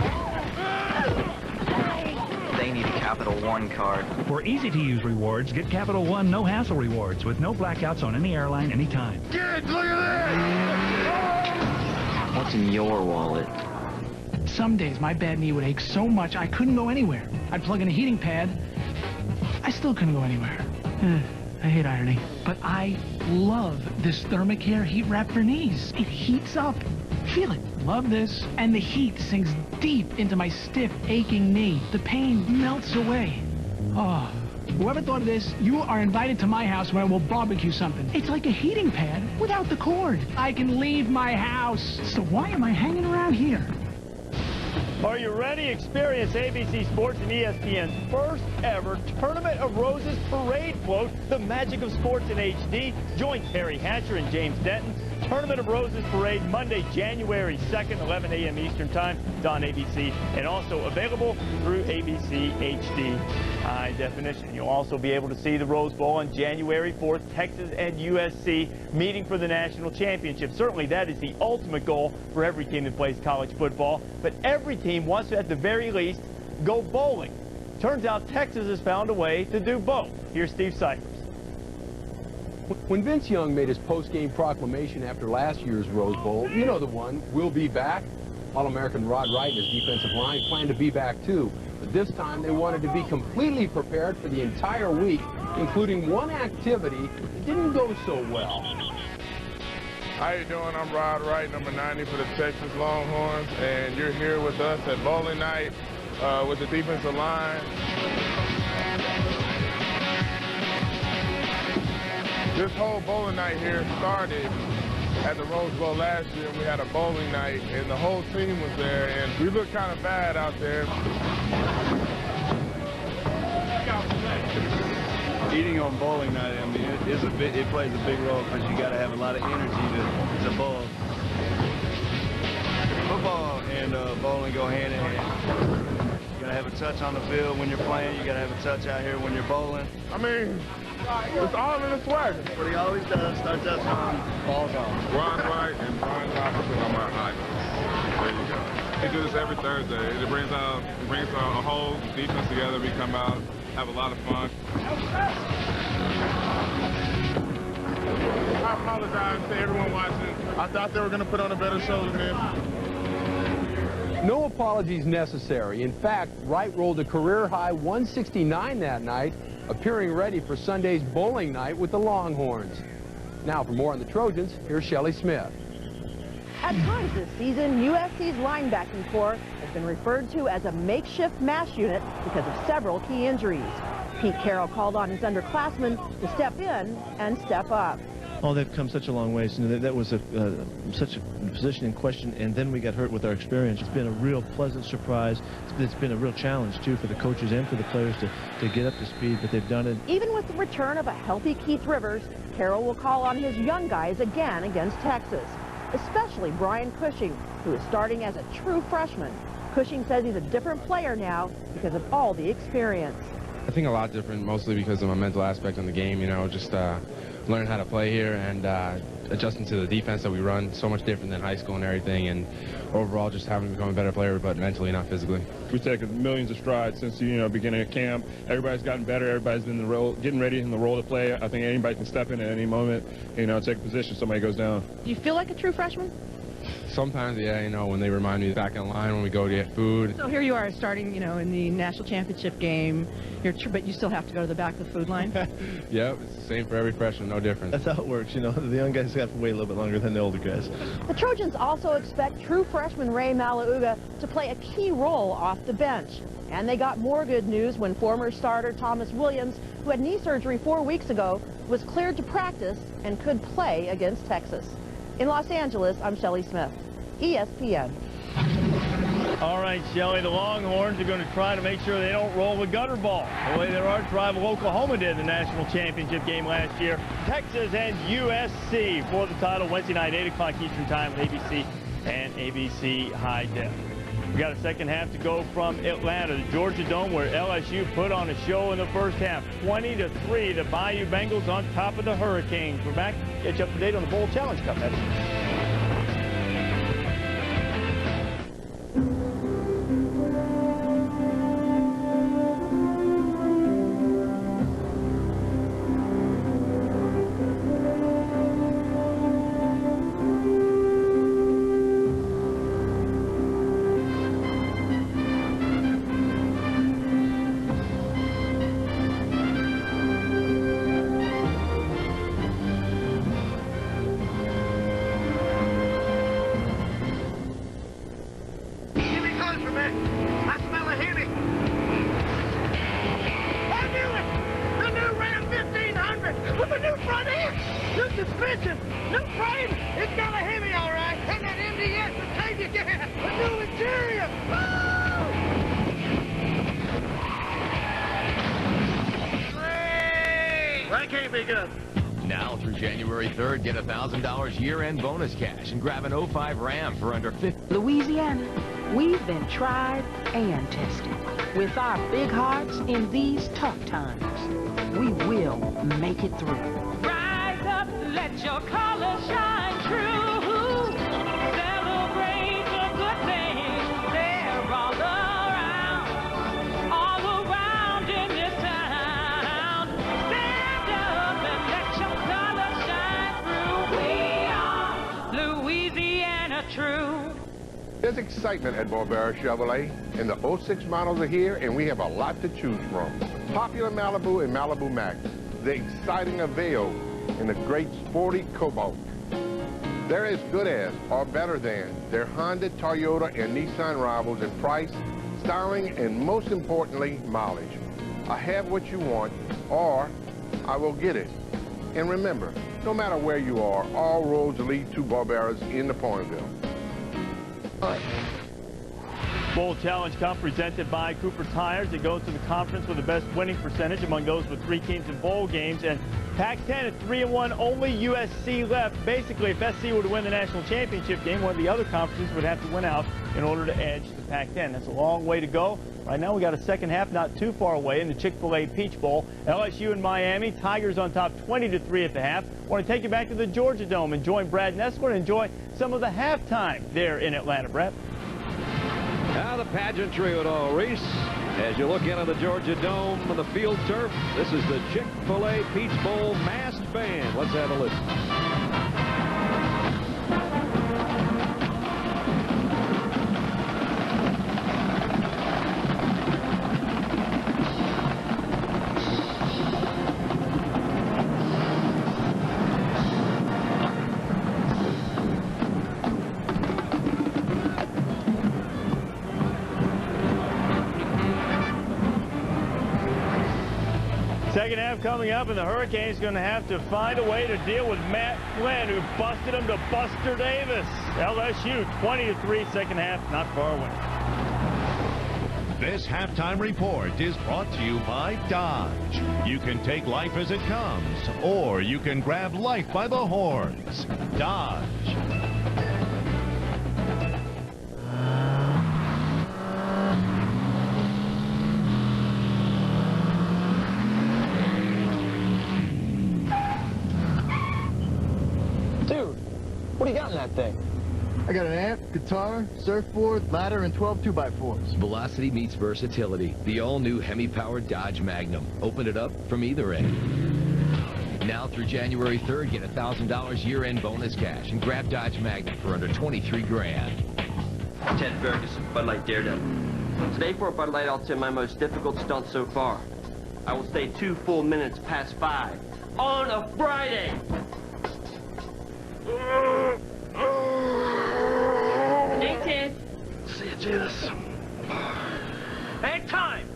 They need a capital Capital One card. For easy-to-use rewards, get Capital One no-hassle rewards with no blackouts on any airline anytime. Kids, look at What's in your wallet? Some days my bad knee would ache so much I couldn't go anywhere. I'd plug in a heating pad. I still couldn't go anywhere. I hate irony. But I love this Thermacare heat wrap for knees. It heats up. Feel it. Love this. And the heat sinks deep into my stiff, aching knee. The pain melts away. Oh. Whoever thought of this, you are invited to my house where we'll barbecue something. It's like a heating pad without the cord. I can leave my house. So why am I hanging around here? Are you ready? Experience ABC Sports and ESPN's first ever Tournament of Roses parade float, the magic of sports in HD. Join Terry Hatcher and James Denton. Tournament of Roses parade Monday, January 2nd, 11 a.m. Eastern Time. It's on ABC and also available through ABC HD High Definition. You'll also be able to see the Rose Bowl on January 4th, Texas and USC meeting for the national championship. Certainly that is the ultimate goal for every team that plays college football, but every team wants to, at the very least, go bowling. Turns out Texas has found a way to do both. Here's Steve Cyphers. When Vince Young made his post-game proclamation after last year's Rose Bowl, you know the one, we'll be back. All-American Rod Wright and his defensive line planned to be back too. But this time they wanted to be completely prepared for the entire week, including one activity that didn't go so well. How you doing? I'm Rod Wright, number 90 for the Texas Longhorns, and you're here with us at bowling night with the defensive line. This whole bowling night here started at the Rose Bowl last year. We had a bowling night, and the whole team was there, and we looked kind of bad out there. Eating on bowling night, I mean, it plays a big role because you got to have a lot of energy to bowl. Football and bowling go hand in hand. You got to have a touch on the field when you're playing. You got to have a touch out here when you're bowling. I mean, it's all in the swag. What he always does, starts out strong, falls off. Ron White and Brian Robinson are my idols. There you go. We do this every Thursday. It brings our whole defense together. We come out, have a lot of fun. I apologize to everyone watching. I thought they were going to put on a better show than this. No apologies necessary. In fact, Wright rolled a career-high 169 that night, appearing ready for Sunday's bowling night with the Longhorns. Now, for more on the Trojans, here's Shelley Smith. At times this season, USC's linebacking corps has been referred to as a makeshift mass unit because of several key injuries. Pete Carroll called on his underclassmen to step in and step up. Oh, they've come such a long way. So that was such a position in question, and then we got hurt with our experience. It's been a real pleasant surprise. It's been a real challenge, too, for the coaches and for the players to get up to speed, but they've done it. Even with the return of a healthy Keith Rivers, Carroll will call on his young guys again against Texas, especially Brian Cushing, who is starting as a true freshman. Cushing says he's a different player now because of all the experience. I think a lot different, mostly because of my mental aspect on the game, you know, just learning how to play here and adjusting to the defense that we run, so much different than high school and everything, and overall just having become a better player, but mentally, not physically. We've taken millions of strides since the beginning of camp. Everybody's gotten better. Everybody's been in the role, getting ready in the role to play. I think anybody can step in at any moment, take a position. Somebody goes down. Do you feel like a true freshman? Sometimes, yeah, when they remind me back in line when we go to get food. So here you are starting, in the national championship game, but you still have to go to the back of the food line? Yep, it's the same for every freshman, no different. That's how it works, The young guys have to wait a little bit longer than the older guys. The Trojans also expect true freshman Ray Malauga to play a key role off the bench. And they got more good news when former starter Thomas Williams, who had knee surgery 4 weeks ago, was cleared to practice and could play against Texas. In Los Angeles, I'm Shelley Smith, ESPN. All right, Shelley, the Longhorns are going to try to make sure they don't roll the gutter ball the way their arch rival Oklahoma did in the national championship game last year. Texas and USC for the title Wednesday night, 8 o'clock Eastern Time, ABC and ABC High Def. We got a second half to go from Atlanta, the Georgia Dome, where LSU put on a show in the first half. 20-3, the Bayou Bengals on top of the Hurricanes. We're back. Get you up to date on the Bowl Challenge Cup. man. I smell a Hemi. I knew it! The new Ram 1500 with the new front end, new suspension, new frame. It's got a Hemi, all right. And that MDS will take you gas. A new interior. Hey! That can't be good. Now through January 3rd, get $1,000 year-end bonus cash and grab an 05 Ram for under $50. Louisiana, we've been tried and tested. With our big hearts in these tough times, we will make it through. Rise up, let your colors shine true. Celebrate the good things they're all around in this town. Stand up and let your colors shine through. We are Louisiana true. There's excitement at Barbera Chevrolet, and the 06 models are here, and we have a lot to choose from. Popular Malibu and Malibu Max, the exciting Aveo, and the great sporty Cobalt. They're as good as, or better than, their Honda, Toyota, and Nissan rivals in price, styling, and most importantly, mileage. I have what you want, or I will get it. And remember, no matter where you are, all roads lead to Barbera's in the Pointville. Bowl Challenge Cup presented by Cooper Tires. It goes to the conference with the best winning percentage among those with 3 teams in bowl games. And Pac-10 at 3-1, only USC left. Basically, if SC were to win the national championship game, one of the other conferences would have to win out in order to edge the Pac-10. That's a long way to go. Right now, we got a second half not too far away in the Chick-fil-A Peach Bowl. LSU and Miami, Tigers on top 20-3 at the half. I want to take you back to the Georgia Dome and join Brad Nessler and enjoy some of the halftime there in Atlanta. Brad? Now the pageantry of it all, Reese. As you look into the Georgia Dome and the field turf, this is the Chick-fil-A Peach Bowl masked band. Let's have a listen. Second half coming up, and the Hurricanes going to have to find a way to deal with Matt Flynn, who busted him to Buster Davis. LSU 20-3, second half, not far away. This halftime report is brought to you by Dodge. You can take life as it comes, or you can grab life by the horns. Dodge. Dude, what do you got in that thing? I got an amp, guitar, surfboard, ladder, and 12 2x4s. Velocity meets versatility. The all-new Hemi-powered Dodge Magnum. Open it up from either end. Now through January 3rd, get $1,000 year-end bonus cash and grab Dodge Magnum for under 23 grand. Ted Ferguson, Bud Light Daredevil. Today for Bud Light, I'll attempt my most difficult stunt so far. I will stay 2 full minutes past 5 on a Friday. Hey, Ted. See you, Janice. Hey, time!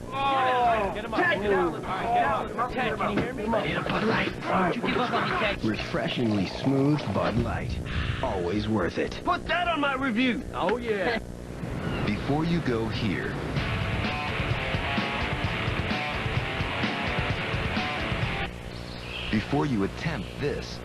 Get him up. Ted, get out. Ted, can you hear me? I need a Bud Light. Don't you give up on me, Ted. Refreshingly smooth Bud Light. Always worth it. Put that on my review. Oh, yeah. Before you go here, before you attempt this,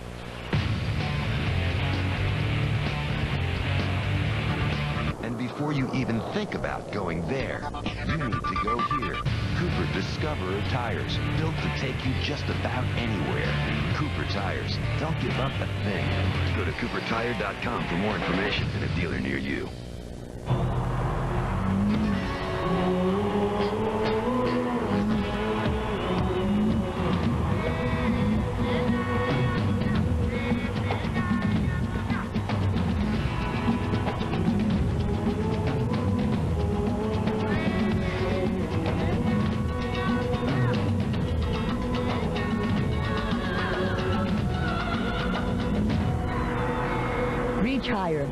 and before you even think about going there, you need to go here. Cooper Discoverer Tires, built to take you just about anywhere. Cooper Tires, don't give up a thing. Go to coopertire.com for more information and a dealer near you. Reach higher.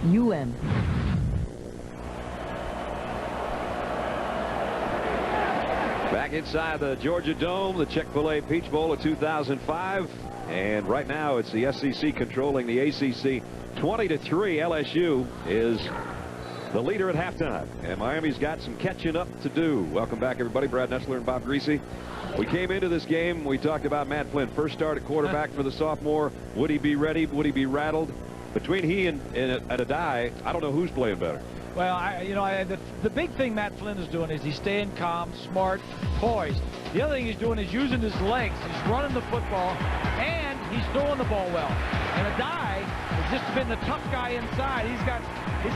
UM. Back inside the Georgia Dome, the Chick-fil-A Peach Bowl of 2005. And right now it's the SEC controlling the ACC 20-3. LSU is the leader at halftime. And Miami's got some catching up to do. Welcome back, everybody. Brad Nessler and Bob Greasy. We came into this game. We talked about Matt Flynn. First start at quarterback for the sophomore. Would he be ready? Would he be rattled? Between he and Adai, I don't know who's playing better. Well, the big thing Matt Flynn is doing is he's staying calm, smart, poised. The other thing he's doing is using his legs. He's running the football, and he's throwing the ball well. And Adai has just been the tough guy inside. He's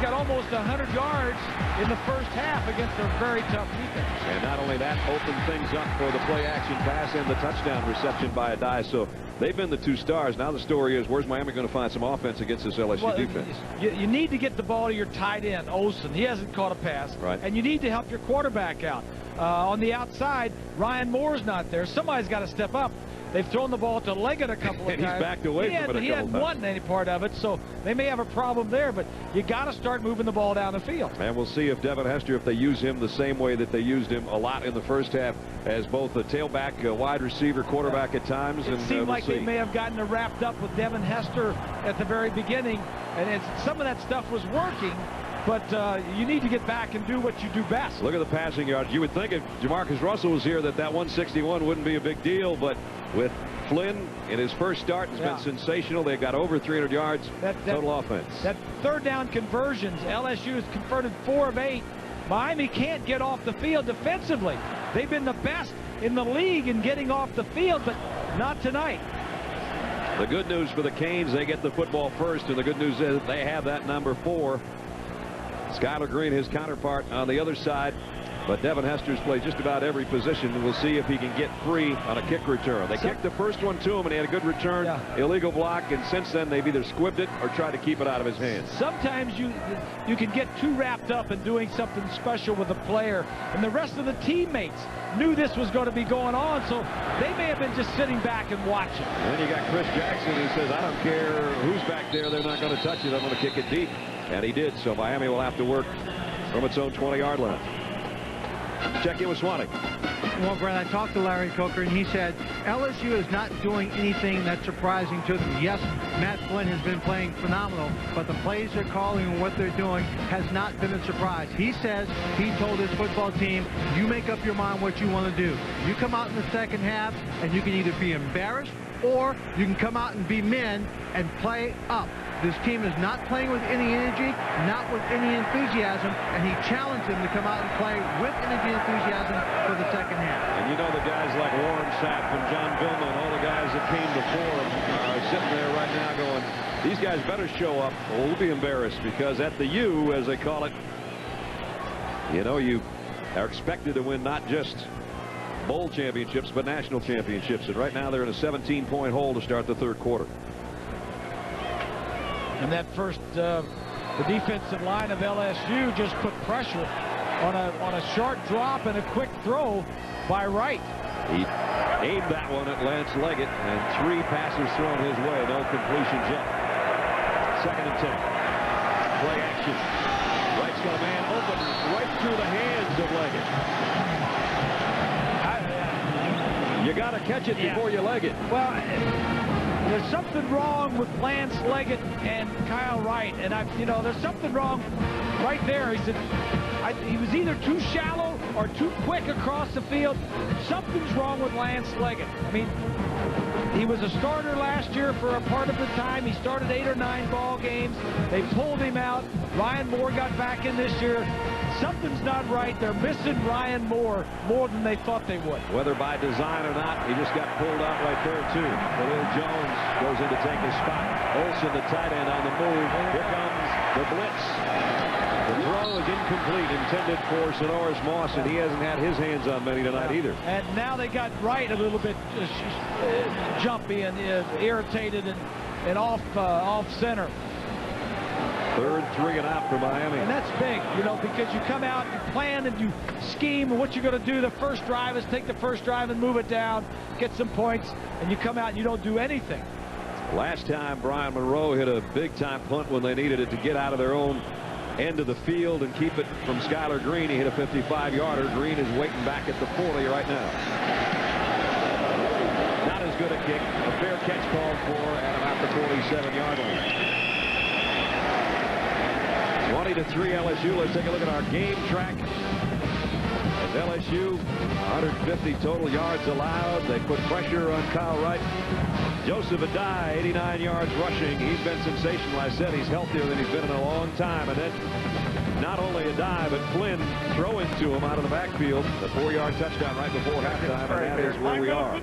got almost 100 yards in the first half against a very tough defense. And not only that, opened things up for the play-action pass and the touchdown reception by Adai. So they've been the two stars. Now the story is, where's Miami going to find some offense against this LSU defense? You need to get the ball to your tight end, Olsen. He hasn't caught a pass. Right. And you need to help your quarterback out. On the outside, Ryan Moore's not there. Somebody's got to step up. They've thrown the ball to Leggett a couple of times. He's backed away from it a He couple hadn't times. won any part of it, so they may have a problem there, but you got to start moving the ball down the field. And we'll see if Devin Hester, if they use him the same way that they used him a lot in the first half, as both a tailback, a wide receiver, quarterback at times. It seemed like they may have gotten wrapped up with Devin Hester at the very beginning, and some of that stuff was working. But you need to get back and do what you do best. Look at the passing yards. You would think if Jamarcus Russell was here that 161 wouldn't be a big deal, but with Flynn in his first start has been sensational. They've got over 300 yards total offense. That third down conversions, LSU has converted 4 of 8. Miami can't get off the field defensively. They've been the best in the league in getting off the field, but not tonight. The good news for the Canes, they get the football first, and the good news is they have that number 4. Skylar Green, his counterpart, on the other side. But Devin Hester's played just about every position. We'll see if he can get free on a kick return. They kicked the first one to him, and he had a good return. Illegal block, and since then they've either squibbed it or tried to keep it out of his hands. Sometimes you can get too wrapped up in doing something special with a player, and the rest of the teammates knew this was going to be going on, so they may have been just sitting back and watching. And then you got Chris Jackson, who says, I don't care who's back there, they're not going to touch it, I'm going to kick it deep. And he did, so Miami will have to work from its own 20-yard line. Check in with Swanee. Well, Brad, I talked to Larry Coker, and he said LSU is not doing anything that's surprising to them. Yes, Matt Flynn has been playing phenomenal, but the plays they're calling and what they're doing has not been a surprise. He says he told his football team, you make up your mind what you want to do. You come out in the second half, and you can either be embarrassed or you can come out and be men and play up. This team is not playing with any energy, not with any enthusiasm, and he challenged them to come out and play with energy and enthusiasm for the second half. And you know the guys like Warren Sapp and John Vilma and all the guys that came before are sitting there right now going, these guys better show up or we'll be embarrassed, because at the U, as they call it, you know, you are expected to win not just bowl championships, but national championships. And right now they're in a 17-point hole to start the third quarter. And that first, the defensive line of LSU just put pressure on a short drop and a quick throw by Wright. He aimed that one at Lance Leggett, and 3 passes thrown his way, no completions yet. 2nd and 10. Play action. Wright's got a man open right through the hands of Leggett. You got to catch it before you leg it. Well, there's something wrong with Lance Leggett and Kyle Wright, and there's something wrong right there. He said he was either too shallow or too quick across the field. Something's wrong with Lance Leggett. I mean, he was a starter last year for a part of the time. He started 8 or 9 ball games. They pulled him out. Ryan Moore got back in this year. Something's not right. They're missing Ryan Moore more than they thought they would. Whether by design or not, he just got pulled out right there, too. Khalil Jones goes in to take his spot. Olsen, the tight end, on the move. Here comes the blitz. The throw is incomplete, intended for Sonoris Moss, and he hasn't had his hands on many tonight either. And now they got Wright a little bit jumpy and irritated and off center. 3rd 3 and out for Miami. And that's big, because you come out, you plan, and you scheme, and what you're going to do the first drive is take the first drive and move it down, get some points, and you come out and you don't do anything. Last time, Brian Monroe hit a big-time punt when they needed it to get out of their own end of the field and keep it from Skylar Green. He hit a 55-yarder. Green is waiting back at the 40 right now. Not as good a kick. A fair catch called for at about the 47-yard line. 20-3 LSU. Let's take a look at our game track. As LSU, 150 total yards allowed. They put pressure on Kyle Wright. Joseph Adai, 89 yards rushing. He's been sensational. I said he's healthier than he's been in a long time. And then not only Adai, but Flynn throwing to him out of the backfield. The 4-yard touchdown right before halftime, and that is where we are.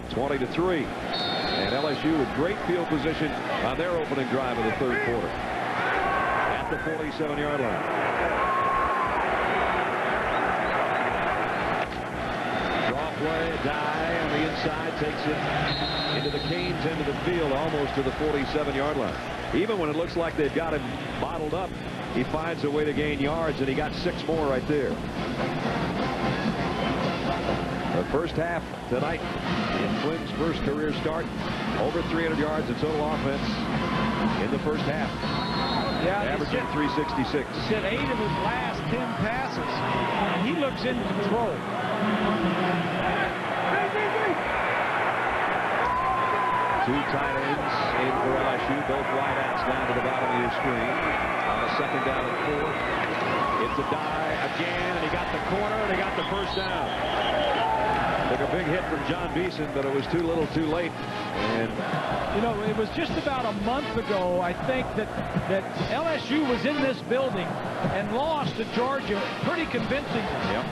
20-3. And LSU with great field position on their opening drive of the third quarter. At the 47-yard line. Draw play, Adai on the inside takes it into the Canes end of the field, almost to the 47-yard line. Even when it looks like they've got him bottled up, he finds a way to gain yards, and he got 6 more right there. The first half tonight in Flynn's first career start, over 300 yards of total offense in the first half. Yeah, averaging 366. He said 8 of his last 10 passes, and he looks in control. Two tight ends in for LSU, both wideouts down to the bottom of your screen. On the second down and 4. It's Adai again, and he got the corner, and he got the first down. Took a big hit from John Beeson, but it was too little too late. And you know, it was just about a month ago, I think, that LSU was in this building and lost to Georgia pretty convincingly. Yep.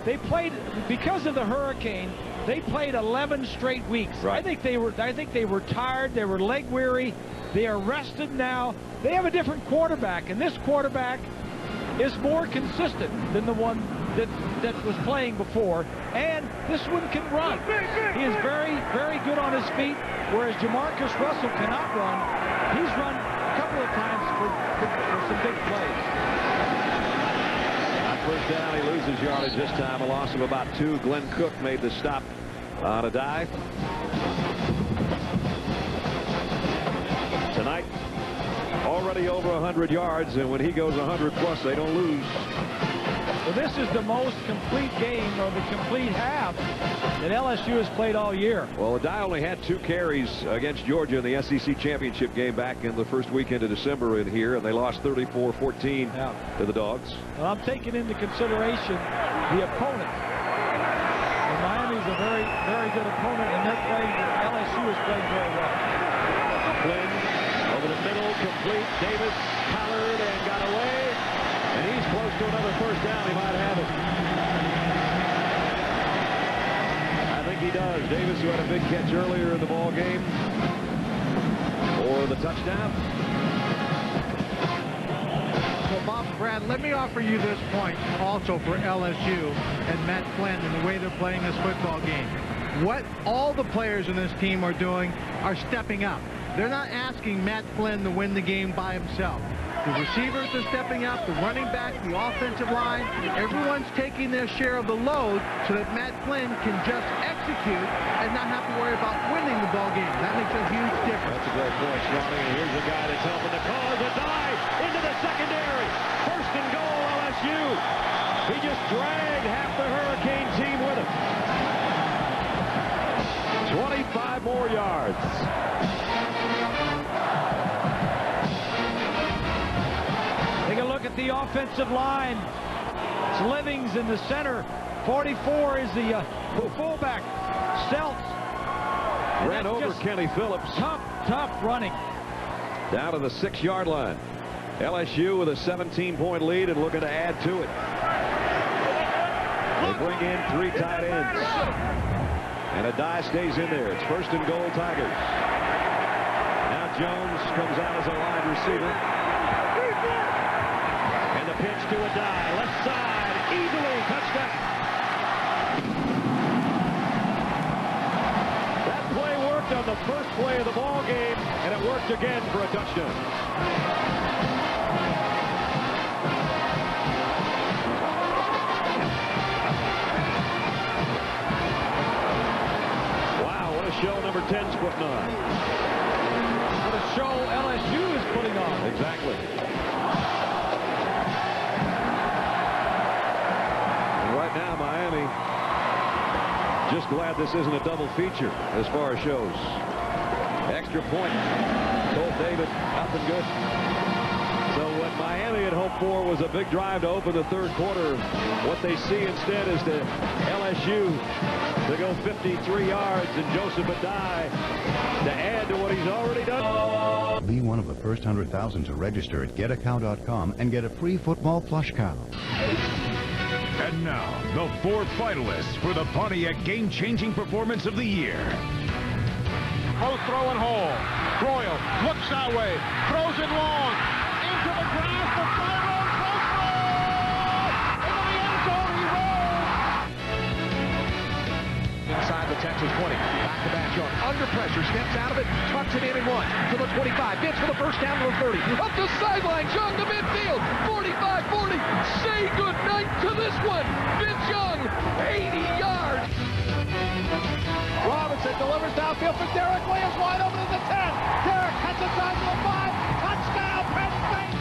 They played, because of the hurricane, they played 11 straight weeks. Right. I think they were tired. They were leg weary. They are rested now. They have a different quarterback, and this quarterback is more consistent than the one that was playing before, and this one can run. He is very, very good on his feet, whereas Jamarcus Russell cannot run. He's run a couple of times for some big plays. on first down, he loses yardage this time, a loss of about 2. Glenn Cook made the stop on a dive. Tonight, already over 100 yards, and when he goes 100 plus, they don't lose. Well, this is the most complete game, or the complete half, that LSU has played all year. Well, Adai only had 2 carries against Georgia in the SEC championship game back in the first weekend of December in here, and they lost 34-14 to the Dogs. Well, I'm taking into consideration the opponent. And Miami's a very, very good opponent, and they're playing. LSU is playing very well. Flynn over the middle, complete. Davis collared and got away. And he's close to another first down. He might have it. I think he does. Davis, who had a big catch earlier in the ball game for the touchdown. Well, Bob, Brad, let me offer you this point also for LSU and Matt Flynn and the way they're playing this football game. What all the players in this team are doing are stepping up. They're not asking Matt Flynn to win the game by himself. The receivers are stepping up, the running back, the offensive line. Everyone's taking their share of the load so that Matt Flynn can just execute and not have to worry about winning the ball game. That makes a huge difference. That's a great point, Scotty. And here's a guy that's helping the cause. A dive into the secondary. First and goal, LSU. He just dragged half the Hurricane team with him. 25 more yards. Take a look at the offensive line. It's Livings in the center. 44 is the fullback. Seltz. Ran over Kenny Phillips. Tough running. Down to the 6-yard line. LSU with a 17-point lead and looking to add to it. They bring in 3 tight ends. And Adai stays in there. It's first and goal, Tigers. Now Jones comes out as a wide receiver. And the pitch to Adai. Left side, easily, touchdown. That play worked on the first play of the ball game, and it worked again for a touchdown. Show number 10's putting on. What a show LSU is putting on. Exactly. just glad this isn't a double feature as far as shows. Extra point. Cole David, nothing good. So what Miami had hoped for was a big drive to open the third quarter. What they see instead is the LSU to go 53 yards and Joseph Adai to add to what he's already done. Be one of the first 100,000 to register at getaccount.com and get a free football plush cow. And now, the 4 finalists for the Pontiac Game-Changing Performance of the Year. Post throw and hole. Broyle looks that way, throws it long, into the grass, the sideline, post roll! Into the end zone, he rolls! Inside the Texas 20, back-to-back yard, under pressure, steps out of it, tucks it in and one, to the 25, gets for the first down to the 30, up the sideline, Young to midfield, 45-40, say goodnight to this one, Vince Young, 80 yards. Robinson delivers downfield for Derek Williams, wide open at the 10. Derek cuts inside to the 5. Touchdown, Penn State!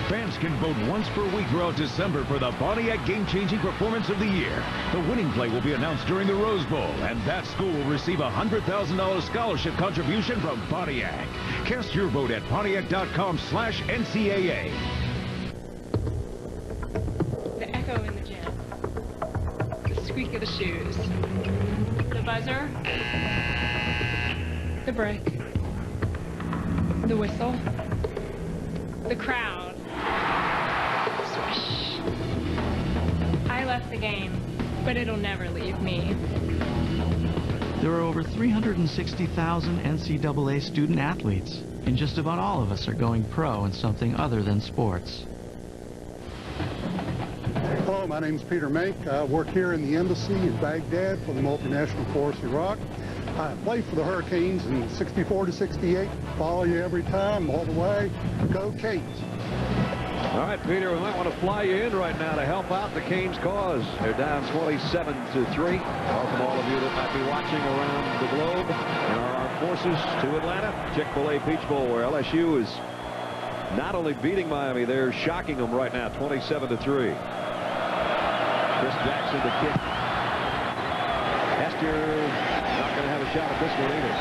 Fans can vote once per week throughout December for the Pontiac Game-Changing Performance of the Year. The winning play will be announced during the Rose Bowl, and that school will receive a $100,000 scholarship contribution from Pontiac. Cast your vote at Pontiac.com/NCAA. The echo in the gym. The squeak of the shoes. The buzzer. The break. The whistle. The crowd. Swish. I left the game, but it'll never leave me. There are over 360,000 NCAA student athletes, and just about all of us are going pro in something other than sports. Hello, my name is Peter Mank. I work here in the embassy in Baghdad for the multinational force Iraq. I play for the Hurricanes in 64 to 68. Follow you every time, all the way. Go Canes. All right, Peter, we might want to fly you in right now to help out the Canes cause. They're down 27-3. Welcome all of you that might be watching around the globe in our armed forces to Atlanta. Chick-fil-A Peach Bowl, where LSU is not only beating Miami, they're shocking them right now, 27-3. Chris Jackson to kick. Hester not going to have a shot at this one either.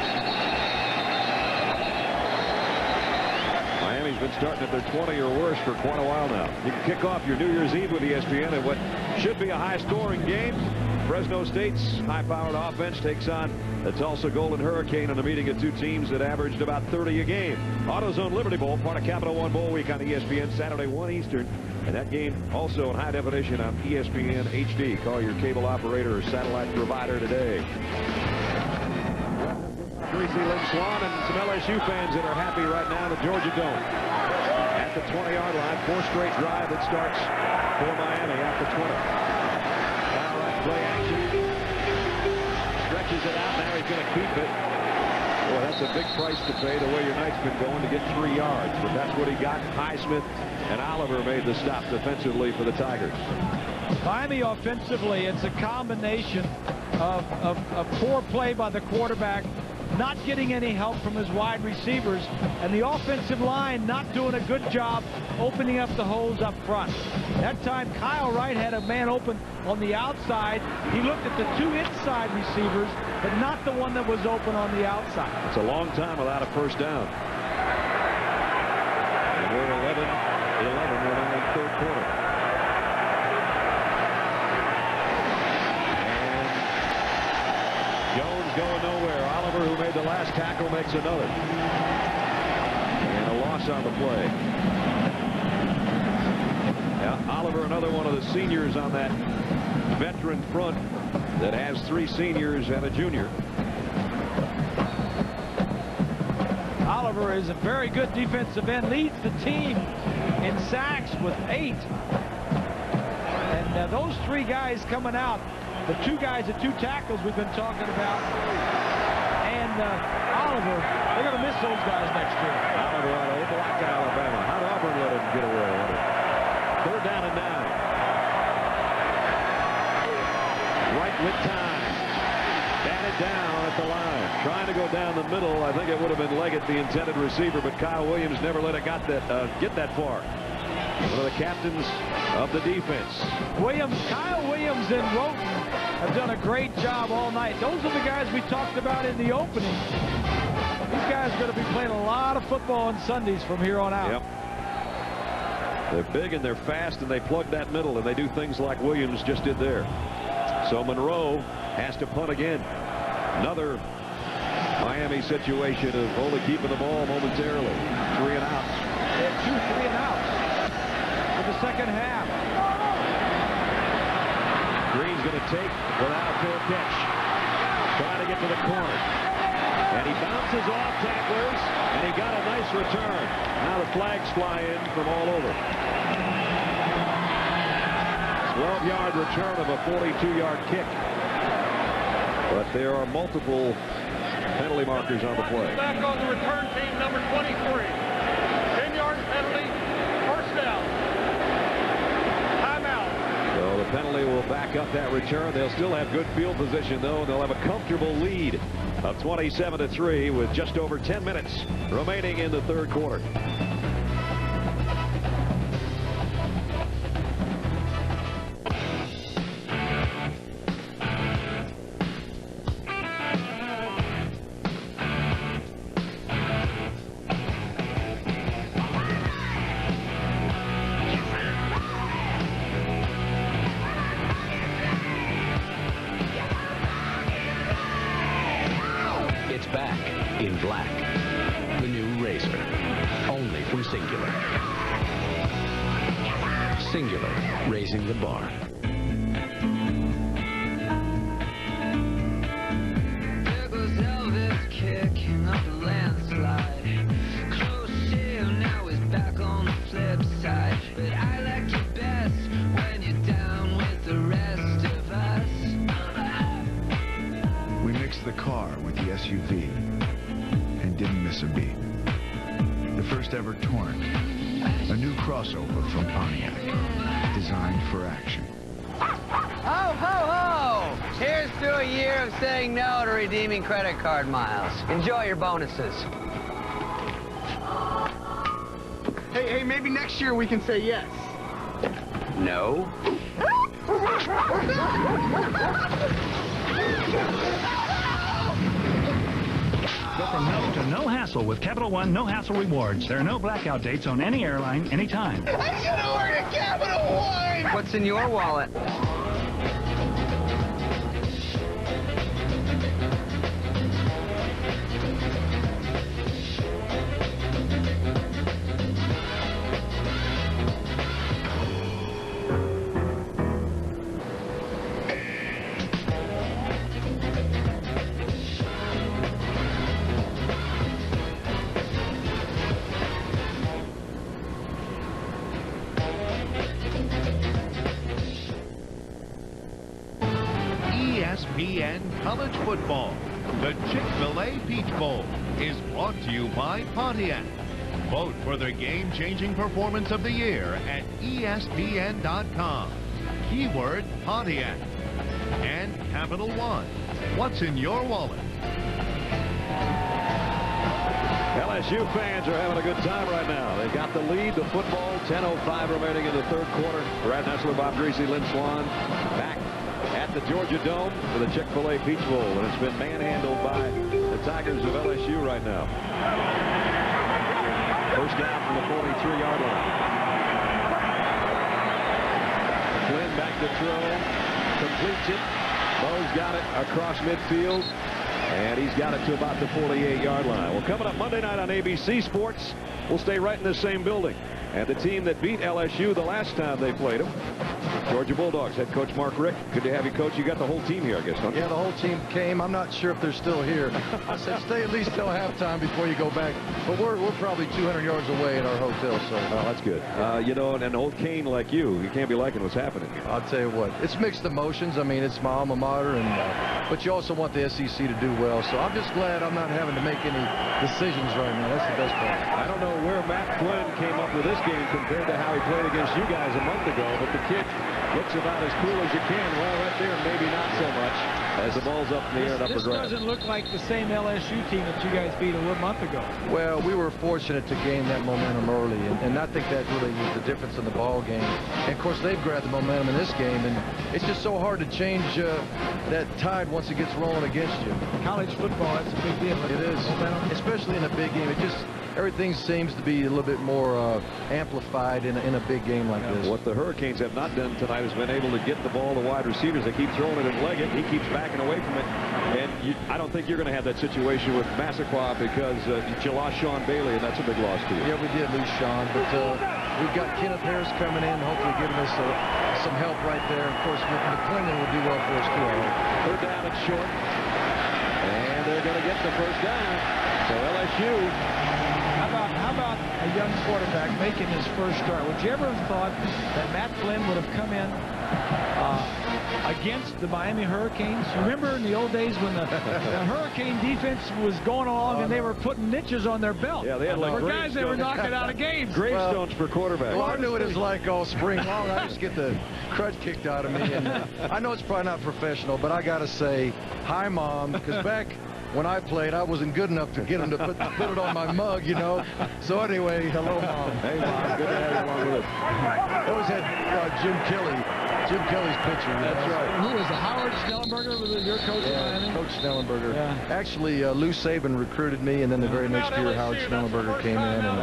Miami's been starting at their 20 or worse for quite a while now. You can kick off your New Year's Eve with ESPN in what should be a high-scoring game. Fresno State's high-powered offense takes on the Tulsa Golden Hurricane in a meeting of two teams that averaged about 30 a game. AutoZone Liberty Bowl, part of Capital One Bowl Week on ESPN, Saturday 1 Eastern. And that game also in high definition on ESPN HD. Call your cable operator or satellite provider today. Tracy Lynn Swan and some LSU fans that are happy right now in the Georgia Dome. At the 20-yard line, 4 straight drive that starts for Miami at the 20. All right, play action. Stretches it out. Now he's going to keep it. Boy, that's a big price to pay the way your night's been going to get 3 yards. But that's what he got. Highsmith and Oliver made the stop defensively for the Tigers. Miami offensively, it's a combination of poor play by the quarterback, not getting any help from his wide receivers, and the offensive line not doing a good job opening up the holes up front. That time, Kyle Wright had a man open on the outside. He looked at the 2 inside receivers, but not the one that was open on the outside. It's a long time without a first down. And we're 11 we're now in the third quarter. And Jones going nowhere. Oliver, who made the last tackle, makes another. And a loss on the play. Yeah, Oliver, another one of the seniors on that veteran front that has 3 seniors and a junior. Oliver is a very good defensive end, leads the team in sacks with 8. And those 3 guys coming out, the 2 guys at 2 tackles we've been talking about, and Oliver, they're going to miss those guys next year. Oliver out of Opelika, Alabama. How'd Auburn let him get away with it? 3rd down and 9. Right with time. Batted down at the line. Trying to go down the middle. I think it would have been Leggett, the intended receiver, but Kyle Williams never let it get that far. one of the captains of the defense. Kyle Williams and Roten have done a great job all night. Those are the guys we talked about in the opening. These guys are going to be playing a lot of football on Sundays from here on out. Yep. They're big and they're fast, and they plug that middle, and they do things like Williams just did there. So Monroe has to punt again. Another Miami situation of only keeping the ball momentarily. 3 and outs. They have 2 3 and outs for the second half. Green's going to take without a fair catch. Trying to get to the corner. And he bounces off tacklers, and he got a nice return. Now the flags fly in from all over. 12-yard return of a 42-yard kick. But there are multiple penalty markers on the play. Back on the return team, number 23. 10-yard penalty, first down. Timeout. So the penalty will back up that return. They'll still have good field position, though, and they'll have a comfortable lead of 27-3 with just over 10 minutes remaining in the third quarter. In black, the new Razor, only from Singular. Singular, raising the bar. There goes Elvis kicking up a landslide. Close shave, now he's back on the flip side. But I like you best when you're down with the rest of us. We mixed the car with the SUV. Didn't miss a beat. The first ever Torrent, a new crossover from Pontiac, designed for action. Ho, ho, ho! Here's to a year of saying no to redeeming credit card miles. Enjoy your bonuses. Hey, maybe next year we can say yes. No. Go from no to no hassle with Capital One No Hassle Rewards. There are no blackout dates on any airline, anytime. I'm gonna work at Capital One! What's in your wallet? ESPN College Football. The Chick-fil-A Peach Bowl is brought to you by Pontiac. Vote for the game-changing performance of the year at ESPN.com. Keyword Pontiac. And Capital One. What's in your wallet? LSU fans are having a good time right now. They've got the lead, the football, 10:05 remaining in the third quarter. Brad Nessler, Bob Greasy, Lynn Swan back at the Georgia Dome for the Chick-fil-A Peach Bowl, and it's been manhandled by the Tigers of LSU right now. First down from the 43-yard line. Flynn back to throw, completes it. Bo's got it across midfield, and he's got it to about the 48-yard line. Well, coming up Monday night on ABC Sports, we'll stay right in the same building. And the team that beat LSU the last time they played them, Georgia Bulldogs head coach Mark Richt. Good to have you, Coach. You got the whole team here, I guess, don't you? Yeah, the whole team came. I'm not sure if they're still here. I said stay at least till halftime before you go back. But we're probably 200 yards away at our hotel, so. Oh, that's good. You know, and an old Cane like you can't be liking what's happening here. I'll tell you what, it's mixed emotions. I mean, it's my alma mater, and but you also want the SEC to do well. So I'm just glad I'm not having to make any decisions right now. That's the best part. I don't know where Matt Flynn came up with this game compared to how he played against you guys a month ago, but the kid looks about as cool as you can. Well, right there, maybe not so much, as the ball's up in the air and up for This grabs. doesn't look like the same LSU team that you guys beat a month ago. Well, we were fortunate to gain that momentum early, and I think that really was the difference in the ball game. And of course, they've grabbed the momentum in this game, and it's just so hard to change that tide once it gets rolling against you. College football, that's a big deal. It is, especially in a big game. It just everything seems to be a little bit more amplified in a big game like this. What the Hurricanes have not done tonight has been able to get the ball to wide receivers. They keep throwing it and leg it. He keeps backing away from it. And I don't think you're going to have that situation with Massaquoi because you lost Sean Bailey, and that's a big loss to you. Yeah, we did lose Sean, but we've got Kenneth Harris coming in, hopefully giving us some help right there. Of course, McClendon will do well for us too. Third down and short. And they're going to get the first down. So LSU. How about a young quarterback making his first start? Would you ever have thought that Matt Flynn would have come in against the Miami Hurricanes? You remember in the old days when the Hurricane defense was going along and they were putting niches on their belt? Yeah, they had like guys they were knocking out of games. Gravestones for quarterbacks. Well, I knew it was like all spring long. I just get the crud kicked out of me. And I know it's probably not professional, but I got to say, hi, Mom, because back when I played, I wasn't good enough to get him to put it on my mug, you know. So anyway, hello, Mom. Hey, Mom, good to have you along with us. I always had Jim Kelly's picture. That's right. Who was Howard Schnellenberger? Was your coach? Yeah, Coach Schnellenberger. Yeah. Actually, Lou Saban recruited me, and then the very next year, Howard Schnellenberger came in. And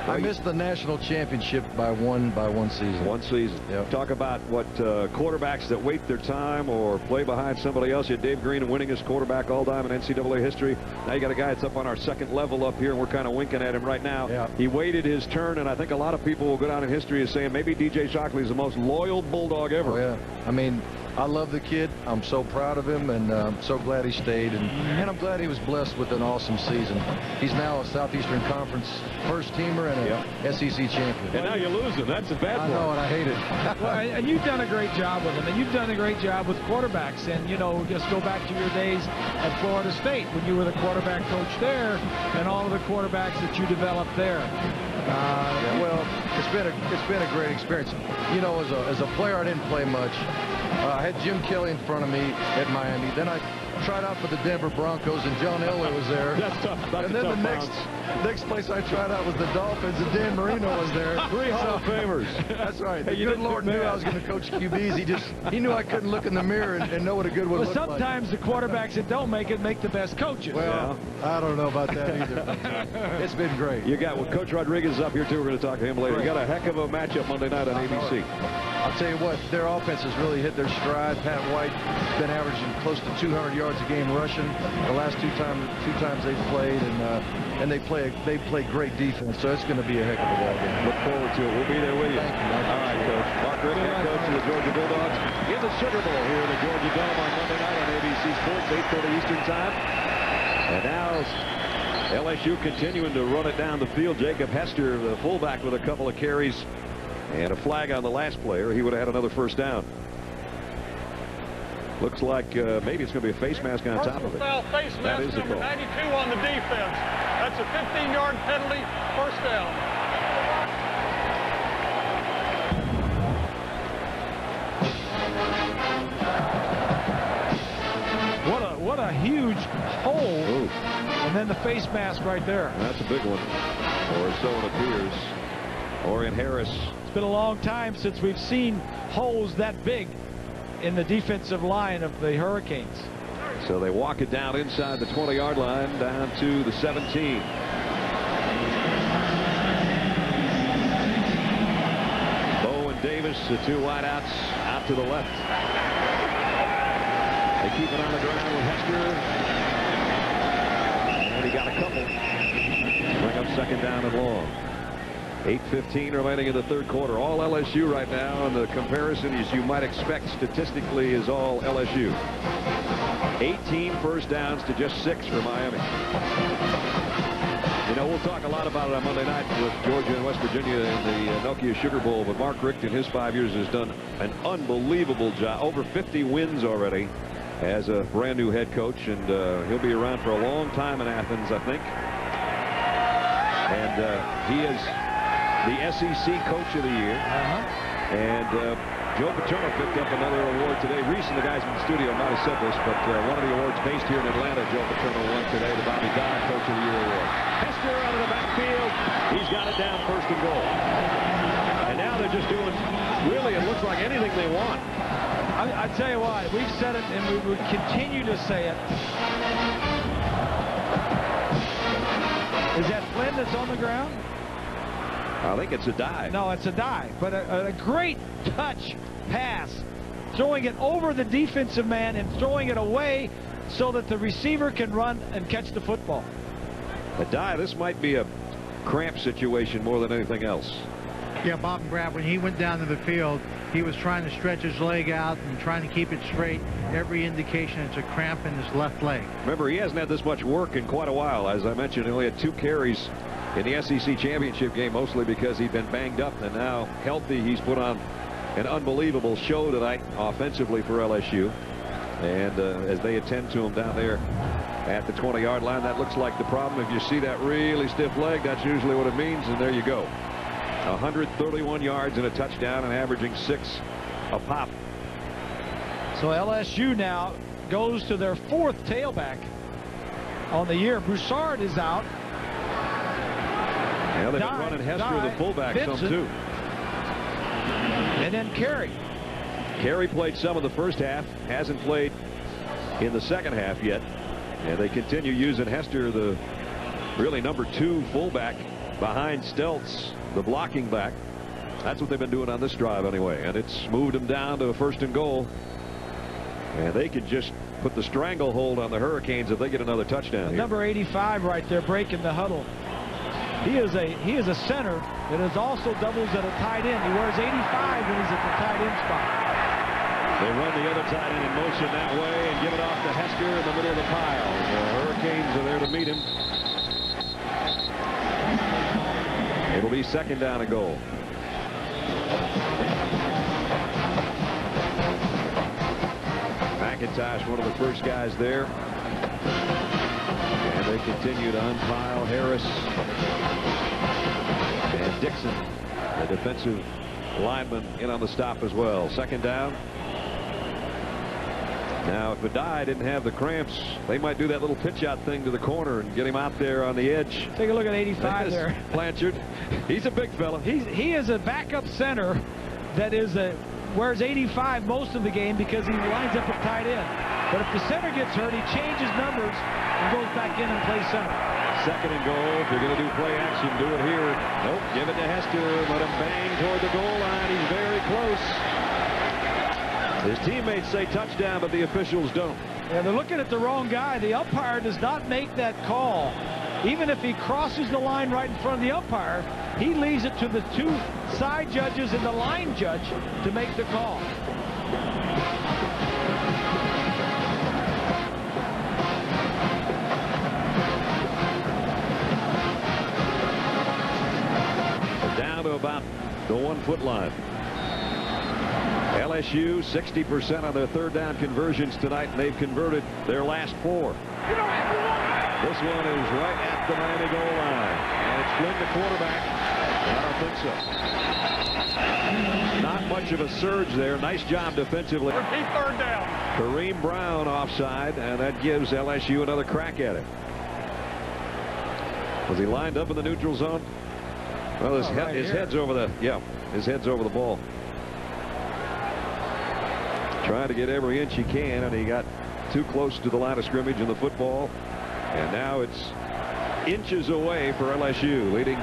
I missed the national championship by one season. One season. Yep. Talk about what quarterbacks that wait their time or play behind somebody else. You had Dave Green, winningest quarterback all time in NCAA history. Now you got a guy that's up on our second level up here, and we're kind of winking at him right now. Yeah. He waited his turn, and I think a lot of people will go down in history as saying maybe DJ Shockley is the most loyal Bulldog ever. Oh, yeah. I mean, I love the kid. I'm so proud of him, and I'm so glad he stayed. And I'm glad he was blessed with an awesome season. He's now a Southeastern Conference first-teamer and a SEC champion. And now you're losing. That's a bad one. I know, and I hate it. Well, and you've done a great job with him, and you've done a great job with quarterbacks. And, you know, just go back to your days at Florida State when you were the quarterback coach there and all of the quarterbacks that you developed there. Yeah, well, it's been a great experience. You know, as a player, I didn't play much. I had Jim Kelly in front of me at Miami. Then I tried out for the Denver Broncos, and John Elway was there. That's tough. And then the next place I tried out was the Dolphins, and Dan Marino was there. 3 Hall of Famers. That's right. The Hey, good Lord knew I was going to coach QBs. He knew I couldn't look in the mirror and know what a good one looked like. Sometimes the quarterbacks that don't make it make the best coaches. Well, I don't know about that either. It's been great. You got Coach Rodriguez up here, too. We're going to talk to him later. You got a heck of a matchup Monday night on ABC. I'll tell you what, their offense has really hit their stride. Pat White's been averaging close to 200 yards a game rushing the last two times they've played, and they play great defense. So it's going to be a heck of a ball game. Look forward to it. We'll be there with you. Thank you, Mike. All right, Coach. Mark Rick, head coach of the Georgia Bulldogs, in the Sugar Bowl here in the Georgia Dome on Monday night on ABC Sports, 8:30 Eastern Time. And now LSU continuing to run it down the field. Jacob Hester, the fullback, with a couple of carries and a flag on the last player. He would have had another first down. Looks like maybe it's going to be a face mask on top of it. Face That mask is the number call. 92 on the defense. That's a 15-yard penalty, first down. What a huge hole. Ooh. And then the face mask right there. That's a big one, or so it appears. Orion Harris. It's been a long time since we've seen holes that big in the defensive line of the Hurricanes. So they walk it down inside the 20-yard line down to the 17. Bo and Davis, the two wideouts, out to the left. They keep it on the ground with Hester. And he got a couple. Bring up second down and long. 8:15 remaining in the third quarter. All LSU right now, and the comparison, as you might expect statistically, is all LSU. 18 first downs to just 6 for Miami. You know, we'll talk a lot about it on Monday night with Georgia and West Virginia in the Nokia Sugar Bowl, but Mark Richt in his 5 years has done an unbelievable job. Over 50 wins already as a brand new head coach, and he'll be around for a long time in Athens, I think. And he is the SEC Coach of the Year. And Joe Paterno picked up another award today. Reese and the guys in the studio might have said this, but one of the awards based here in Atlanta, Joe Paterno won today, the Bobby Dodd Coach of the Year award. Hester out of the backfield. He's got it down, 1st and goal. And now they're just doing, really, it looks like anything they want. I tell you what, we've said it and we would continue to say it. Is that Flynn that's on the ground? I think it's a dive. No, it's a dive, but a great touch pass, throwing it over the defensive man and throwing it away so that the receiver can run and catch the football. A dive, this might be a cramp situation more than anything else. Yeah, Bob and Brad, when he went down to the field, he was trying to stretch his leg out and trying to keep it straight. Every indication it's a cramp in his left leg. Remember, he hasn't had this much work in quite a while. As I mentioned, he only had 2 carries in the SEC championship game, mostly because he'd been banged up, and now healthy. He's put on an unbelievable show tonight offensively for LSU. And as they attend to him down there at the 20-yard line, that looks like the problem. If you see that really stiff leg, that's usually what it means, and there you go. 131 yards and a touchdown and averaging 6 a pop. So LSU now goes to their 4th tailback on the year. Broussard is out. Yeah, they've been running Hester, the fullback, some too. And then Carey. Carey played some of the first half, hasn't played in the second half yet. And they continue using Hester, the really number 2 fullback behind Stelz, the blocking back. That's what they've been doing on this drive anyway. And it's moved them down to a 1st and goal. And they can just put the stranglehold on the Hurricanes if they get another touchdown here. Number 85 right there breaking the huddle. He is a center that is also doubles at a tight end. He wears 85 when he's at the tight end spot. They run the other tight end in motion that way and give it off to Hester in the middle of the pile. The Hurricanes are there to meet him. It'll be 2nd down and goal. McIntosh, one of the first guys there. And they continue to unpile Harris and Dixon, the defensive lineman, in on the stop as well. 2nd down. Now, if Badai didn't have the cramps, they might do that little pitch out thing to the corner and get him out there on the edge. Take a look at 85 there. Blanchard. He's a big fella. He is a backup center that wears 85 most of the game because he lines up at tight end. But if the center gets hurt, he changes numbers and goes back in and plays center. 2nd and goal. If you're going to do play action, do it here. Nope. Give it to Hester. Let him bang toward the goal line. He's very close. His teammates say touchdown, but the officials don't. Yeah, they're looking at the wrong guy. The umpire does not make that call. Even if he crosses the line right in front of the umpire, he leaves it to the 2 side judges and the line judge to make the call. Down to about the 1-foot line. LSU 60% on their 3rd down conversions tonight, and they've converted their last 4. This one is right at the Miami goal line, and it's Flynn, the quarterback. I don't think so. Not much of a surge there. Nice job defensively. Repeat 3rd down. Kareem Brown offside, and that gives LSU another crack at it. Was he lined up in the neutral zone? Well, his head's over the his head's over the ball. Trying to get every inch he can, and he got too close to the line of scrimmage in the football. And now it's inches away for LSU, leading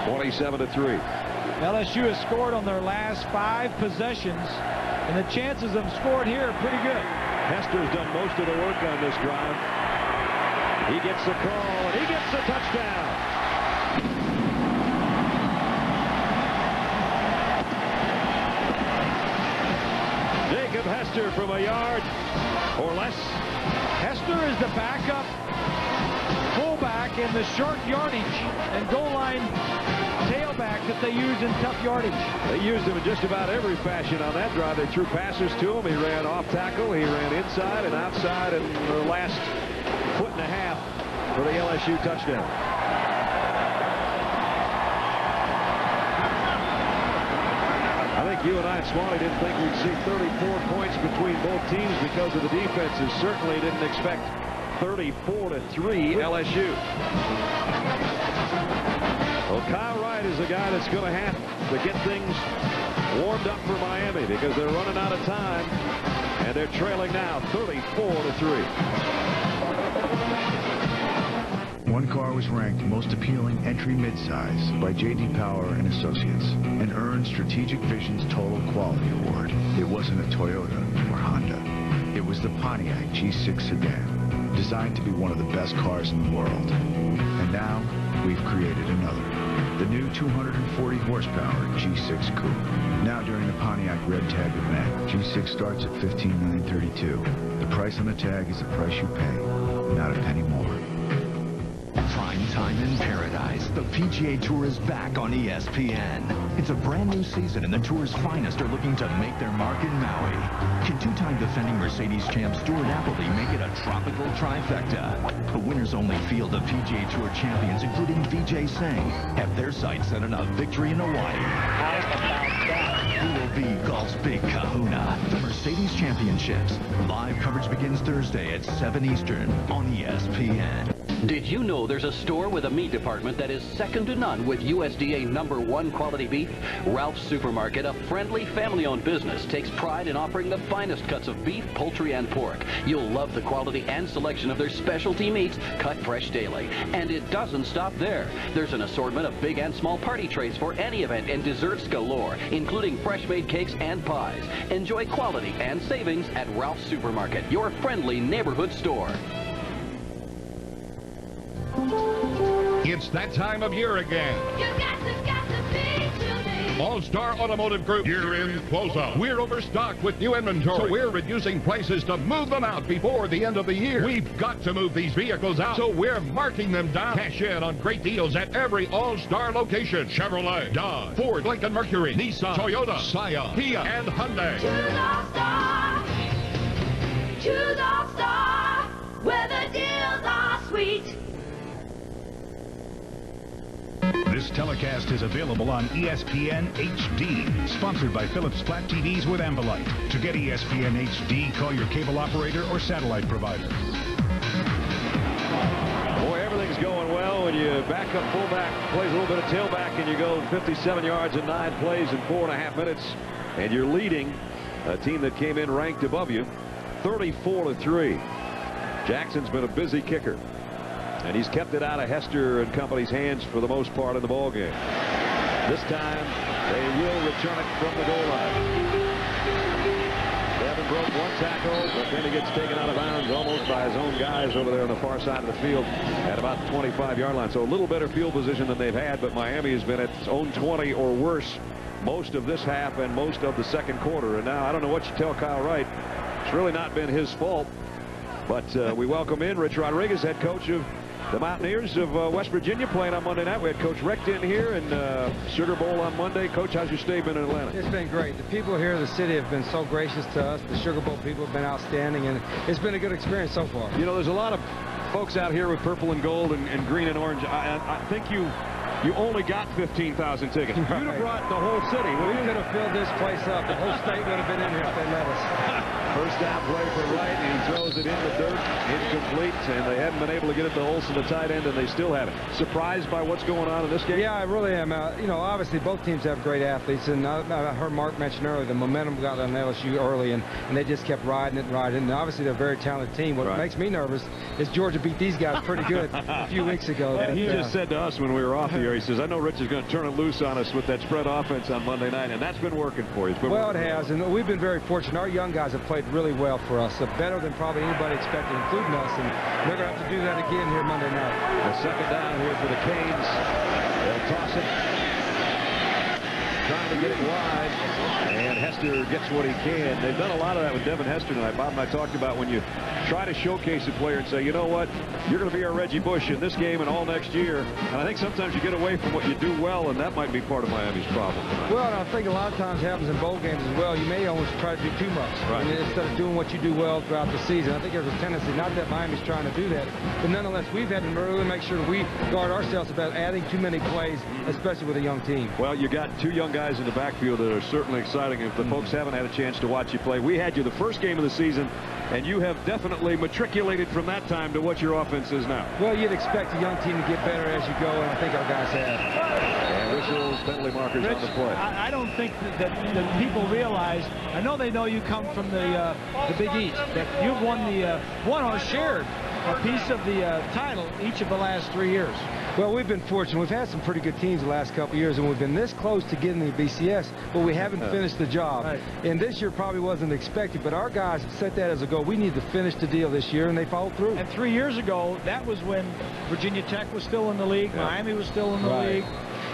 27-3. LSU has scored on their last 5 possessions, and the chances of scoring here are pretty good. Hester's done most of the work on this drive. He gets the call, and he gets the touchdown. Hester from a yard or less. Hester is the backup fullback in the short yardage and goal line tailback that they use in tough yardage. They used him in just about every fashion on that drive. They threw passes to him. He ran off tackle. He ran inside and outside in the last 1.5 feet for the LSU touchdown. I think think you and I and Smalley didn't think we'd see 34 points between both teams because of the defenses. Certainly didn't expect 34-3 LSU. Well, Kyle Wright is a guy that's going to have to get things warmed up for Miami because they're running out of time, and they're trailing now 34-3. One car was ranked most appealing entry midsize by J.D. Power and Associates and earned Strategic Vision's Total Quality Award. It wasn't a Toyota or Honda. It was the Pontiac G6 sedan, designed to be one of the best cars in the world. And now, we've created another. The new 240 horsepower G6 Coupe. Now during the Pontiac Red Tag event, G6 starts at $15,932. The price on the tag is the price you pay, not a penny more. Prime time in paradise. The PGA Tour is back on ESPN. It's a brand new season, and the Tour's finest are looking to make their mark in Maui. Can two-time defending Mercedes champ Stuart Appleby make it a tropical trifecta? The winners-only field of PGA Tour champions, including Vijay Singh, have their sights set on a victory in Hawaii. How about that? Who will be golf's big kahuna? The Mercedes Championships. Live coverage begins Thursday at 7 Eastern on ESPN. Did you know there's a store with a meat department that is second to none with USDA #1 quality beef? Ralph's Supermarket, a friendly family-owned business, takes pride in offering the finest cuts of beef, poultry, and pork. You'll love the quality and selection of their specialty meats, cut fresh daily. And it doesn't stop there. There's an assortment of big and small party trays for any event and desserts galore, including fresh-made cakes and pies. Enjoy quality and savings at Ralph's Supermarket, your friendly neighborhood store. It's that time of year again. All-Star Automotive Group, year-end closeout. We're overstocked with new inventory, so we're reducing prices to move them out before the end of the year. We've got to move these vehicles out, so we're marking them down. Cash in on great deals at every All-Star location. Chevrolet, Dodge, Ford, Lincoln Mercury, Nissan, Toyota, Scion, Kia, and Hyundai. Choose All-Star. Choose All-Star, where the deals are sweet. This telecast is available on ESPN HD, sponsored by Philips Flat TVs with Ambilight. To get ESPN HD, call your cable operator or satellite provider. Boy, everything's going well when you back up fullback, plays a little bit of tailback, and you go 57 yards in 9 plays in 4.5 minutes, and you're leading a team that came in ranked above you 34-3. Jackson's been a busy kicker, and he's kept it out of Hester and company's hands for the most part of the ball game. This time they will return it from the goal line. Devin broke one tackle, but then he gets taken out of bounds almost by his own guys over there on the far side of the field at about the 25-yard line. So a little better field position than they've had, but Miami has been at its own 20 or worse most of this half and most of the second quarter. And now I don't know what you tell Kyle Wright. It's really not been his fault. But we welcome in Rich Rodriguez, head coach of the Mountaineers of West Virginia, playing on Monday night. We had Coach Recht in here and Sugar Bowl on Monday. Coach, how's your stay been in Atlanta? It's been great. The people here in the city have been so gracious to us. The Sugar Bowl people have been outstanding, and it's been a good experience so far. You know, there's a lot of folks out here with purple and gold and green and orange. I think you only got 15,000 tickets. Right. You'd have brought the whole city. We could have filled this place up. The whole state would have been in here if they let us. First down play for Wright, and he throws it in the dirt, incomplete, and they haven't been able to get it to Olsen, the tight end, and they still haven't. Surprised by what's going on in this game? Yeah, I really am. You know, obviously both teams have great athletes, and I heard Mark mention earlier the momentum got on LSU early, and they just kept riding it and riding it. And obviously they're a very talented team. What makes me nervous is Georgia beat these guys pretty good a few weeks ago. And he just said to us when we were off the air, he says, I know Rich is going to turn it loose on us with that spread offense on Monday night, and that's been working for you. Well, it has, and we've been very fortunate. Our young guys have played really well for us, better than probably anybody expected, including us, and they're going to have to do that again here Monday night. The second down here for the Canes. They'll toss it. Trying to get it wide, and Hester gets what he can. They've done a lot of that with Devin Hester tonight. Bob and I talked about when you try to showcase a player and say, you know what, you're going to be our Reggie Bush in this game and all next year. And I think sometimes you get away from what you do well, and that might be part of Miami's problem. Well, and I think a lot of times happens in bowl games as well. You may almost try to do too much. Right. I mean, instead of doing what you do well throughout the season. I think there's a tendency, not that Miami's trying to do that, but nonetheless, we've had to really make sure we guard ourselves about adding too many plays, especially with a young team. Well, you got two young guys guys in the backfield that are certainly exciting. If the folks haven't had a chance to watch you play, we had you the first game of the season, and you have definitely matriculated from that time to what your offense is now. Well, you'd expect a young team to get better as you go, and I think our guys have. And whistles, penalty markers on the play. I don't think that people realize. I know they know you come from the Big East, that you've won or shared a piece of the title each of the last 3 years. Well, we've been fortunate. We've had some pretty good teams the last couple of years, and we've been this close to getting the BCS, but we haven't finished the job. Right. And this year probably wasn't expected, but our guys set that as a goal. We need to finish the deal this year, and they followed through. And 3 years ago, that was when Virginia Tech was still in the league, Miami was still in the league.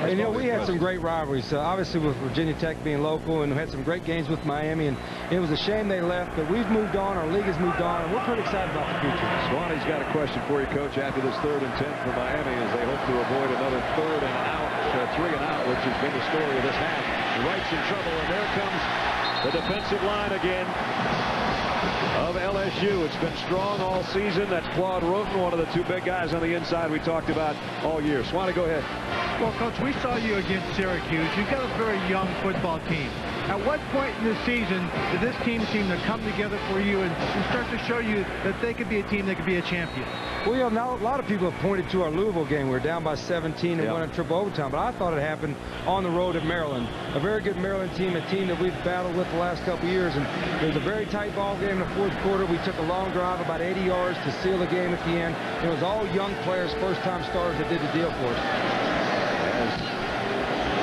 And, you know, we had some great rivalries, obviously with Virginia Tech being local, and we had some great games with Miami, and it was a shame they left, but we've moved on, our league has moved on, and we're pretty excited about the future. Swanee's got a question for you, Coach, after this 3rd and 10 for Miami as they hope to avoid another 3rd and out, 3 and out, which has been the story of this half. Wright's in trouble, and there comes the defensive line again of LSU. It's been strong all season. That's Claude Roten, one of the 2 big guys on the inside we talked about all year. Swanee, go ahead. Well, Coach, we saw you against Syracuse. You've got a very young football team. At what point in the season did this team seem to come together for you and start to show you that they could be a team that could be a champion? Well, you know, now a lot of people have pointed to our Louisville game. We were down by 17 and won in triple overtime, but I thought it happened on the road at Maryland. A very good Maryland team, a team that we've battled with the last couple of years, and it was a very tight ball game in the 4th quarter. We took a long drive, about 80 yards, to seal the game at the end. It was all young players, first-time starters that did the deal for us.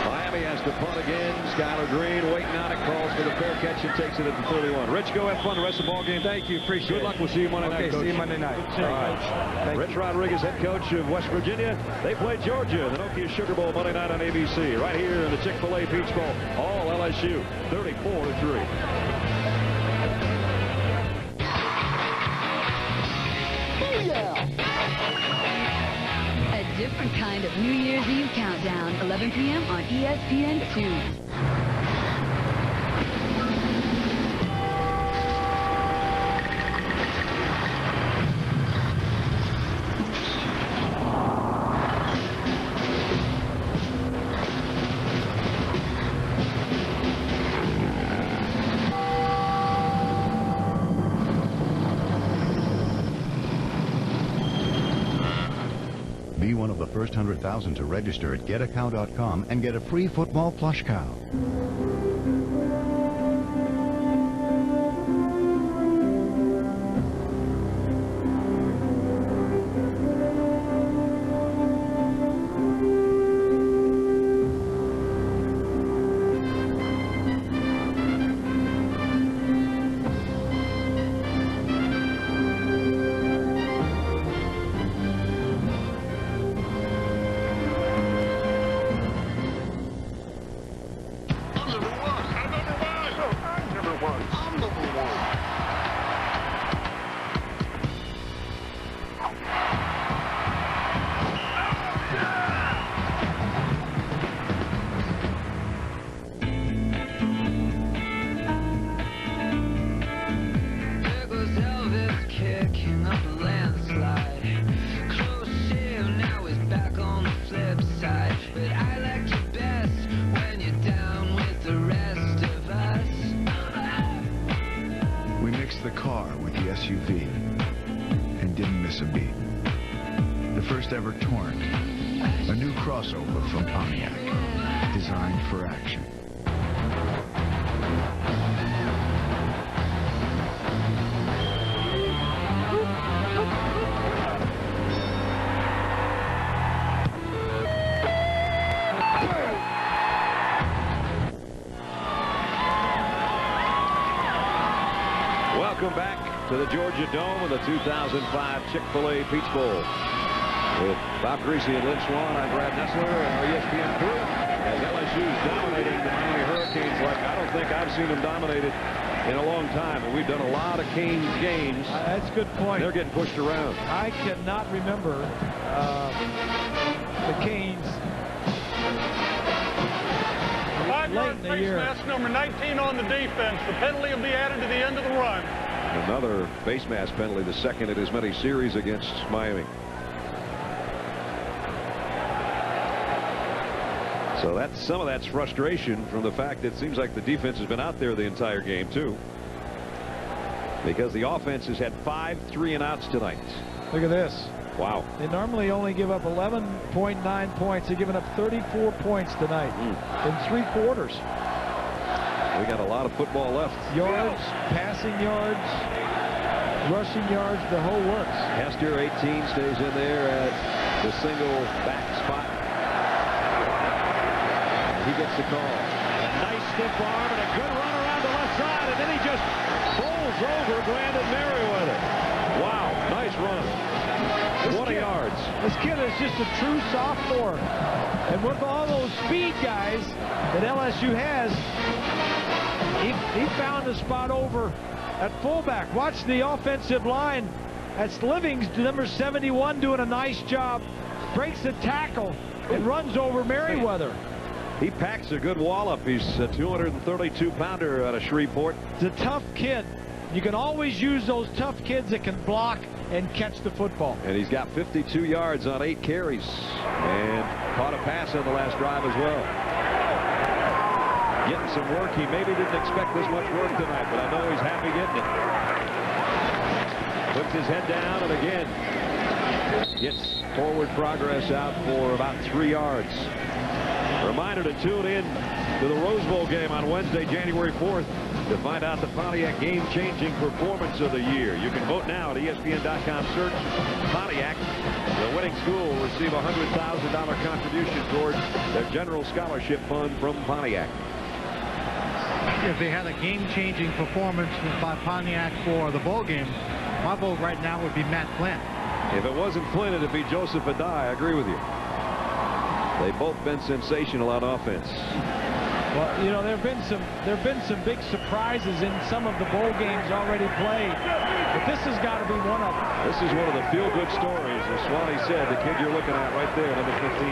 Miami has to punt again. Skylar Green waiting on it, calls for the fair catch and takes it at the 31. Rich, go have fun the rest of the ball game. Thank you. Appreciate it. Good luck. We'll see you Monday night, Coach. See you Monday night. All right. Rich Rodriguez, head coach of West Virginia. They play Georgia in the Nokia Sugar Bowl Monday night on ABC. Right here in the Chick-fil-A Peach Bowl. All LSU, 34-3. A different kind of New Year's Eve countdown, 11 p.m. on ESPN2. Be one of the first 100,000 to register at getacow.com and get a free football plush cow. SUV and didn't miss a beat. The first ever Torrent, a new crossover from Pontiac, designed for action. Welcome back to the Georgia Dome and the 2005 Chick-fil-A Peach Bowl. With Bob Greasy and Lynn Swan, I'm Brad Nessler and our ESPN crew. As LSU's dominating the Miami Hurricanes like I don't think I've seen them dominated in a long time. And we've done a lot of Canes games. That's a good point. They're getting pushed around. I cannot remember the Canes late in the year. That's number 19 on the defense. The penalty will be added to the end of the run. Another face mask penalty, the second in as many series against Miami. So some of that's frustration from the fact that it seems like the defense has been out there the entire game too, because the offense has had 5 3-and-outs tonight. Look at this. Wow. They normally only give up 11.9 points. They've given up 34 points tonight in 3 quarters. We got a lot of football left. Yards, passing yards, rushing yards, the whole works. Hester, 18, stays in there at the single back spot. He gets the call. A nice stiff arm and a good run around the left side, and then he just bowls over Brandon Merriweather. Wow, nice run. 20 yards. This kid is just a true sophomore. And with all those speed guys that LSU has, he found a spot over at fullback. Watch the offensive line. That's Livings, number 71, doing a nice job. Breaks the tackle and runs over Merriweather. He packs a good wallop. He's a 232-pounder out of Shreveport. It's a tough kid. You can always use those tough kids that can block and catch the football. And he's got 52 yards on 8 carries. And caught a pass on the last drive as well. Getting some work. He maybe didn't expect this much work tonight, but I know he's happy getting it. Puts his head down and again gets forward progress out for about 3 yards. Reminder to tune in to the Rose Bowl game on Wednesday, January 4th to find out the Pontiac game-changing performance of the year. You can vote now at ESPN.com. Search Pontiac. The winning school will receive a $100,000 contribution toward their general scholarship fund from Pontiac. If they had a game-changing performance by Pontiac for the bowl game, my vote right now would be Matt Flynn. If it wasn't Flynn, it'd be Joseph Adai. I agree with you. They've both been sensational on offense. Well, you know, there have been some big surprises in some of the bowl games already played, but this has got to be one of them. This is one of the feel-good stories, as Swanee said, the kid you're looking at right there, number 15.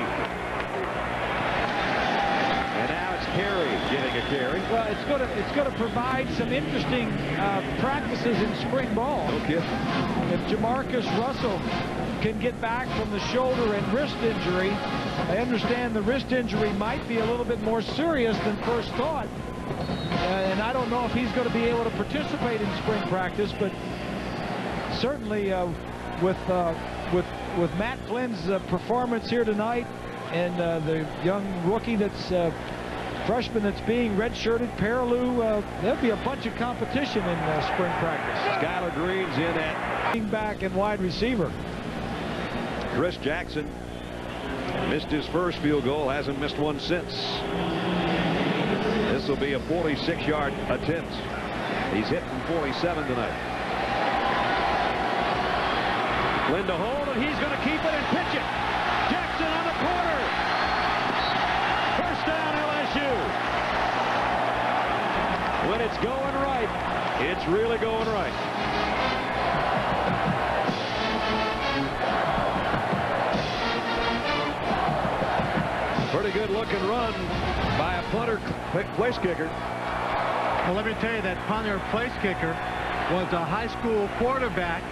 And now it's Carey getting a carry. Well, it's going to provide some interesting practices in spring ball. No kidding. If Jamarcus Russell can get back from the shoulder and wrist injury, I understand the wrist injury might be a little bit more serious than first thought. And I don't know if he's going to be able to participate in spring practice, but certainly with Matt Flynn's performance here tonight and the young rookie that's freshman that's being redshirted, Perilou, there'll be a bunch of competition in spring practice. Skylar Green's in at back and wide receiver. Chris Jackson missed his first field goal, hasn't missed one since. This will be a 46-yard attempt. He's hit from 47 tonight. Flynn to hold, and he's going to keep it and pitch it. Jackson on the corner. First down, LSU. When it's going right, it's really going right. Pretty good looking run by a punter place kicker. Well, let me tell you that punter place kicker was a high school quarterback,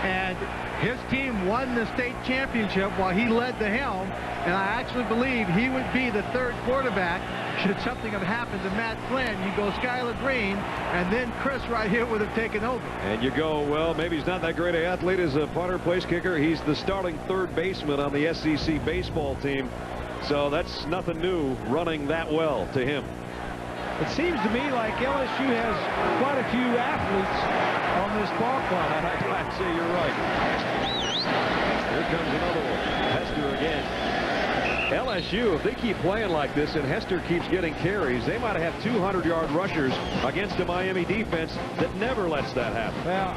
and his team won the state championship while he led the helm, and I actually believe he would be the third quarterback should something have happened to Matt Flynn. You go Skylar Green, and then Chris right here would have taken over. And you go, well, maybe he's not that great an athlete as a punter place kicker. He's the starting third baseman on the SEC baseball team. So that's nothing new running that well to him. It seems to me like LSU has quite a few athletes on this ball club. I'd say you're right. Here comes another one. Hester again. LSU, if they keep playing like this and Hester keeps getting carries, they might have 200-yard rushers against a Miami defense that never lets that happen. Well,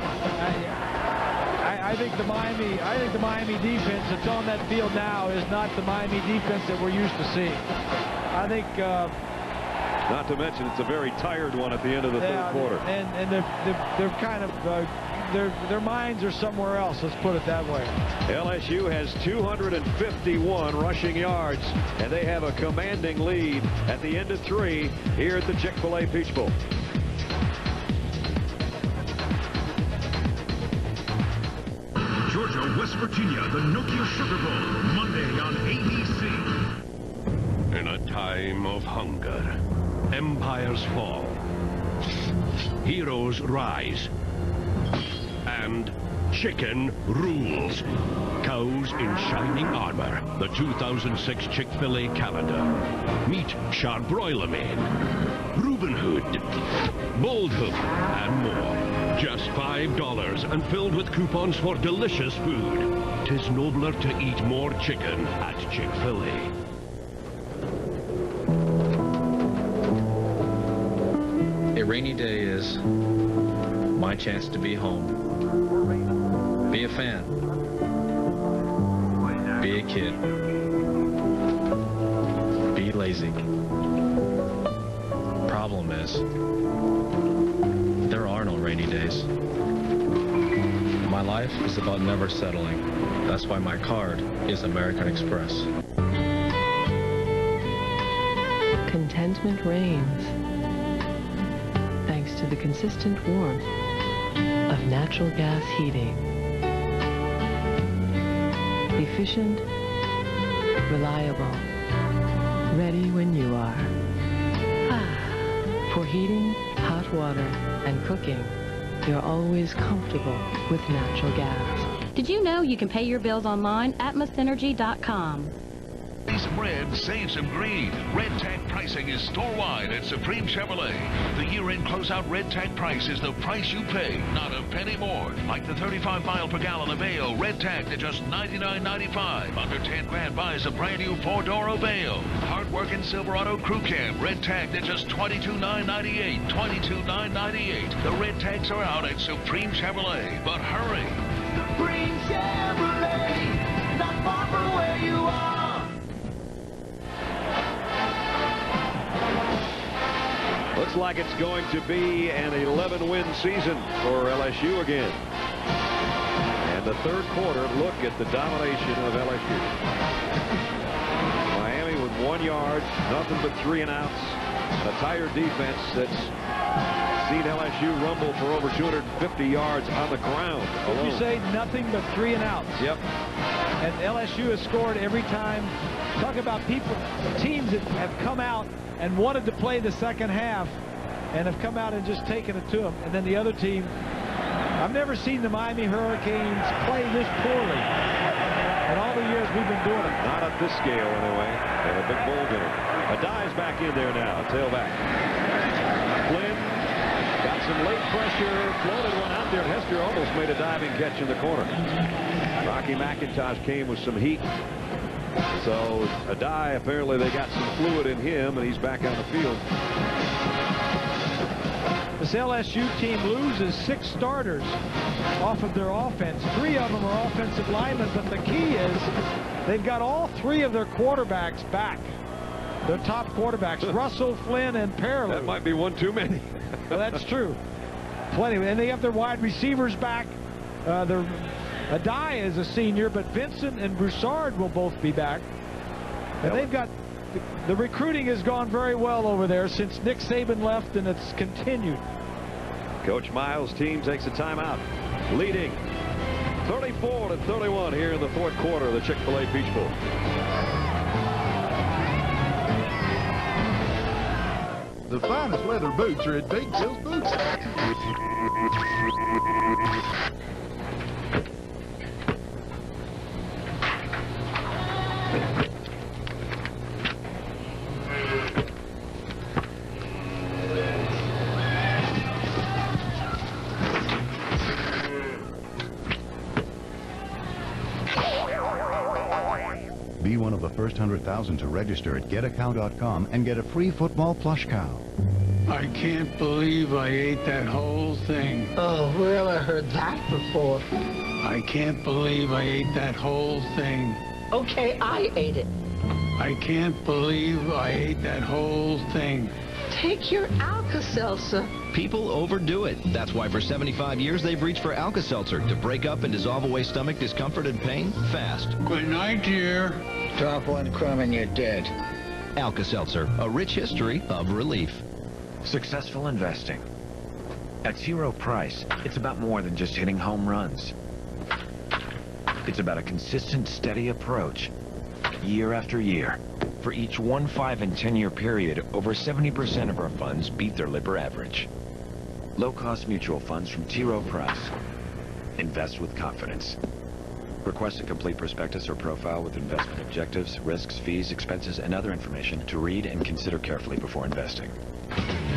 I think the Miami defense that's on that field now is not the Miami defense that we're used to seeing. I think. Not to mention it's a very tired one at the end of the third quarter. And they're kind of their minds are somewhere else. Let's put it that way. LSU has 251 rushing yards, and they have a commanding lead at the end of 3 here at the Chick-fil-A Peach Bowl. Georgia, West Virginia, the Nokia Sugar Bowl, Monday on ABC. In a time of hunger, empires fall, heroes rise, and chicken rules. Cows in shining armor. The 2006 Chick-fil-A calendar. Meet Charbroilerman, Reuben Hood, Bold Hook, and more. Just $5 and filled with coupons for delicious food. 'Tis nobler to eat more chicken at Chick-fil-A. A rainy day is my chance to be home. Be a fan. Be a kid. Be lazy. Problem is, there are no rainy days. My life is about never settling. That's why my card is American Express. Contentment reigns, thanks to the consistent warmth of natural gas heating. Efficient, reliable, ready when you are. For heating, hot water, and cooking, you're always comfortable with natural gas. Did you know you can pay your bills online at atmosenergy.com? Save some red, save some green. Red tag pricing is store-wide at Supreme Chevrolet. The year-end closeout red tag price is the price you pay, not a penny more. Like the 35 mile per gallon Aveo, red tagged at just $99.95. Under 10 grand buys a brand new 4-door Aveo. Hard-working Silverado Crew Cab, red tagged at just $22,998. $22,998. The red tags are out at Supreme Chevrolet, but hurry. Supreme Chevrolet, not far from where you are. Looks like it's going to be an 11-win season for LSU again. And the third quarter, look at the domination of LSU. Miami with 1 yard, nothing but 3 and outs. A tired defense that's seen LSU rumble for over 250 yards on the ground alone. You say nothing but 3 and outs. Yep. And LSU has scored every time. Talk about teams that have come out and wanted to play the second half and have come out and just taken it to them. And then the other team, I've never seen the Miami Hurricanes play this poorly in all the years we've been doing it. Not at this scale, anyway. They have a big bowl game. Adai's back in there now, tailback. Flynn got some late pressure, floated one out there. Hester almost made a diving catch in the corner. Rocky McIntosh came with some heat. So Adai, apparently they got some fluid in him, and he's back on the field. This LSU team loses 6 starters off of their offense. 3 of them are offensive linemen, but the key is they've got all 3 of their quarterbacks back. Their top quarterbacks, Russell, Flynn, and Pearl. That might be one too many. Well, that's true. Plenty. And they have their wide receivers back. Adai is a senior, but Vincent and Broussard will both be back. And they've got, the recruiting has gone very well over there since Nick Saban left, and it's continued. Coach Miles' team takes a timeout, leading 34-31 here in the fourth quarter of the Chick-fil-A Peach Bowl. The finest leather boots are at Big Bill's Boots. Be one of the first 100,000 to register at getaccount.com and get a free football plush cow. I can't believe I ate that whole thing. Oh, where have I heard that before? I can't believe I ate that whole thing. Okay, I ate it. I can't believe I ate that whole thing. Take your Alka-Seltzer. People overdo it. That's why for 75 years they've reached for Alka-Seltzer to break up and dissolve away stomach discomfort and pain fast. Good night, dear. Drop one crumb and you're dead. Alka-Seltzer, a rich history of relief. Successful investing. At Zero Price, it's about more than just hitting home runs. It's about a consistent, steady approach year after year. For each 1, 5, and 10-year period, over 70% of our funds beat their Lipper average. Low-cost mutual funds from T. Rowe Price. Invest with confidence. Request a complete prospectus or profile with investment objectives, risks, fees, expenses, and other information to read and consider carefully before investing.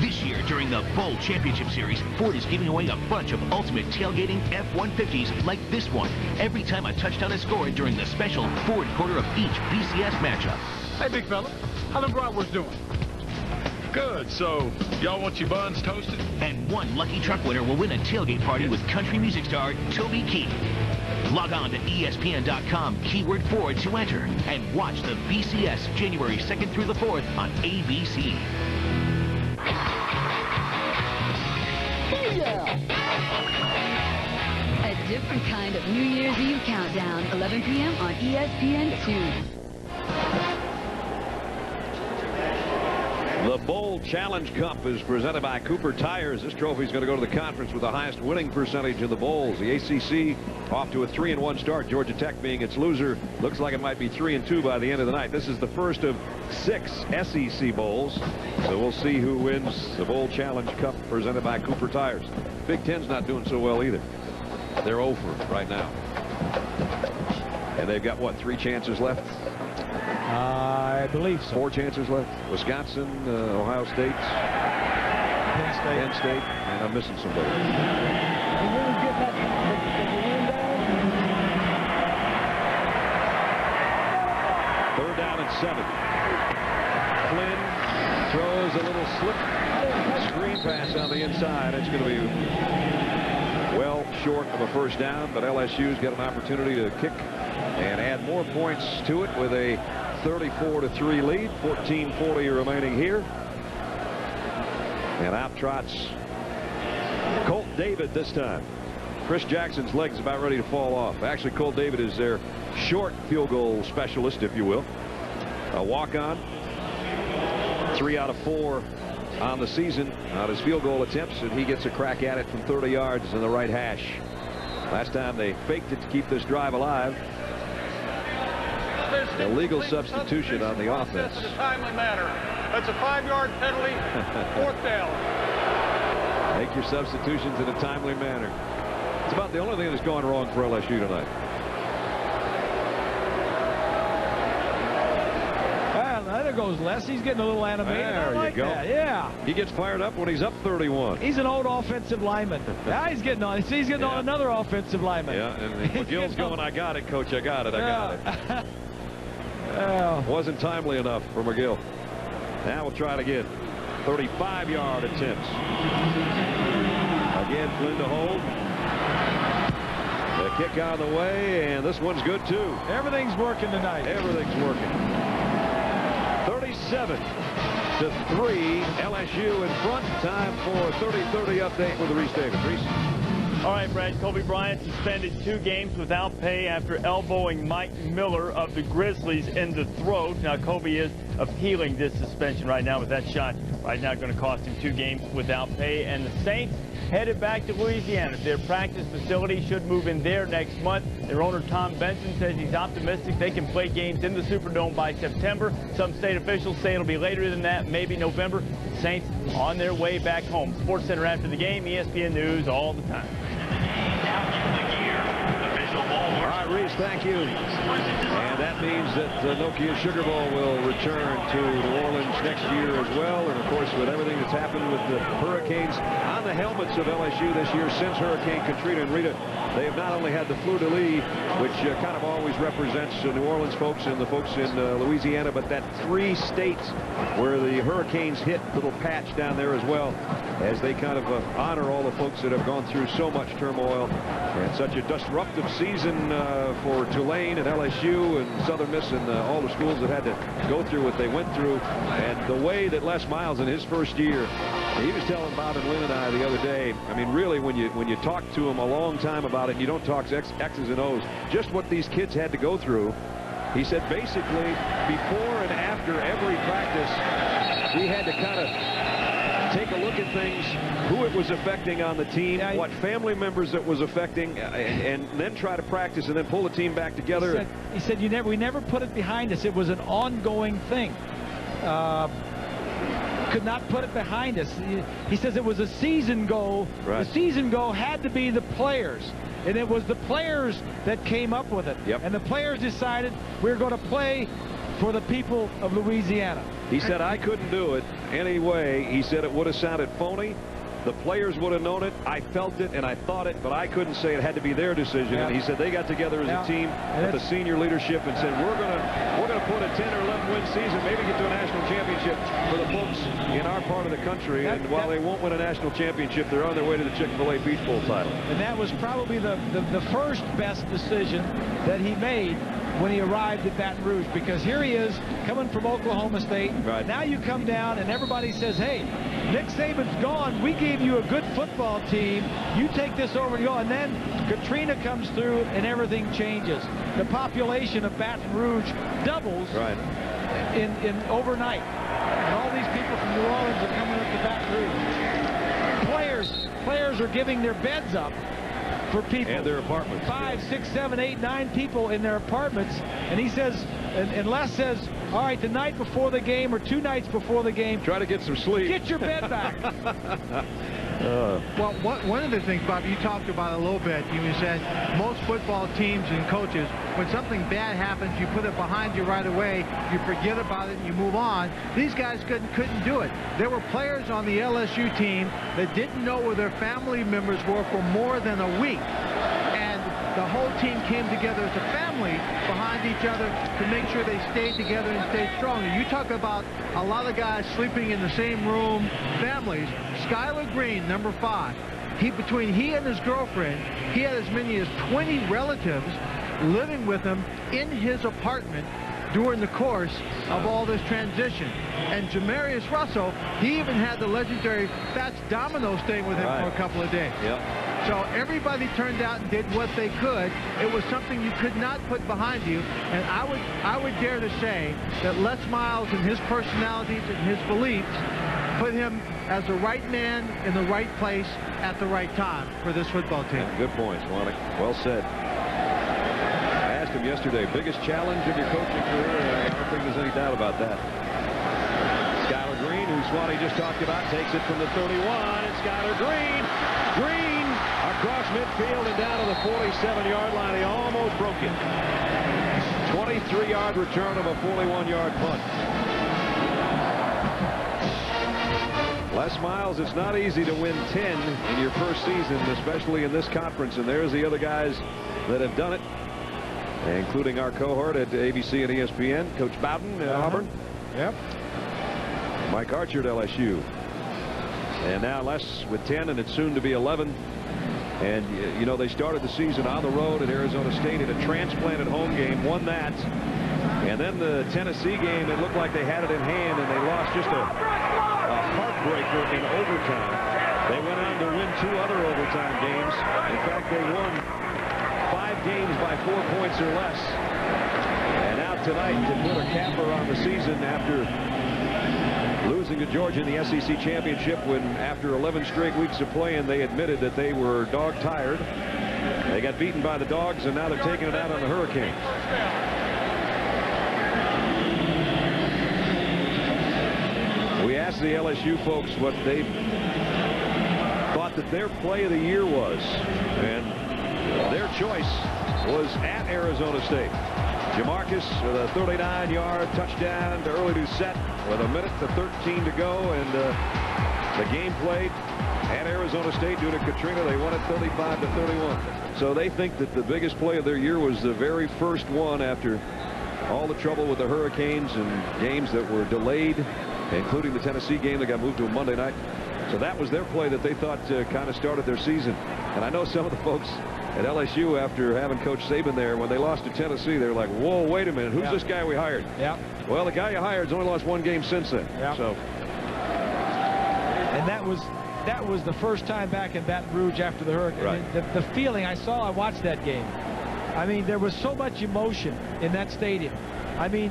This year, during the Bowl Championship Series, Ford is giving away a bunch of ultimate tailgating F-150s like this one every time a touchdown is scored during the special Ford quarter of each BCS matchup. Hey, big fella. How the bratwurst doing? Good. So, y'all want your buns toasted? And one lucky truck winner will win a tailgate party with country music star Toby Keith. Log on to ESPN.com, keyword Ford to enter, and watch the BCS January 2nd through the 4th on ABC. A different kind of New Year's Eve countdown, 11 p.m. on ESPN2. The Bowl Challenge Cup is presented by Cooper Tires. This trophy is going to go to the conference with the highest winning percentage in the bowls. The ACC off to a 3-1 start. Georgia Tech being its loser. Looks like it might be 3-2 by the end of the night. This is the first of 6 SEC bowls. So we'll see who wins the Bowl Challenge Cup presented by Cooper Tires. Big Ten's not doing so well either. They're over right now. And they've got, what, 3 chances left? I believe so. 4 chances left. Wisconsin, Ohio State, Penn State, and I'm missing somebody. Third down and 7. Flynn throws a little slip screen pass on the inside. It's going to be well short of a first down, but LSU's got an opportunity to kick and add more points to it with a 34-3 lead. 14:40 remaining here. And out trots Colt David this time. Chris Jackson's leg's about ready to fall off. Actually, Colt David is their short field goal specialist, if you will. A walk-on. 3 out of 4 on the season on his field goal attempts, and he gets a crack at it from 30 yards in the right hash. Last time they faked it to keep this drive alive. Illegal substitution on the offense. In a timely manner. That's a 5-yard penalty. 4th down. Make your substitutions in a timely manner. It's about the only thing that's going wrong for LSU tonight. Well, there goes Les. He's getting a little animated. There you go. That. Yeah. He gets fired up when he's up 31. He's an old offensive lineman. Now he's getting on. He's getting on another offensive lineman. Yeah, and McGill's going, I got it, Coach. I got it. I got it. Wasn't timely enough for McGill. Now we'll try it again. 35-yard attempts. Again, Flynn to hold. The kick on the way, and this one's good too. Everything's working tonight. Everything's working. 37-3, LSU in front. Time for 30-30 update with Reese Davis. Reese. All right, Brad. Kobe Bryant suspended 2 games without pay after elbowing Mike Miller of the Grizzlies in the throat. Now, Kobe is appealing this suspension right now, but that shot right now going to cost him 2 games without pay. And the Saints headed back to Louisiana. Their practice facility should move in there next month. Their owner, Tom Benson, says he's optimistic they can play games in the Superdome by September. Some state officials say it'll be later than that, maybe November. The Saints on their way back home. Sports Center after the game, ESPN News all the time. All right, Reese, thank you. And that means that the Nokia Sugar Bowl will return to New Orleans next year as well. And, of course, with everything that's happened with the Hurricanes on the helmets of LSU this year since Hurricane Katrina and Rita, they have not only had the fleur-de-lis, which kind of always represents New Orleans folks and the folks in Louisiana, but that 3 states where the Hurricanes hit, little patch down there as well, as they kind of honor all the folks that have gone through so much turmoil and such a disruptive season for Tulane and LSU and Southern Miss and all the schools that had to go through what they went through. And the way that Les Miles in his first year, he was telling Bob and Lynn and I the other day, I mean, really, when you talk to him a long time about it, and you don't talk X's and O's, just what these kids had to go through. He said basically before and after every practice, we had to kind of take a look at things, who it was affecting on the team, what family members it was affecting, and then try to practice and then pull the team back together. He said we never put it behind us. It was an ongoing thing. Could not put it behind us. He says it was a season goal. Right. The season goal had to be the players. And it was the players that came up with it. Yep. And the players decided we're going to play for the people of Louisiana. He said, I couldn't do it anyway. He said it would have sounded phony. The players would have known it. I felt it and I thought it, but I couldn't say it had to be their decision. Yeah. And he said they got together as a team with the senior leadership and said, we're gonna put a 10 or 11 win season, maybe get to a national championship for the folks in our part of the country. And while they won't win a national championship, they're on their way to the Chick-fil-A Peach Bowl title. And that was probably the first best decision that he made when he arrived at Baton Rouge, because here he is coming from Oklahoma State. Right. Now you come down and everybody says, hey, Nick Saban's gone. We gave you a good football team. You take this over and go. And then Katrina comes through and everything changes. The population of Baton Rouge doubles in overnight. And all these people from New Orleans are coming up to Baton Rouge. Players are giving their beds up for people. And their apartments. 5, 6, 7, 8, 9 people in their apartments. And he says, and Les says, all right, the night before the game or 2 nights before the game, try to get some sleep. Get your bed back. Well, one of the things, Bob, you talked about a little bit. You said most football teams and coaches, when something bad happens, you put it behind you right away. You forget about it and you move on. These guys couldn't do it. There were players on the LSU team that didn't know where their family members were for more than a week. And the whole team came together as a family behind each other to make sure they stayed together and stayed strong. And you talk about a lot of guys sleeping in the same room, families. Skylar Green, number 5, between he and his girlfriend, he had as many as 20 relatives living with him in his apartment during the course of all this transition. And Jamarius Russell, he even had the legendary Fats Domino staying with him for a couple of days. Yep. So everybody turned out and did what they could. It was something you could not put behind you. And I would dare to say that Les Miles and his personalities and his beliefs put him as the right man in the right place at the right time for this football team. Yeah, good points, Wanick. Well said. I asked him yesterday, biggest challenge of your coaching career? I don't think there's any doubt about that. Skylar Green, who Swanee just talked about, takes it from the 31, and Skylar Green across midfield and down to the 47-yard line. He almost broke it. 23-yard return of a 41-yard punt. Les Miles, it's not easy to win 10 in your first season, especially in this conference. And there's the other guys that have done it, including our cohort at ABC and ESPN, Coach Bowden at Auburn. Yep. Mike Archer at LSU. And now Les with 10, and it's soon to be 11. And, you know, they started the season on the road at Arizona State in a transplanted home game, won that. And then the Tennessee game, it looked like they had it in hand, and they lost just a heartbreaker in overtime. They went on to win 2 other overtime games. In fact, they won 5 games by 4 points or less. And now tonight to put a capper on the season after losing to Georgia in the SEC championship, when after 11 straight weeks of playing, they admitted that they were dog tired. They got beaten by the Dogs, and now they're taking it out on the Hurricanes. We asked the LSU folks what they thought that their play of the year was, and their choice was at Arizona State. Jamarcus with a 39-yard touchdown to Early Doucette with 1:13 to go, and the game played at Arizona State due to Katrina. They won it 35-31. So they think that the biggest play of their year was the very first one after all the trouble with the Hurricanes and games that were delayed, including the Tennessee game that got moved to a Monday night. So that was their play that they thought kind of started their season. And I know some of the folks at LSU, after having Coach Saban there, when they lost to Tennessee, they were like, whoa, wait a minute, who's this guy we hired? Yeah. Well, the guy you hired's only lost 1 game since then. Yeah. So. And that was the first time back in Baton Rouge after the Hurricane. Right. The feeling I watched that game. I mean, there was so much emotion in that stadium. I mean,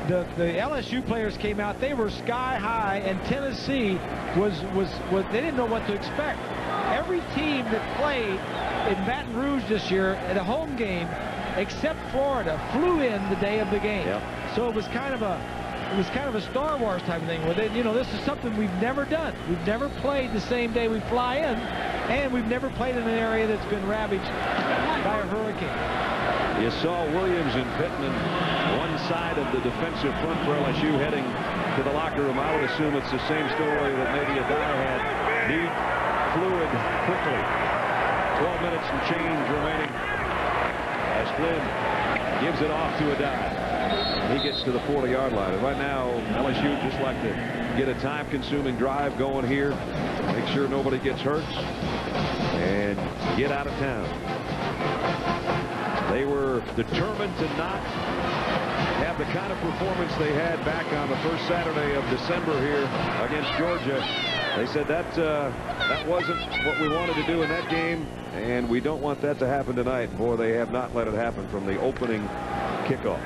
the LSU players came out. They were sky high, and Tennessee was they didn't know what to expect. Every team that played in Baton Rouge this year at a home game, except Florida, flew in the day of the game. Yep. So it was kind of a Star Wars type of thing. Where they, this is something we've never done. We've never played the same day we fly in, and we've never played in an area that's been ravaged by a hurricane. You saw Williams and Pittman, one side of the defensive front for LSU, heading to the locker room. I would assume it's the same story that maybe a die had. Need fluid quickly. 12 minutes and change remaining as Flynn gives it off to a dive. He gets to the 40-yard line. And right now, LSU just like to get a time-consuming drive going here, make sure nobody gets hurt, and get out of town. They were determined to not have the kind of performance they had back on the first Saturday of December here against Georgia. They said that wasn't what we wanted to do in that game, and we don't want that to happen tonight. Boy, they have not let it happen from the opening kickoff.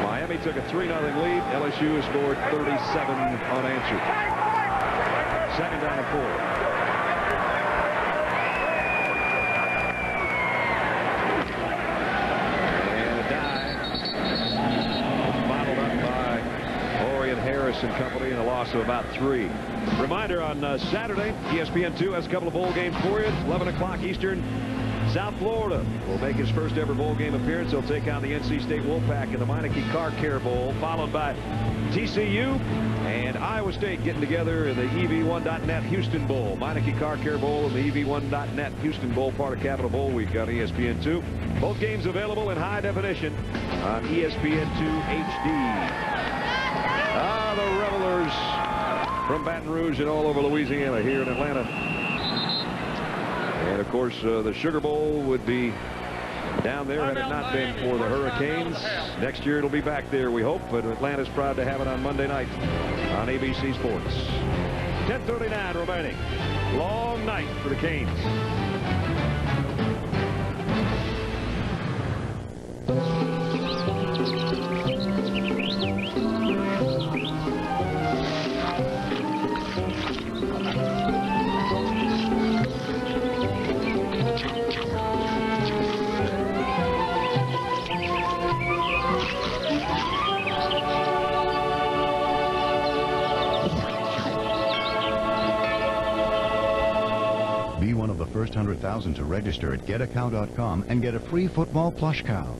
Miami took a 3-0 lead. LSU has scored 37 unanswered. Second down and 4. And company, and a loss of about 3. Reminder on Saturday, ESPN2 has a couple of bowl games for you. 11 o'clock Eastern. South Florida will make his first ever bowl game appearance. They'll take on the NC State Wolfpack in the Meineke Car Care Bowl, followed by TCU and Iowa State getting together in the EV1.net Houston Bowl. Meineke Car Care Bowl and the EV1.net Houston Bowl, part of Capital Bowl Week on ESPN2. Both games available in high definition on ESPN2 HD. The Revelers from Baton Rouge and all over Louisiana here in Atlanta. And, of course, the Sugar Bowl would be down there had it not been for the Hurricanes. Next year it'll be back there, we hope, but Atlanta's proud to have it on Monday night on ABC Sports. 10:39 remaining. Long night for the Canes. First 100,000 to register at getaccount.com and get a free football plush cow.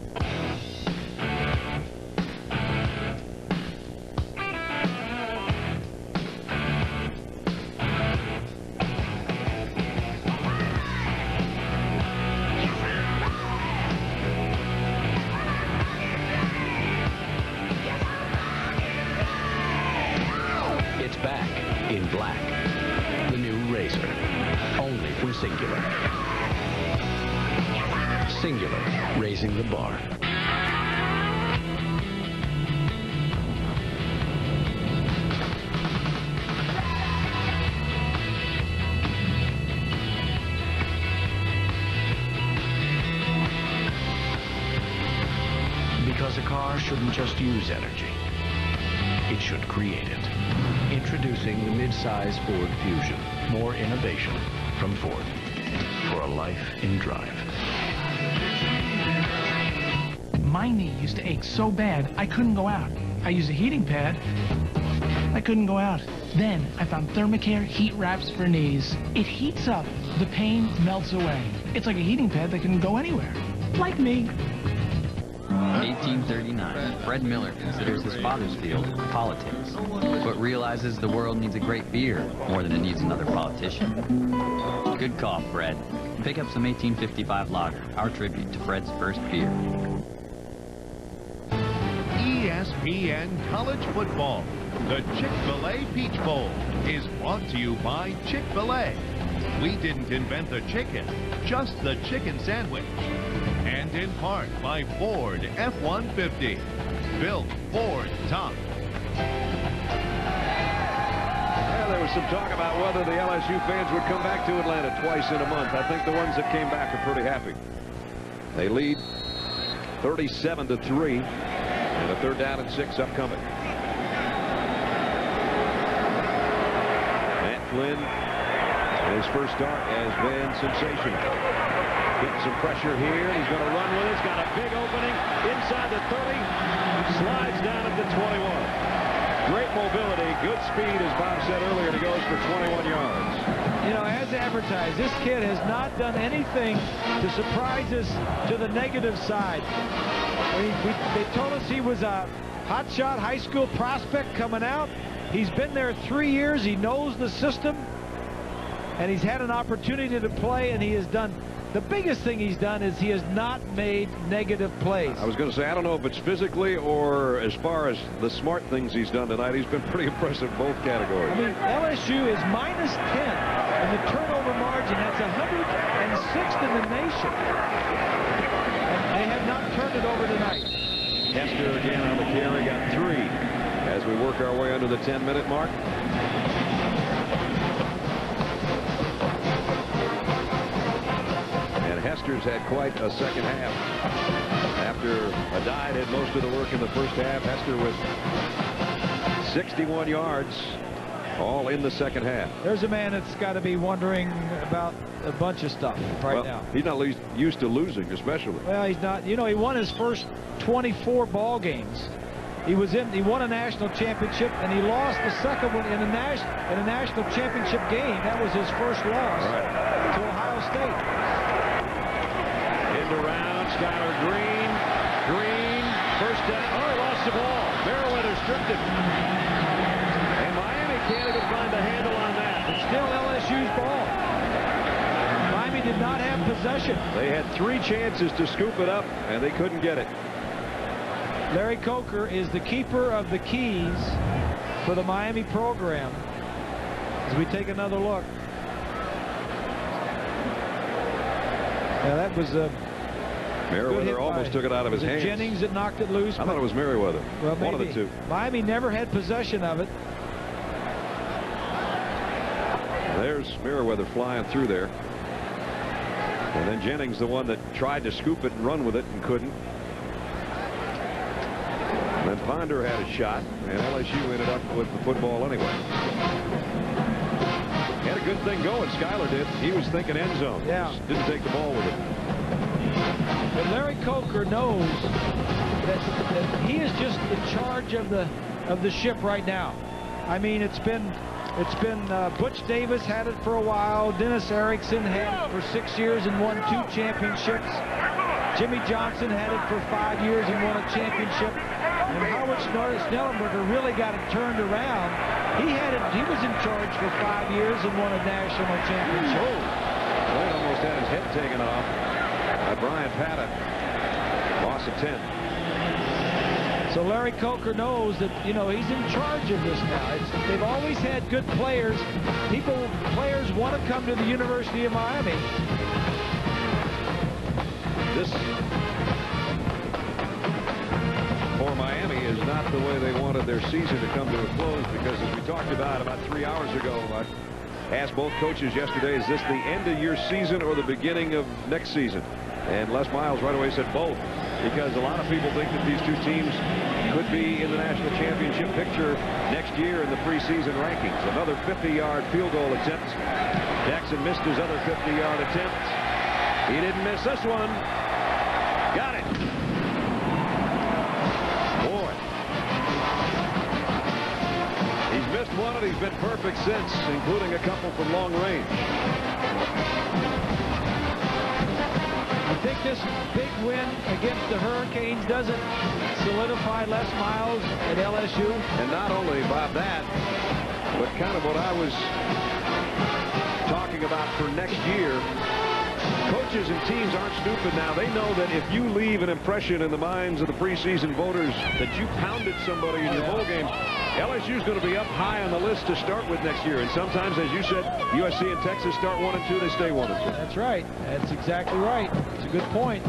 It's back in black. The new Razor. Only from Singular. Singular, raising the bar. Because a car shouldn't just use energy. It should create it. Introducing the mid-size Ford Fusion. More innovation from Ford. For a life in drive. My knee used to ache so bad, I couldn't go out. I used a heating pad. I couldn't go out. Then I found Thermacare heat wraps for knees. It heats up. The pain melts away. It's like a heating pad that can go anywhere. Like me. 1839, Fred Miller considers his father's field politics, but realizes the world needs a great beer more than it needs another politician. Good call, Fred. Pick up some 1855 lager, our tribute to Fred's first beer. ESPN College Football. The Chick-fil-A Peach Bowl is brought to you by Chick-fil-A. We didn't invent the chicken, just the chicken sandwich. And in part by Ford F-150. Built Ford Top. Yeah, there was some talk about whether the LSU fans would come back to Atlanta twice in a month. I think the ones that came back are pretty happy. They lead 37-3. And a 3rd down and 6 upcoming. Matt Flynn, his first start has been sensational. Getting some pressure here. He's going to run with it. He's got a big opening inside the 30. Slides down at the 21. Great mobility, good speed, as Bob said earlier, and he goes for 21 yards. You know, as advertised, this kid has not done anything to surprise us to the negative side. I mean, they told us he was a hotshot high school prospect coming out. He's been there 3 years. He knows the system, and he's had an opportunity to play, and he has done. The biggest thing he's done is he has not made negative plays. I was going to say, I don't know if it's physically or as far as the smart things he's done tonight. He's been pretty impressive in both categories. I mean, LSU is -10 in the turnover margin. That's 106th in the nation. And they have not turned it over tonight. Hester again on the carry, got 3 as we work our way under the 10-minute mark. Hester's had quite a second half. After Adide did most of the work in the first half, Hester with 61 yards, all in the second half. There's a man that's got to be wondering about a bunch of stuff right now. He's not used to losing, especially. Well, he's not. You know, he won his first 24 ball games. He won a national championship, and he lost the second one in a national championship game. That was his first loss to Ohio State. Around Skylar Green, first down. Oh, he lost the ball. Merriweather stripped it. And Miami can't even find a handle on that. It's still LSU's ball. Miami did not have possession. They had 3 chances to scoop it up, and they couldn't get it. Larry Coker is the keeper of the keys for the Miami program. As we take another look. Now that was a Merriweather almost took it out of his hands. Jennings that knocked it loose. I thought it was Merriweather. Well, one of the two. Miami never had possession of it. There's Merriweather flying through there. And then Jennings, the one that tried to scoop it and run with it and couldn't. And then Ponder had a shot, and LSU ended up with the football anyway. Had a good thing going, Skylar did. He was thinking end zone. Yeah. Just didn't take the ball with it. But Larry Coker knows that he is just in charge of the ship right now. I mean, it's been Butch Davis had it for a while. Dennis Erickson had it for 6 years and won 2 championships. Jimmy Johnson had it for 5 years and won a championship. And Howard Snellenberger really got it turned around. He was in charge for 5 years and won a national championship. Well, he almost had his head taken off by Brian Paddock. Loss of 10. So Larry Coker knows that, you know, he's in charge of this now. They've always had good players. Players want to come to the University of Miami. This, for Miami, is not the way they wanted their season to come to a close, because as we talked about 3 hours ago, I asked both coaches yesterday, is this the end of your season or the beginning of next season? And Les Miles right away said both, because a lot of people think that these 2 teams could be in the national championship picture next year in the preseason rankings. Another 50-yard field goal attempt. Jackson missed his other 50-yard attempt. He didn't miss this one. Got it. Boy. He's missed one and he's been perfect since, including a couple from long range. I think this big win against the Hurricanes doesn't solidify Les Miles at LSU. And not only about that, but kind of what I was talking about for next year. Coaches and teams aren't stupid now. They know that if you leave an impression in the minds of the preseason voters that you pounded somebody in your bowl games, LSU's going to be up high on the list to start with next year. And sometimes, as you said, USC and Texas start 1 and 2, they stay 1 and 2. That's right. That's exactly right. It's a good point.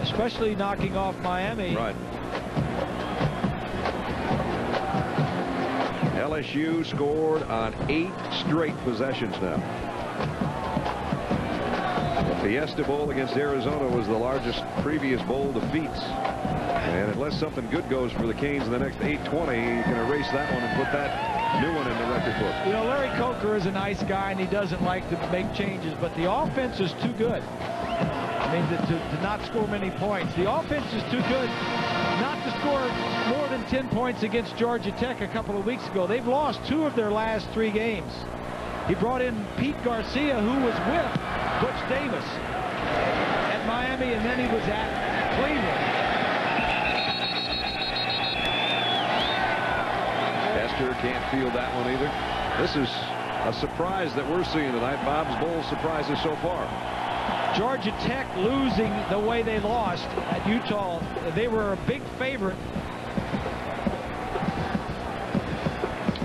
Especially knocking off Miami. Right. LSU scored on 8 straight possessions now. The Fiesta Bowl against Arizona was the largest previous bowl defeats. And unless something good goes for the Canes in the next 8:20, he's going to erase that one and put that new one in the record book. You know, Larry Coker is a nice guy, and he doesn't like to make changes, but the offense is too good. I mean, to not score many points. The offense is too good not to score more than 10 points against Georgia Tech a couple of weeks ago. They've lost 2 of their last 3 games. He brought in Pete Garcia, who was with Butch Davis at Miami, and then he was at Cleveland. Esther can't field that one either. This is a surprise that we're seeing tonight. Bob's Bowl surprises so far. Georgia Tech losing the way they lost at Utah. They were a big favorite.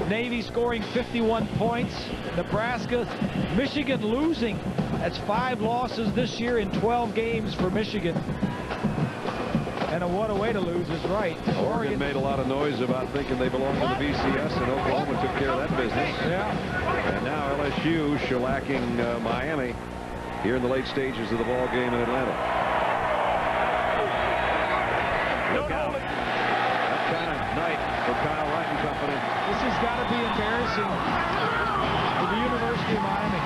Navy scoring 51 points. Nebraska, Michigan losing. That's 5 losses this year in 12 games for Michigan. And what a way to lose is right. Oregon made a lot of noise about thinking they belong to the BCS, and Oklahoma took care of that business. Yeah. And now LSU shellacking Miami here in the late stages of the ball game in Atlanta. Look out. That kind of night for Kyle Wright and company. This has got to be embarrassing for the University of Miami.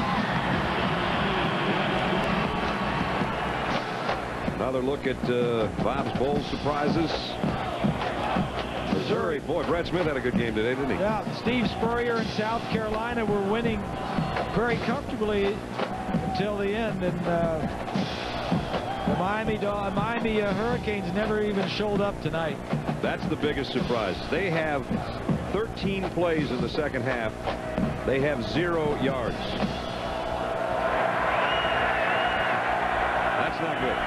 Another look at Bob's Bowl surprises. Missouri. Boy, Brad Smith had a good game today, didn't he? Yeah, Steve Spurrier in South Carolina were winning very comfortably until the end, and the Miami Hurricanes never even showed up tonight. That's the biggest surprise. They have 13 plays in the second half. They have 0 yards. That's not good.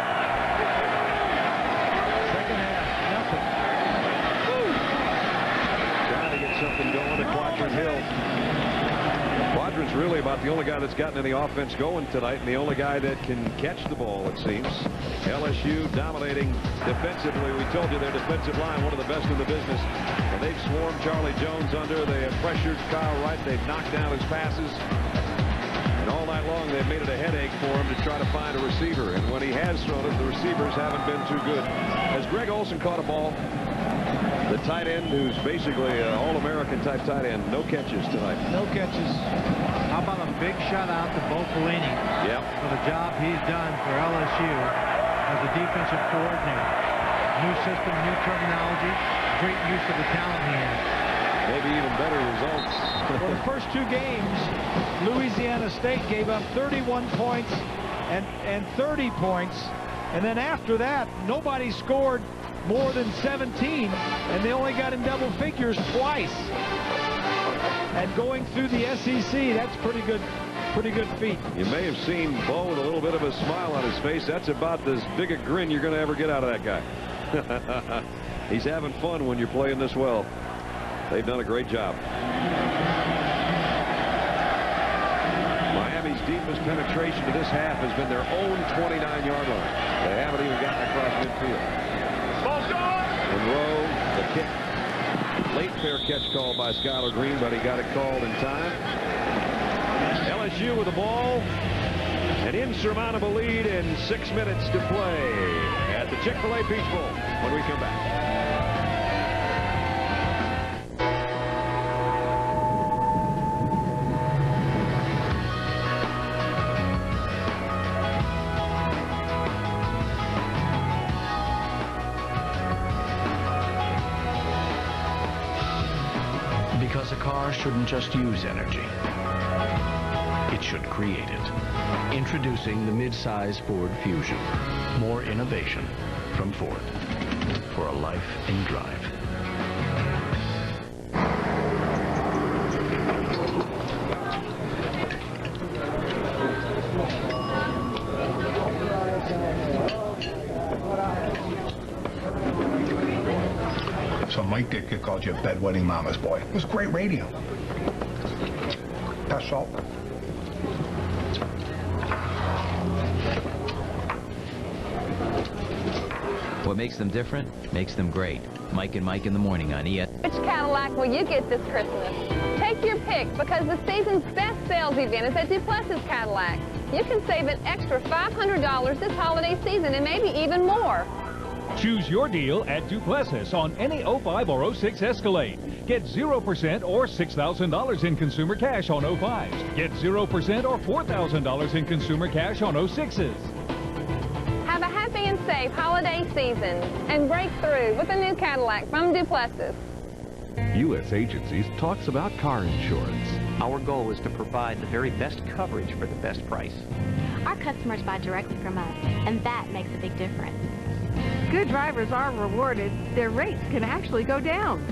Second half, nothing. Trying to get something going at Quadrant Hill. Quadrant's really about the only guy that's gotten any offense going tonight, and the only guy that can catch the ball, it seems. LSU dominating defensively. We told you their defensive line, one of the best in the business. And they've swarmed Charlie Jones under. They have pressured Kyle Wright. They've knocked down his passes. And all night long, they've made it a headache for him to try to find a receiver. And when he has thrown it, the receivers haven't been too good. Has Greg Olson caught a ball? The tight end, who's basically an all-American type tight end. No catches tonight. No catches. How about a big shout-out to Bo Pelini for the job he's done for LSU as a defensive coordinator. New system, new terminology, great use of the talent he has. Maybe even better results. Well, the first 2 games, Louisiana State gave up 31 points and 30 points. And then after that, nobody scored more than 17, and they only got in double figures twice. And going through the SEC, that's pretty good feat. You may have seen Bo with a little bit of a smile on his face. That's about as big a grin you're going to ever get out of that guy. He's having fun when you're playing this well. They've done a great job. Miami's deepest penetration to this half has been their own 29-yard line. They haven't even gotten across midfield. Monroe, the kick. Late fair catch call by Skylar Green, but he got it called in time. LSU with the ball. An insurmountable lead in 6 minutes to play at the Chick-fil-A Peach Bowl when we come back. Because a car shouldn't just use energy. It should create it. Introducing the mid-size Ford Fusion. More innovation from Ford. For a life in drive. So Mike Ditka called you a bedwetting mama's boy. It was great radio. Pass salt. What makes them different makes them great. Mike and Mike in the morning on ES. Which Cadillac will you get this Christmas? Take your pick, because the season's best sales event is at Duplessis Cadillac. You can save an extra $500 this holiday season and maybe even more. Choose your deal at Duplessis on any 05 or 06 Escalade. Get 0% or $6,000 in consumer cash on 05s. Get 0% or $4,000 in consumer cash on 06s. Have a happy and safe holiday season and break through with a new Cadillac from Duplessis. U.S. Agencies talks about car insurance. Our goal is to provide the very best coverage for the best price. Our customers buy directly from us, and that makes a big difference. Good drivers are rewarded. Their rates can actually go down.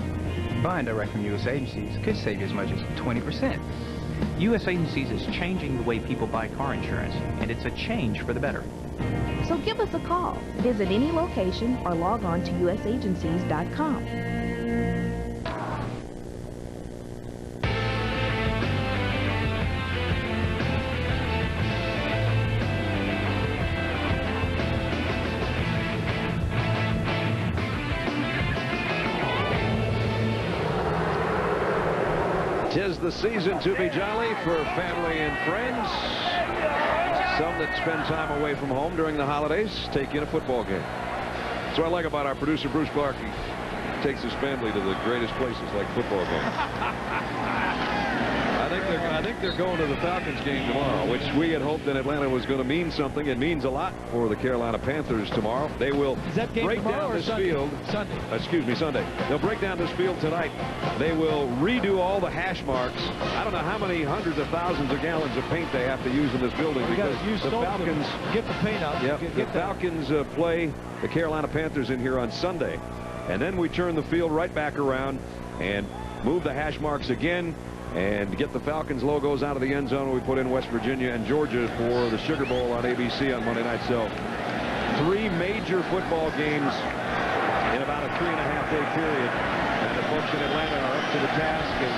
Buying direct from U.S. Agencies could save you as much as 20%. U.S. Agencies is changing the way people buy car insurance, and it's a change for the better. So give us a call. Visit any location or log on to usagencies.com. Tis the season to be jolly for family and friends. Some that spend time away from home during the holidays take in a football game. That's what I like about our producer, Bruce Clark. He takes his family to the greatest places like football games. I think they're going to the Falcons game tomorrow, which we had hoped in Atlanta was going to mean something. It means a lot for the Carolina Panthers tomorrow. They will break down this field. Sunday. Excuse me, Sunday. They'll break down this field tonight. They will redo all the hash marks. I don't know how many hundreds of thousands of gallons of paint they have to use in this building because the Falcons get the paint out. Yep, the Falcons play the Carolina Panthers in here on Sunday, and then we turn the field right back around and move the hash marks again and get the Falcons logos out of the end zone. We put in West Virginia and Georgia for the Sugar Bowl on ABC on Monday night. So 3 major football games in about a 3.5-day period. And the folks in Atlanta are up to the task, and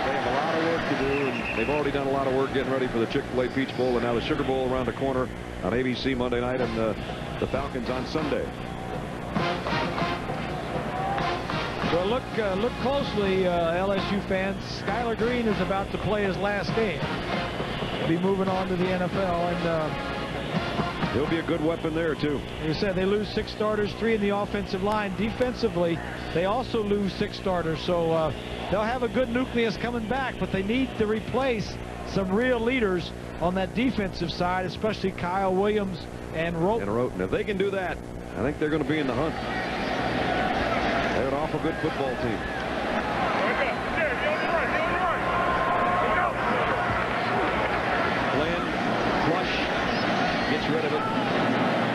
they have a lot of work to do. And they've already done a lot of work getting ready for the Chick-fil-A Peach Bowl, and now the Sugar Bowl around the corner on ABC Monday night, and the Falcons on Sunday. Well, look closely, LSU fans. Skylar Green is about to play his last game. He'll be moving on to the NFL, and he'll be a good weapon there, too. Like I said, they lose 6 starters, 3 in the offensive line. Defensively, they also lose 6 starters, so they'll have a good nucleus coming back, but they need to replace some real leaders on that defensive side, especially Kyle Williams and Roten. If they can do that, I think they're going to be in the hunt. They're an awful good football team. Glenn, flush, gets rid of it.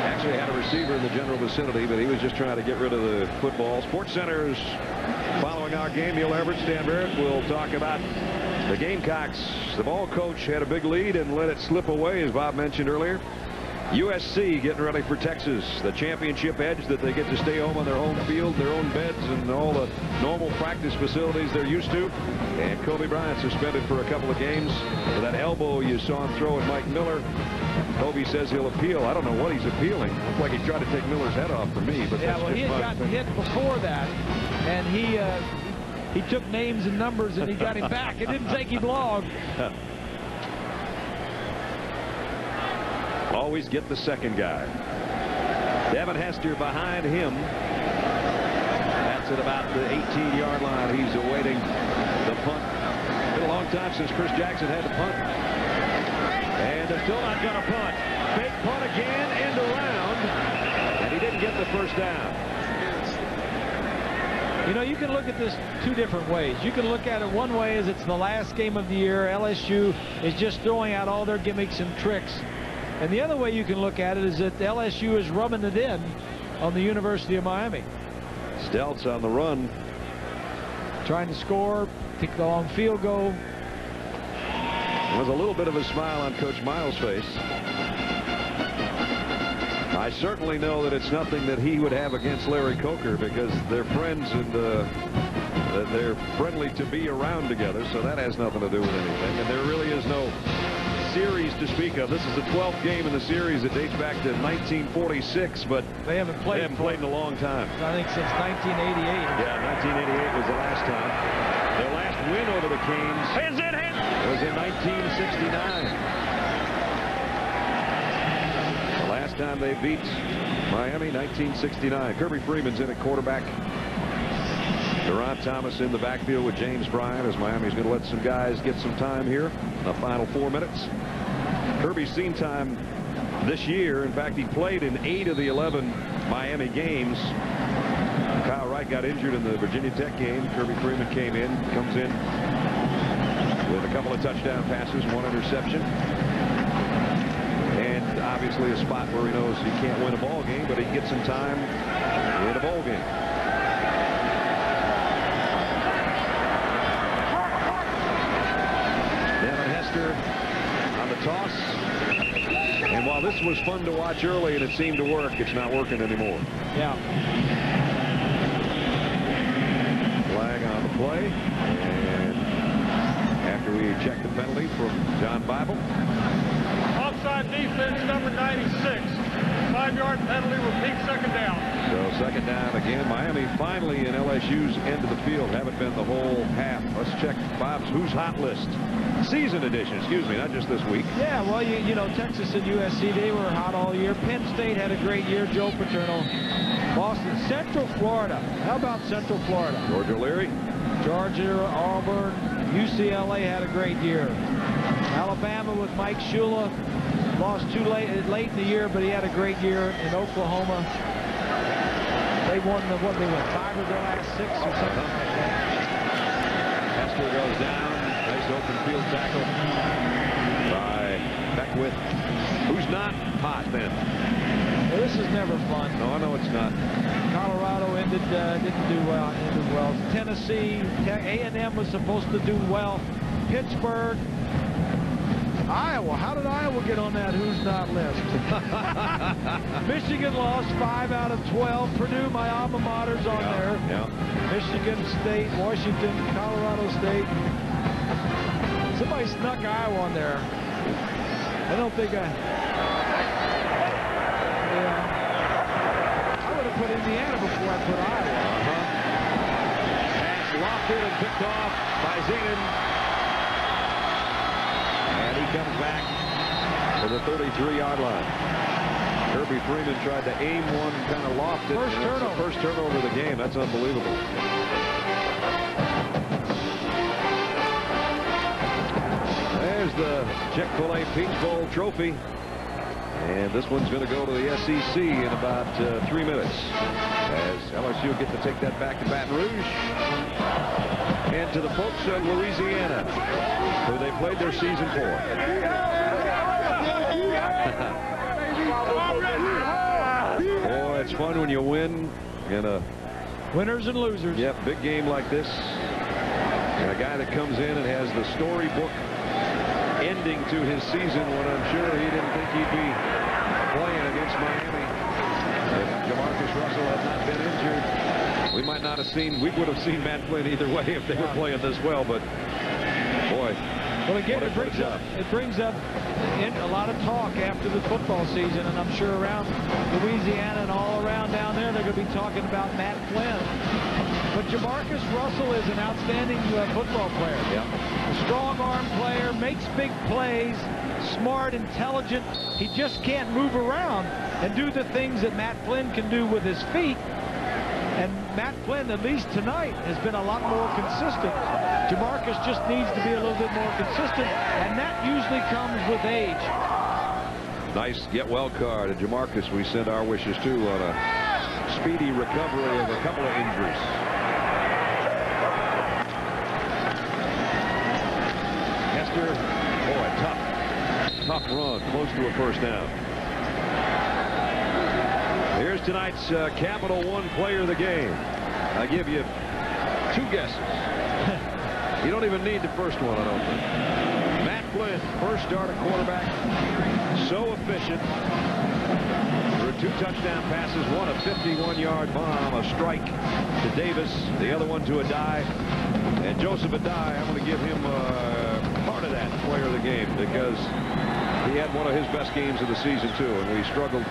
Actually had a receiver in the general vicinity, but he was just trying to get rid of the football. Sports Center's following our game. Neil Everett, Stan Barrett will talk about the Gamecocks. The ball coach had a big lead and let it slip away, as Bob mentioned earlier. USC getting ready for Texas, the championship edge that they get to stay home on their home field, their own beds, and all the normal practice facilities they're used to. And Kobe Bryant suspended for a couple of games for that elbow you saw him throw at Mike Miller. Kobe says he'll appeal. I don't know what he's appealing. Looks like he's trying to take Miller's head off for me. But yeah, well, he had gotten hit before that, and he took names and numbers, and he got him back. It didn't take him long. Always get the second guy. Devin Hester behind him. That's at about the 18-yard line. He's awaiting the punt. It's been a long time since Chris Jackson had to punt. And they're still not going to punt. Fake punt again, end around. And he didn't get the first down. You know, you can look at this 2 different ways. You can look at it one way as it's the last game of the year. LSU is just throwing out all their gimmicks and tricks. And the other way you can look at it is that LSU is rubbing it in on the University of Miami. Stelz on the run. Trying to score, kick the long field goal. There was a little bit of a smile on Coach Miles' face. I certainly know that it's nothing that he would have against Larry Coker because they're friends and they're friendly to be around together, so that has nothing to do with anything. And there really is no series to speak of. This is the 12th game in the series. It dates back to 1946, but they haven't played in a long time. I think since 1988. Yeah, 1988 was the last time. Their last win over the Canes was in 1969. The Last time they beat Miami, 1969. Kirby Freeman's in at quarterback. Deron Thomas in the backfield with James Bryant, as Miami's going to let some guys get some time here in the final 4 minutes. Kirby's seen time this year. In fact, he played in 8 of the 11 Miami games. Kyle Wright got injured in the Virginia Tech game. Kirby Freeman came in, comes in with a couple of touchdown passes, 1 interception. And obviously a spot where he knows he can't win a ball game, but he gets some time in a bowl game. Devin Hester on the toss. And while this was fun to watch early and it seemed to work, it's not working anymore. Yeah. Flag on the play. And after we check the penalty from John Bible. Offside defense, number 96. 5-yard penalty, repeat, second down. So second down again. Miami finally in LSU's end of the field. Haven't been the whole half. Let's check Bob's Who's Hot list. Season edition, excuse me, not just this week. Yeah, well, you know, Texas and USC, they were hot all year. Penn State had a great year. Joe Paterno. Boston, Central Florida. How about Central Florida? George O'Leary. Georgia, Auburn, UCLA had a great year. Alabama with Mike Shula. Lost too late in the year, but he had a great year. In Oklahoma, they won the, what they won, 5 of their last 6 or something like that. Hester goes down. Nice open field tackle by Beckwith. Who's not hot then? Well, this is never fun. No, I know it's not. Colorado didn't do well. Ended well. Tennessee, A&M was supposed to do well. Pittsburgh. Iowa. How did Iowa get on that Who's Not list? Michigan lost 5 out of 12. Purdue, my alma mater's on there. Yeah. Michigan State, Washington, Colorado State. Somebody snuck Iowa on there. I don't think I would have put Indiana before I put Iowa. Pass lofted and picked off by Zenon. And he comes back to the 33-yard line. Kirby Freeman tried to aim one, kind of lofted. First turnover. First turnover of the game. That's unbelievable. There's the Chick-fil-A Peach Bowl trophy. And this one's going to go to the SEC in about 3 minutes. As LSU get to take that back to Baton Rouge. And to the folks of Louisiana, who they played their season for. Boy, it's fun when you win in a... Winners and losers. Yep, big game like this. And a guy that comes in and has the storybook ending to his season when I'm sure he didn't think he'd be playing against Miami. If Jamarcus Russell had not been injured, we might not have seen, we would have seen Matt Flynn either way if they were playing this well, but boy. Well, again, it brings up a lot of talk after the football season, and I'm sure around Louisiana and all around down there, they're going to be talking about Matt Flynn. But Jamarcus Russell is an outstanding football player. Yeah. A strong arm player, makes big plays, smart, intelligent. He just can't move around and do the things that Matt Flynn can do with his feet. And Matt Flynn, at least tonight, has been a lot more consistent. Jamarcus just needs to be a little bit more consistent, and that usually comes with age. Nice get well card. And Jamarcus, we send our wishes to on a speedy recovery of a couple of injuries. Hester, boy, tough run, close to a first down. Here's tonight's Capital One player of the game. I give you 2 guesses. You don't even need the first one, I don't think. Matt Flynn, first start at quarterback. So efficient. Threw 2 touchdown passes, one a 51-yard bomb, a strike to Davis, the other one to Adai. And Joseph Adai, I'm going to give him part of that player of the game because he had one of his best games of the season, too, and we struggled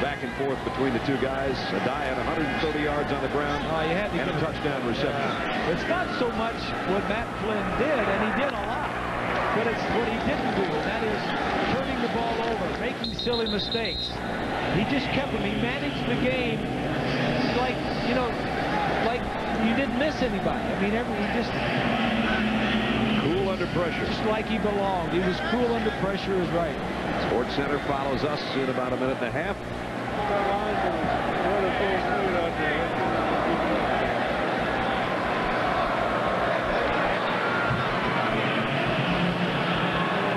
back and forth between the 2 guys. Adai had 130 yards on the ground and a touchdown reception. It's not so much what Matt Flynn did, and he did a lot, but it's what he didn't do, and that is turning the ball over, making silly mistakes. He just kept them. He managed the game like, you know, like you didn't miss anybody. I mean, he just... Cool under pressure. Just like he belonged. He was cool under pressure is right. Sports Center follows us in about a minute and a half.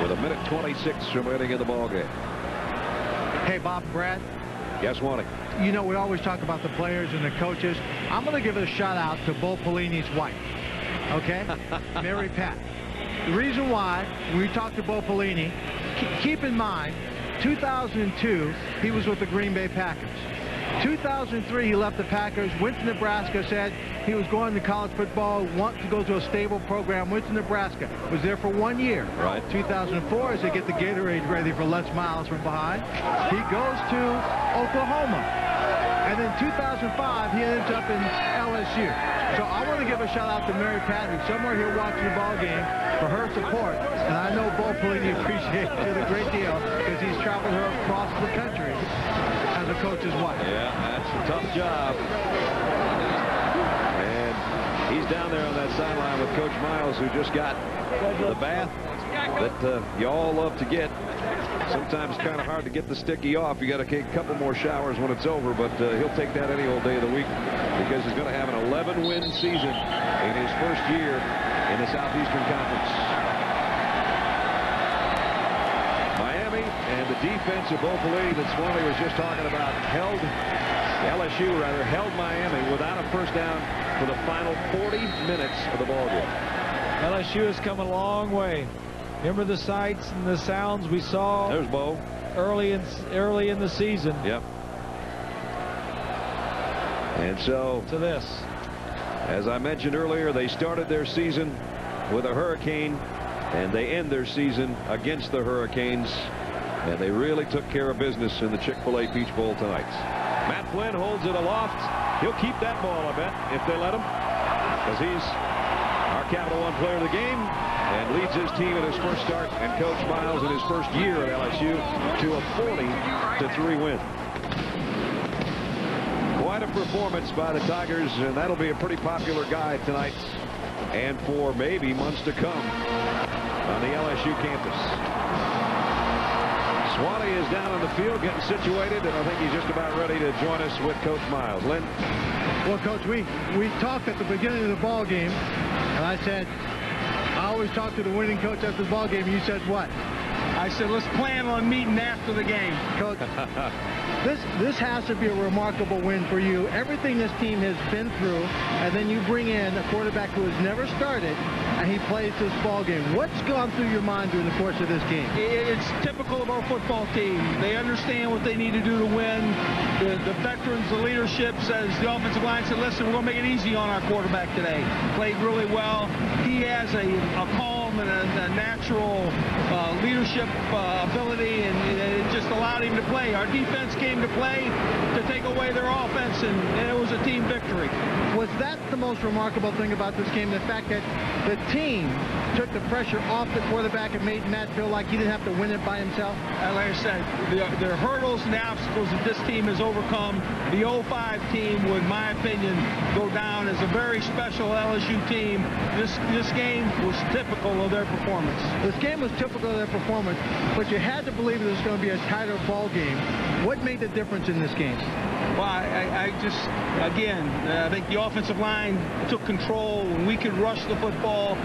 With 1:26 remaining in the ballgame. Hey, Bob and Brad. Yes, Wally. You know, we always talk about the players and the coaches. I'm going to give a shout out to Bo Pelini's wife. Okay? Mary Pat. The reason why, when we talk to Bo Pelini, keep in mind, 2002, he was with the Green Bay Packers. 2003, he left the Packers, went to Nebraska, said he was going to college football, wanted to go to a stable program, went to Nebraska, was there for 1 year. Right. 2004, as they get the Gatorade ready for Les Miles from behind, he goes to Oklahoma. And then 2005, he ends up in LSU. So I want to give a shout out to Mary Pat, who's somewhere here watching the ball game, for her support. And I know Bo Pelini appreciates it a great deal because he's traveled her across the country as a coach's wife. Yeah, that's a tough job. And he's down there on that sideline with Coach Miles, who just got the bath that you all love to get. Sometimes it's kind of hard to get the sticky off. You got to take a couple more showers when it's over, but he'll take that any old day of the week because he's going to have an 11-win season in his first year in the Southeastern Conference. Miami and the defense of Bo Pelini that Swanee was just talking about held Miami without a first down for the final 40 minutes of the ballgame. LSU has come a long way. Remember the sights and the sounds we saw. There's Bo. Early in the season. Yep. And so to this. As I mentioned earlier, they started their season with a hurricane, and they end their season against the Hurricanes. And they really took care of business in the Chick-fil-A Peach Bowl tonight. Matt Flynn holds it aloft. He'll keep that ball, I bet, if they let him, because he's our Capital One player of the game and leads his team in his first start, and Coach Miles in his first year at LSU to a 40-3 win. Quite a performance by the Tigers, and that'll be a pretty popular guy tonight and for maybe months to come on the LSU campus. Swanee is down on the field getting situated, and I think he's just about ready to join us with Coach Miles. Lynn? Well, Coach, we talked at the beginning of the ball game, and I said, I always talk to the winning coach after the ball game, and you said what? I said, let's plan on meeting after the game. Coach, this has to be a remarkable win for you. Everything this team has been through, and then you bring in a quarterback who has never started, and he plays this ball game. What's gone through your mind during the course of this game? It's typical of our football team. They understand what they need to do to win. The veterans, the leadership says, the offensive line said, listen, we're going to make it easy on our quarterback today. Played really well. He has a calm and a natural leadership ability, and it just allowed him to play. Our defense came to play to take away their offense, and it was a team victory. Was that the most remarkable thing about this game, the fact that the team took the pressure off the quarterback and made Matt feel like he didn't have to win it by himself? Like I said, the hurdles and the obstacles that this team has overcome, the 05 team would, in my opinion, go down as a very special LSU team. This game was typical of their performance. This game was typical of their performance, but you had to believe it was going to be a tighter ball game. What made the difference in this game? Well, I just, again, I think the offensive line took control. When we could rush the football,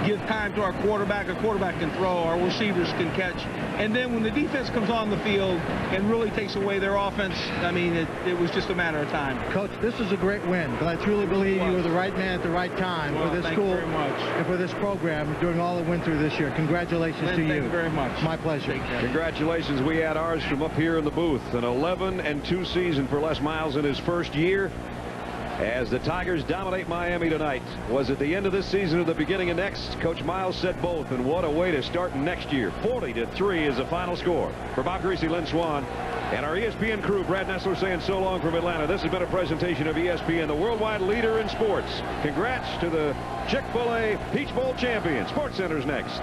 give time to our quarterback can throw, our receivers can catch. And then when the defense comes on the field and really takes away their offense, I mean, it was just a matter of time. Coach, this is a great win, but I truly believe you were the right man at the right time for this school and for this program during all that went through this year. Congratulations to you. Thank you very much. My pleasure. Congratulations. We had ours from up here in the booth. An 11-2 season for Les Miles in his first year as the Tigers dominate Miami tonight. Was it the end of this season or the beginning of next? Coach Miles said both, and what a way to start next year. 40-3 is the final score. For Bob Greasy, Lynn Swan, and our ESPN crew, Brad Nessler saying so long from Atlanta. This has been a presentation of ESPN, the worldwide leader in sports. Congrats to the Chick-fil-A Peach Bowl champions. Sports Center's next.